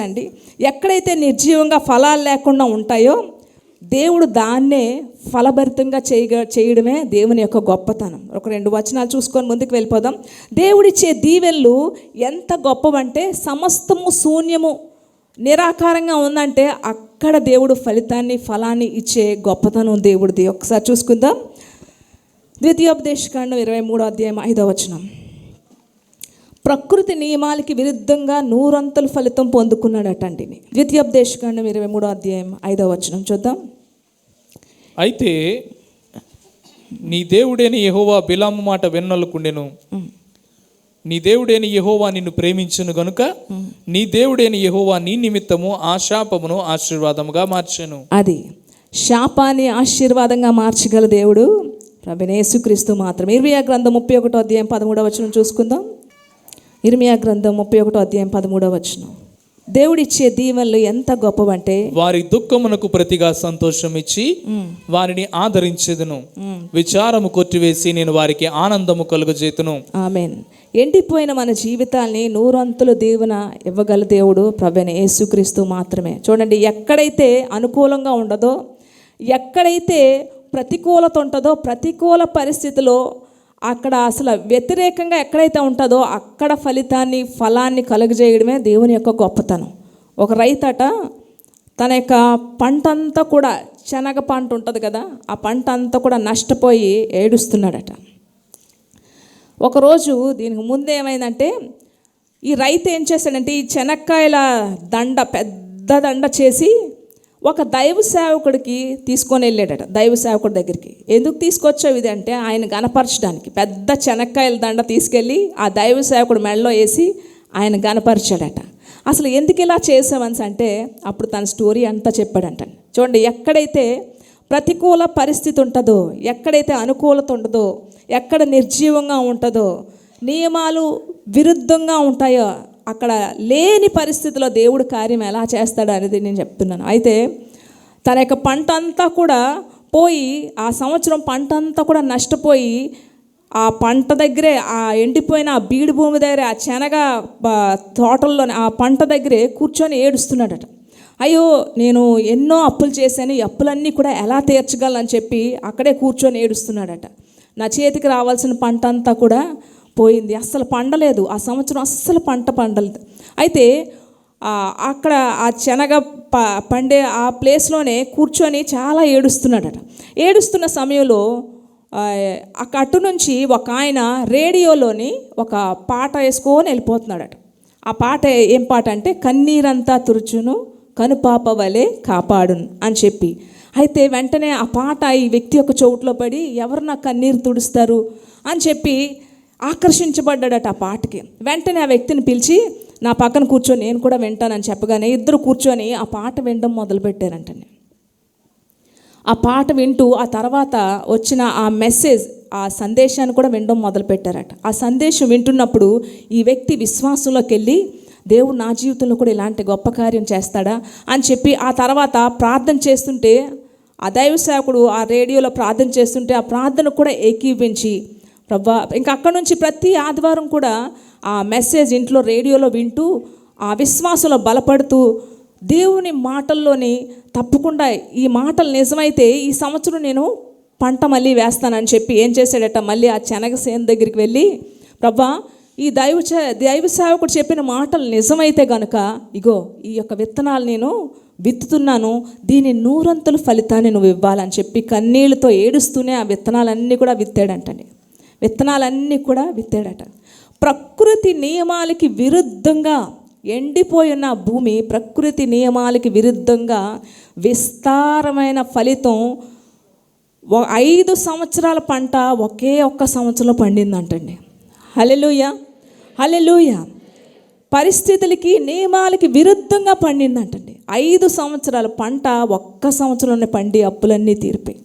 అండి? ఎక్కడైతే నిర్జీవంగా ఫలాలు లేకుండా ఉంటాయో దేవుడు దాన్నే ఫలభరితంగా చేయడమే దేవుని యొక్క గొప్పతనం. ఒక 2 వచనాలు చూసుకొని ముందుకు వెళ్ళిపోదాం. దేవుడిచ్చే దీవెనలు ఎంత గొప్పవంటే సమస్తము శూన్యము నిరాకారంగా ఉందంటే అక్కడ దేవుడు ఫలాన్ని ఇచ్చే గొప్పతనం దేవుడిది. ఒకసారి చూసుకుందాం. ద్వితీయోపదేశకాండం 23వ అధ్యాయం 5వ వచనం. ప్రకృతి నియమాలకి విరుద్ధంగా 100 ఫలితం పొందుకున్నాడటండి. ద్వితీయోపదేశకాండం 23వ అధ్యాయం 5వ వచనం చూద్దాం. అయితే నీ దేవుడైన యెహోవా బిలాము మాట విన్నొల్లుకుండెను. నీ దేవుడైన యెహోవా నిన్ను ప్రేమించును గనుక నీ దేవుడైన యెహోవా నీ నిమిత్తము ఆ శాపమును ఆశీర్వాదముగా మార్చెను. అది శాపాన్ని ఆశీర్వాదంగా మార్చగల దేవుడు ప్రభువైన యేసుక్రీస్తు మాత్రం. ఇర్మియా గ్రంథం 31వ అధ్యాయం 13వ వచనం చూసుకుందాం. ఇర్మియా గ్రంథం 31వ అధ్యాయం 13వ వచనం. దేవుడిచ్చే దీవెనలు ఎంత గొప్పవంటే వారి దుఃఖమునకు ప్రతిగా సంతోషం ఇచ్చి వారిని ఆదరించెదను, విచారము కొట్టివేసి నేను వారికి ఆనందము కలుగజేతును. ఆమేన్. ఎండిపోయిన మన జీవితాల్ని 100 దీవెన ఇవ్వగల దేవుడు ప్రభువైన యేసుక్రీస్తు మాత్రమే. చూడండి, ఎక్కడైతే అనుకూలంగా ఉండదో, ఎక్కడైతే ప్రతికూలత ఉంటుందో, ప్రతికూల పరిస్థితిలో అక్కడ అసలు వ్యతిరేకంగా ఎక్కడైతే ఉంటుందో అక్కడ ఫలాన్ని కలుగజేయడమే దేవుని యొక్క గొప్పతనం. ఒక రైతట తన యొక్క పంట అంతా కూడా, శనగ పంట ఉంటుంది కదా, ఆ పంట అంతా కూడా నష్టపోయి ఏడుస్తున్నాడట. ఒకరోజు దీనికి ముందు ఏమైందంటే ఈ రైతు ఏం చేశాడంటే ఈ చెనక్కాయల పెద్ద దండ చేసి ఒక దైవ సేవకుడికి తీసుకొని వెళ్ళాడట. దైవ సేవకుడి దగ్గరికి ఎందుకు తీసుకొచ్చావు ఇది అంటే ఆయన గణపరచడానికి పెద్ద చెనక్కాయల దండ తీసుకెళ్ళి ఆ దైవ సేవకుడు మెడలో వేసి ఆయన గణపరిచాడట. అసలు ఎందుకు ఇలా చేసావని అంటే అప్పుడు తన స్టోరీ అంతా చెప్పాడంట. చూడండి, ఎక్కడైతే ప్రతికూల పరిస్థితి ఉంటుందో, ఎక్కడైతే అనుకూలత ఉండదో, ఎక్కడ నిర్జీవంగా ఉంటుందో, నియమాలు విరుద్ధంగా ఉంటాయో అక్కడ లేని పరిస్థితిలో దేవుడు కార్యం ఎలా చేస్తాడు అనేది నేను చెప్తున్నాను. అయితే తన యొక్క పంట అంతా కూడా పోయి, ఆ సంవత్సరం పంట అంతా కూడా నష్టపోయి ఆ పంట దగ్గరే, ఆ ఎండిపోయిన ఆ బీడు భూమి దగ్గర, ఆ శనగ తోటల్లోనే ఆ పంట దగ్గరే కూర్చొని ఏడుస్తున్నాడట. అయ్యో నేను ఎన్నో అప్పులు చేశాను, ఈ అప్పులన్నీ కూడా ఎలా తీర్చగలను చెప్పి అక్కడే కూర్చొని ఏడుస్తున్నాడట. నా చేతికి రావాల్సిన పంట అంతా కూడా పోయింది, అస్సలు పండలేదు, ఆ సంవత్సరం అస్సలు పంట పండలేదు. అయితే అక్కడ ఆ శనగ పండే ఆ ప్లేస్లోనే కూర్చొని చాలా ఏడుస్తున్నాడట. ఏడుస్తున్న సమయంలో అటు నుంచి ఒక ఆయన రేడియోలోని ఒక పాట వేసుకొని వెళ్ళిపోతున్నాడట. ఆ పాట ఏం పాట అంటే కన్నీరంతా తుడుచును కనుపాప వలె కాపాడును అని చెప్పి అయితే వెంటనే ఆ పాట ఈ వ్యక్తి యొక్క చెవుట్లో పడి ఎవరు నా కన్నీరు తుడుస్తారు అని చెప్పి ఆకర్షించబడ్డాడట ఆ పాటకి. వెంటనే ఆ వ్యక్తిని పిలిచి నా పక్కన కూర్చొని నేను కూడా వింటానని చెప్పగానే ఇద్దరు కూర్చొని ఆ పాట వినడం మొదలుపెట్టారంటండి. ఆ పాట వింటూ ఆ తర్వాత వచ్చిన ఆ మెసేజ్, ఆ సందేశాన్ని కూడా వినడం మొదలుపెట్టారట. ఆ సందేశం వింటున్నప్పుడు ఈ వ్యక్తి విశ్వాసంలోకి వెళ్ళి దేవుడు నా జీవితంలో కూడా ఇలాంటి గొప్ప కార్యం చేస్తాడా అని చెప్పి ఆ తర్వాత ప్రార్థన చేస్తుంటే ఆ దైవ సేవకుడు ఆ రేడియోలో ప్రార్థన చేస్తుంటే ఆ ప్రార్థన కూడా ఏకీవించి ప్రభా ఇంకా అక్కడ నుంచి ప్రతి ఆదివారం కూడా ఆ మెసేజ్ ఇంట్లో రేడియోలో వింటూ ఆ విశ్వాసంలో బలపడుతూ దేవుని మాటల్లోని తప్పకుండా ఈ మాటలు నిజమైతే ఈ సంవత్సరం నేను పంట మళ్ళీ వేస్తానని చెప్పి ఏం చేశాడట, మళ్ళీ ఆ శనగ సేను దగ్గరికి వెళ్ళి ప్రభా ఈ దైవ సేవకుడు చెప్పిన మాటలు నిజమైతే గనుక ఇగో ఈ యొక్క విత్తనాలు నేను విత్తుతున్నాను, దీని 100 ఫలితాన్ని నువ్వు ఇవ్వాలని చెప్పి కన్నీళ్ళతో ఏడుస్తూనే ఆ విత్తనాలన్నీ కూడా విత్తాడంటండి. విత్తనాలన్నీ కూడా విత్తాడట. ప్రకృతి నియమాలకి విరుద్ధంగా ఎండిపోయిన భూమి ప్రకృతి నియమాలకి విరుద్ధంగా విస్తారమైన ఫలితం 5 సంవత్సరాల పంట ఒకే ఒక్క సంవత్సరంలో పండిందంటండి. హల్లెలూయా, హల్లెలూయా. పరిస్థితులకి నియమాలకి విరుద్ధంగా పండిందంటండి. 5 సంవత్సరాల పంట ఒక్క సంవత్సరంలోనే పండి అప్పులన్నీ తీరిపోయి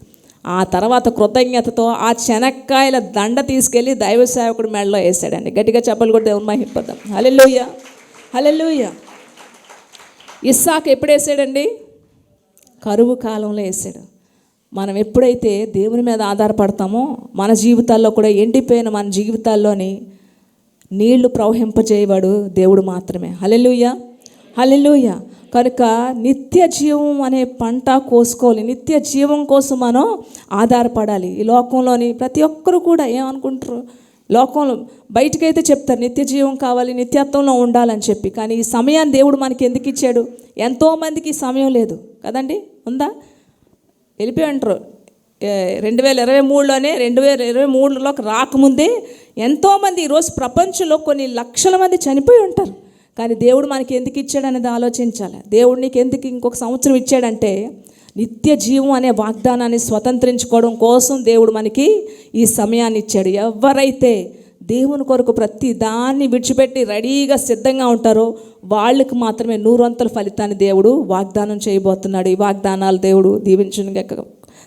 ఆ తర్వాత కృతజ్ఞతతో ఆ శనక్కాయల దండ తీసుకెళ్ళి దైవ సేవకుడు మెడలో వేసాడండి. గట్టిగా చెప్పలు కూడా దేవుని మహిమపడదాం. హల్లెలూయా, హల్లెలూయా. ఇస్సాకు ఎప్పుడు వేసాడండి? కరువు కాలంలో వేసాడు. మనం ఎప్పుడైతే దేవుని మీద ఆధారపడతామో మన జీవితాల్లో కూడా ఎండిపోయిన మన జీవితాల్లోని నీళ్లు ప్రవహింపజేయవాడు దేవుడు మాత్రమే. హల్లెలూయా, హల్లెలూయా. కనుక నిత్య జీవం అనే పంట కోసుకోవాలి. నిత్య జీవం కోసం మనం ఆధారపడాలి. ఈ లోకంలోని ప్రతి ఒక్కరు కూడా ఏమనుకుంటారు, లోకంలో బయటకైతే చెప్తారు నిత్య జీవం కావాలి, నిత్యత్వంలో ఉండాలని చెప్పి. కానీ ఈ సమయాన్ని దేవుడు మనకి ఎందుకు ఇచ్చాడు? ఎంతోమందికి సమయం లేదు కదండి. ఉందా? వెళ్ళిపోయి అంటారు 2023లోనే 2023లోకి రాకముందే ఎంతోమంది ఈరోజు ప్రపంచంలో కొన్ని లక్షల మంది చనిపోయి ఉంటారు. కానీ దేవుడు మనకి ఎందుకు ఇచ్చాడు అనేది ఆలోచించాలి. దేవుడు నీకు ఎందుకు ఇంకొక సంవత్సరం ఇచ్చాడంటే నిత్య జీవం అనే వాగ్దానాన్ని స్వతంత్రించుకోవడం కోసం దేవుడు మనకి ఈ సమయాన్ని ఇచ్చాడు. ఎవరైతే దేవుని కొరకు ప్రతి దాన్ని విడిచిపెట్టి రెడీగా సిద్ధంగా ఉంటారో వాళ్ళకి మాత్రమే 100 ఫలితాన్ని దేవుడు వాగ్దానం చేయబోతున్నాడు. ఈ వాగ్దానాలు దేవుడు దీవించును.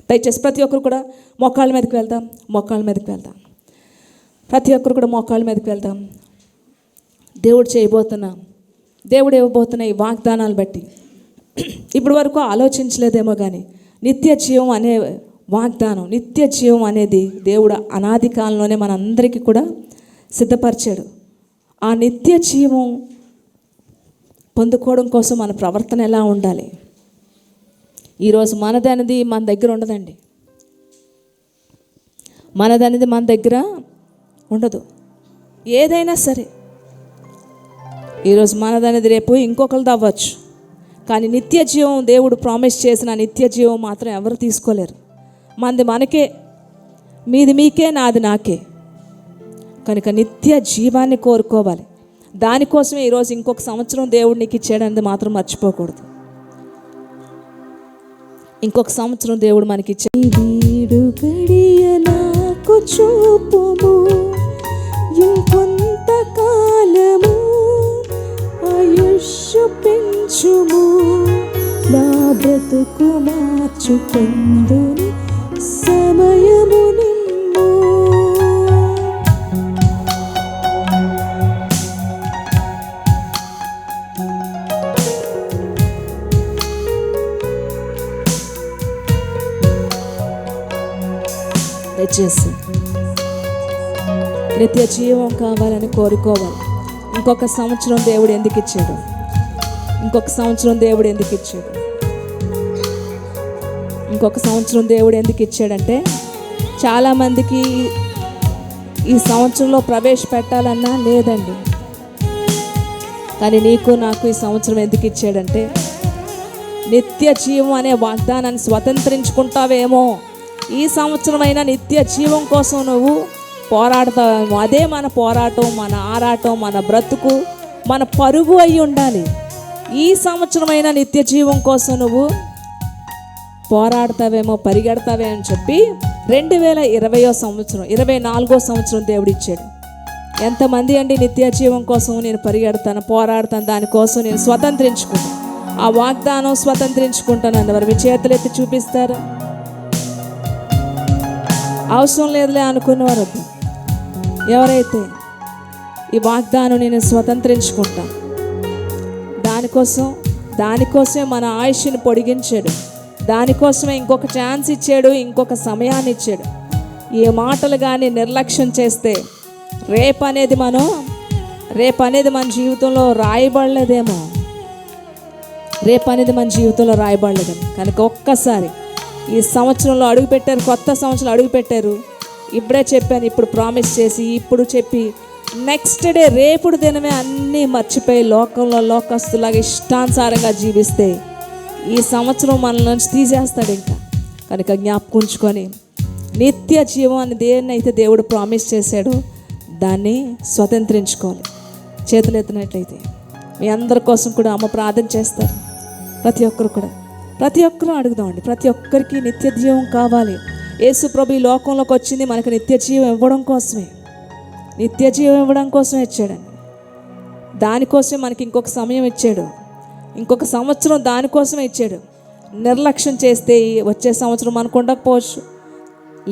దయచేసి ప్రతి ఒక్కరు కూడా మోకాళ్ళ మీదకి వెళ్దాం, మోకాళ్ళ మీదకి వెళ్దాం. ప్రతి ఒక్కరు కూడా మోకాళ్ళ మీదకి వెళ్దాం. దేవుడు చేయబోతున్నా, దేవుడు ఇవ్వబోతున్న ఈ వాగ్దానాలు బట్టి ఇప్పటి వరకు ఆలోచించలేదేమో కానీ నిత్య జీవం అనే వాగ్దానం, నిత్య జీవం అనేది దేవుడు అనాది కాలంలోనే మనందరికీ కూడా సిద్ధపరిచాడు. ఆ నిత్య జీవం పొందుకోవడం కోసం మన ప్రవర్తన ఎలా ఉండాలి? ఈరోజు మనదనేది మన దగ్గర ఉండదండి. మనదనేది మన దగ్గర ఉండదు. ఏదైనా సరే ఈరోజు మనదనేది రేపు ఇంకొకరిది అవ్వచ్చు. కానీ నిత్య జీవం దేవుడు ప్రామిస్ చేసిన నిత్య జీవం మాత్రం ఎవరు తీసుకోలేరు. మనది మనకే, మీది మీకే, నాది నాకే. కనుక నిత్య జీవాన్ని కోరుకోవాలి. దానికోసమే ఈరోజు ఇంకొక సంవత్సరం దేవుడు నీకు ఇచ్చాడనేది మాత్రం మర్చిపోకూడదు. ఇంకొక సంవత్సరం దేవుడు మనకి ఇచ్చాడు. వీడు గడియ నాకు చూపుము, ఇంకొంత కాలము ఆయుష్ పెంచుము, నా బ్రతుకు మార్చుకొందుని సమయము నిమ్ము. దయచేసి నిత్య జీవం కావాలని కోరుకోవాలి. ఇంకొక సంవత్సరం దేవుడు ఎందుకు ఇచ్చాడు? ఇంకొక సంవత్సరం దేవుడు ఎందుకు ఇచ్చాడు? ఇంకొక సంవత్సరం దేవుడు ఎందుకు ఇచ్చాడంటే చాలామందికి ఈ సంవత్సరంలో ప్రవేశపెట్టాలన్నా లేదండి. కానీ నీకు నాకు ఈ సంవత్సరం ఎందుకు ఇచ్చాడంటే నిత్య జీవం అనే వాగ్దానాన్ని స్వతంత్రించుకుంటావేమో, ఈ సంవత్సరమైనా నిత్య జీవం కోసం నువ్వు పోరాడతావేమో. అదే మన పోరాటం, మన ఆరాటం, మన బ్రతుకు, మన పరుగు అయి ఉండాలి. ఈ సంవత్సరమైనా నిత్య జీవం కోసం నువ్వు పోరాడతావేమో, పరిగెడతావే అని చెప్పి 2020 సంవత్సరం 24వ సంవత్సరం దేవుడు ఇచ్చాడు. ఎంతమంది అండి నిత్య జీవం కోసం నేను పరిగెడతాను, పోరాడతాను, దానికోసం నేను స్వతంత్రించుకుంటాను, ఆ వాగ్దానం స్వతంత్రించుకుంటాను అన్నవారు మీ చేతులు ఎత్తి చూపిస్తారు. అవసరం లేదులే అనుకున్నవారు వద్దు. ఎవరైతే ఈ వాగ్దానం నేను స్వతంత్రించుకుంటాను, దానికోసమే మన ఆయుష్ని పొడిగించాడు, దానికోసమే ఇంకొక ఛాన్స్ ఇచ్చాడు, ఇంకొక సమయాన్ని ఇచ్చాడు. ఈ మాటలు కానీ నిర్లక్ష్యం చేస్తే రేపు అనేది మన జీవితంలో రాయబడలేదేమో, కనుక ఒక్కసారి ఈ సంవత్సరంలో అడుగుపెట్టారు, కొత్త సంవత్సరం అడుగుపెట్టారు. ఇప్పుడే చెప్పాను, ఇప్పుడు ప్రామిస్ చేసి ఇప్పుడు చెప్పి నెక్స్ట్ డే రేపుడు దినమే అన్నీ మర్చిపోయి లోకస్తులాగా ఇష్టానుసారంగా జీవిస్తే ఈ సంవత్సరం మన నుంచి తీసేస్తాడు ఇంకా. కనుక జ్ఞాపకం ఉంచుకొని నిత్య జీవాన్ని దేన్నైతే దేవుడు ప్రామిస్ చేశాడో దాన్ని స్వతంత్రించుకోవాలి. చేతులు ఎత్తినట్లయితే మీ అందరి కోసం కూడా అమ్మ ప్రార్థన చేస్తారు. ప్రతి ఒక్కరూ అడుగుదామండి. ప్రతి ఒక్కరికి నిత్య జీవం కావాలి. యేసు ప్రభు ఈ లోకంలోకి వచ్చింది మనకు నిత్య జీవం ఇవ్వడం కోసమే ఇచ్చాడండి. దానికోసమే మనకి ఇంకొక సమయం ఇచ్చాడు, ఇంకొక సంవత్సరం దానికోసమే ఇచ్చాడు. నిర్లక్ష్యం చేస్తే వచ్చే సంవత్సరం మనకు ఉండకపోవచ్చు,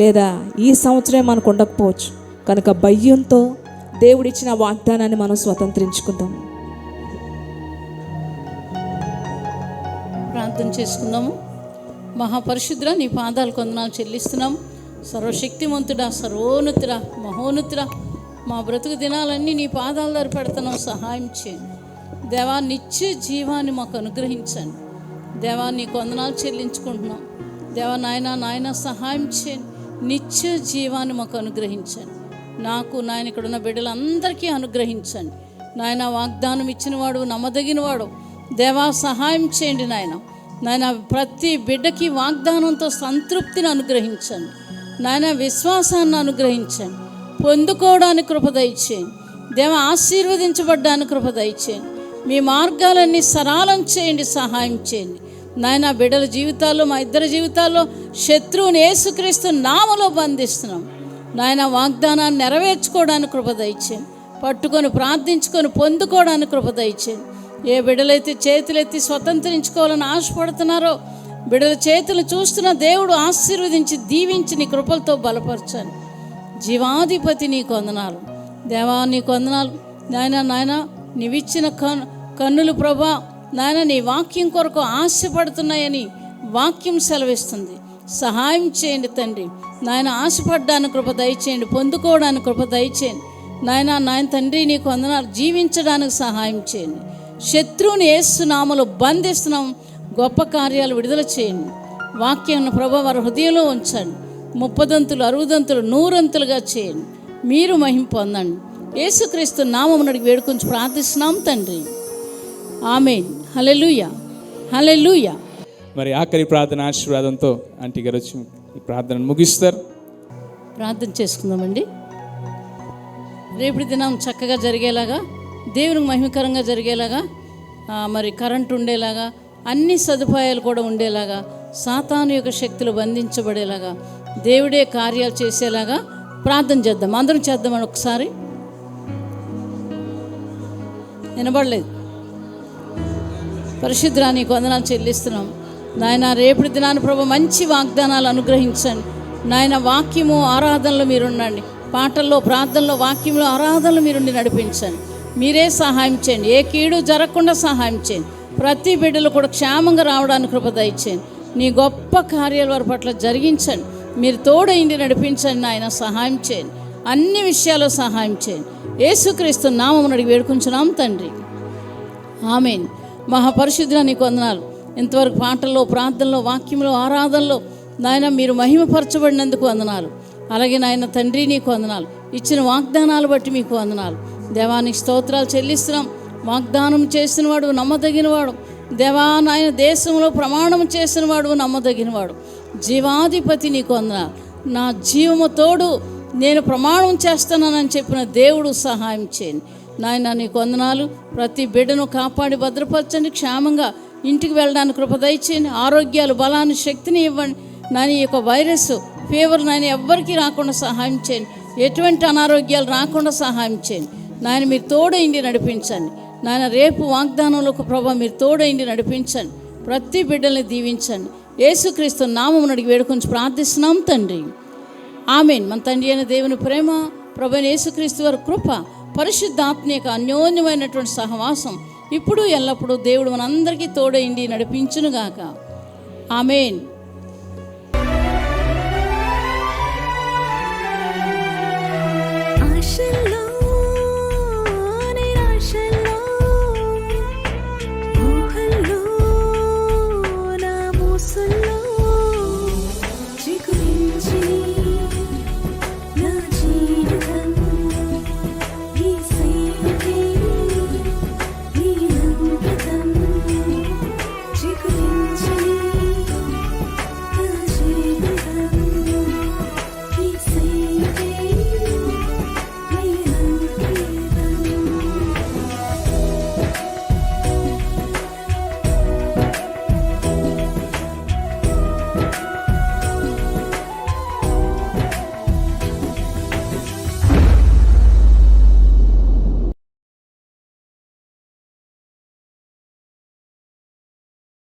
లేదా ఈ సంవత్సరమే మనకు ఉండకపోవచ్చు. కనుక భయంతో దేవుడిచ్చిన వాగ్దానాన్ని మనం స్వతంత్రించుకుందాం. ప్రార్థన చేసుకుందాము. మహాపరిశుద్ర నీ పాదాలు వందనాలు చెల్లిస్తున్నాం. సర్వశక్తిమంతుడా, సర్వోన్నతుడా, మహోన్నతుడా, మా బ్రతుకు దినాలన్నీ నీ పాదాల దగ్గర పెడుతున్నాం. సహాయం చేయండి దేవా. నిత్య జీవాన్ని మాకు అనుగ్రహించండి దేవా. నీకు వందనాలు చెల్లించుకుంటున్నాం దేవా. నాయన సహాయం చేయండి. నిత్య జీవాన్ని మాకు అనుగ్రహించండి. నాకు నాయన ఇక్కడ ఉన్న బిడ్డలందరికీ అనుగ్రహించండి నాయన. వాగ్దానం ఇచ్చినవాడు, నమ్మదగినవాడు దేవా. సహాయం చేయండి నాయన. ప్రతి బిడ్డకి వాగ్దానంతో సంతృప్తిని అనుగ్రహించండి నాయన. విశ్వాసాన్ని అనుగ్రహించండి. పొందుకోవడానికి కృప దయచేయండి దేవా. ఆశీర్వదించబడ్డానికి కృప దయచేయండి. మీ మార్గాలన్నీ సరళం చేయండి, సహాయం చేయండి నాయన. బిడ్డల జీవితాల్లో, మా ఇద్దరి జీవితాల్లో శత్రువుని యేసుక్రీస్తు నామములో బంధిస్తున్నాం నాయన. వాగ్దానాన్ని నెరవేర్చుకోవడానికి కృప దయచేయండి. పట్టుకొని ప్రార్థించుకొని పొందుకోవడానికి కృప దయచేయండి. ఏ బిడ్డలైతే చేతులెత్తి స్వతంత్రించుకోవాలని ఆశపడుతున్నారో బిడ్డల చేతులు చూస్తున్న దేవుడు ఆశీర్వదించి దీవించి నీ కృపలతో బలపరచండి. జీవాధిపతి నీకు వందనాలు దేవా. నీకు వందనాలు నాయన. నీవిచ్చిన కన్నులు ప్రభా నాయన నీ వాక్యం కొరకు ఆశపడుతున్నాయని వాక్యం సెలవిస్తుంది. సహాయం చేయండి తండ్రి నాయన. ఆశపడ్డానికి కృప దయచేయండి, పొందుకోవడానికి కృప దయచేయండి నాయన తండ్రి. నీకు వందనాలు. జీవించడానికి సహాయం చేయండి. శత్రువుని యేసు నామములో బంధిస్తున్నాం. గొప్ప కార్యాలు విడుదల చేయండి. వాక్యం ప్రభా వారి హృదయంలో ఉంచండి. 30 60 100 చేయండి. మీరు మహిమ పొందండి. యేసుక్రీస్తు నామమున అడిగి వేడుకొని ప్రార్థిస్తున్నాం తండ్రి. ఆమేన్. హల్లెలూయా, హల్లెలూయా. మరి ఆఖరి ప్రార్థన ఆశీర్వాదంతో ఆంటీ గారు వచ్చి ఈ ప్రార్థనను ముగిస్తారు. ప్రార్థన చేసుకుందామండి. రేపటి దినం చక్కగా జరిగేలాగా, దేవునికి మహిమకరంగా జరిగేలాగా, మరి కరెంటు ఉండేలాగా, అన్ని సదుపాయాలు కూడా ఉండేలాగా, సాతాను యొక్క శక్తులు బంధించబడేలాగా, దేవుడే కార్యాలు చేసేలాగా ప్రార్థన చేద్దాం. అందరం చేద్దామని ఒకసారి. వినబడలేదు. పరిశుద్ధుడా నీకు వందనాలు చెల్లిస్తున్నాం నాయన. రేపటి దినాన్ని ప్రభు మంచి వాగ్దానాలు అనుగ్రహించండి నాయన. వాక్యము ఆరాధనలో మీరుండండి. పాటల్లో, ప్రార్థనలో, వాక్యంలో, ఆరాధనలు మీరుండి నడిపించండి. మీరే సహాయం చేయండి. ఏ కీడు జరగకుండా సహాయం చేయండి. ప్రతి బిడ్డలు కూడా క్షేమంగా రావడానికి కృప దయచేయండి. నీ గొప్ప కార్యాల వారి పట్ల జరిగించండి. మీరు తోడైండి నడిపించండి నాయన. సహాయం చేయండి. అన్ని విషయాల్లో సహాయం చేయండి. యేసుక్రీస్తు నామమున అడిగి వేడుకుంటున్నాం తండ్రి. ఆమేన్. మహాపరిశుద్ధుడా నీకు వందనాలు. ఇంతవరకు పాటల్లో, ప్రార్థనలో, వాక్యంలో, ఆరాధనలో నాయన మీరు మహిమపరచబడినందుకు వందనాలు. అలాగే నాయన తండ్రి నీకు వందనాలు. ఇచ్చిన వాగ్దానాలు బట్టి మీకు వందనాలు. దేవానికి స్తోత్రాలు చెల్లిస్తున్నాం. వాగ్దానం చేసినవాడు నమ్మదగినవాడు దేవా. నాయన దేశంలో ప్రమాణం చేసినవాడు నమ్మదగినవాడు. జీవాధిపతి నీకు వందనాలు. నా జీవము తోడు నేను ప్రమాణం చేస్తున్నానని చెప్పిన దేవుడు సహాయం చేయండి నాయన. నీకు వందనాలు. ప్రతి బిడ్డను కాపాడి భద్రపరచండి. క్షేమంగా ఇంటికి వెళ్ళడానికి కృప దయచేయండి. ఆరోగ్యాలు, బలాన్ని, శక్తిని ఇవ్వండి నాని. ఈ యొక్క వైరస్ ఫీవర్ నాని ఎవ్వరికీ రాకుండా సహాయం చేయండి. ఎటువంటి అనారోగ్యాలు రాకుండా సహాయం చేయండి నాయన. మీరు తోడైండి నడిపించండి నాయన. రేపు వాగ్దానంలో ప్రభా మీరు తోడైండి నడిపించండి. ప్రతి బిడ్డల్ని దీవించండి. యేసుక్రీస్తు నామమున అడిగి వేడుకొని ప్రార్థిస్తున్నాం తండ్రి, ఆమేన్. మన తండ్రి అయిన దేవుని ప్రేమ, ప్రభువైన యేసుక్రీస్తు వారి కృప, పరిశుద్ధాత్మ యొక్క అన్యోన్యమైనటువంటి సహవాసం ఇప్పుడు ఎల్లప్పుడూ దేవుడు మనందరికీ తోడైండి నడిపించునుగాక. ఆమేన్.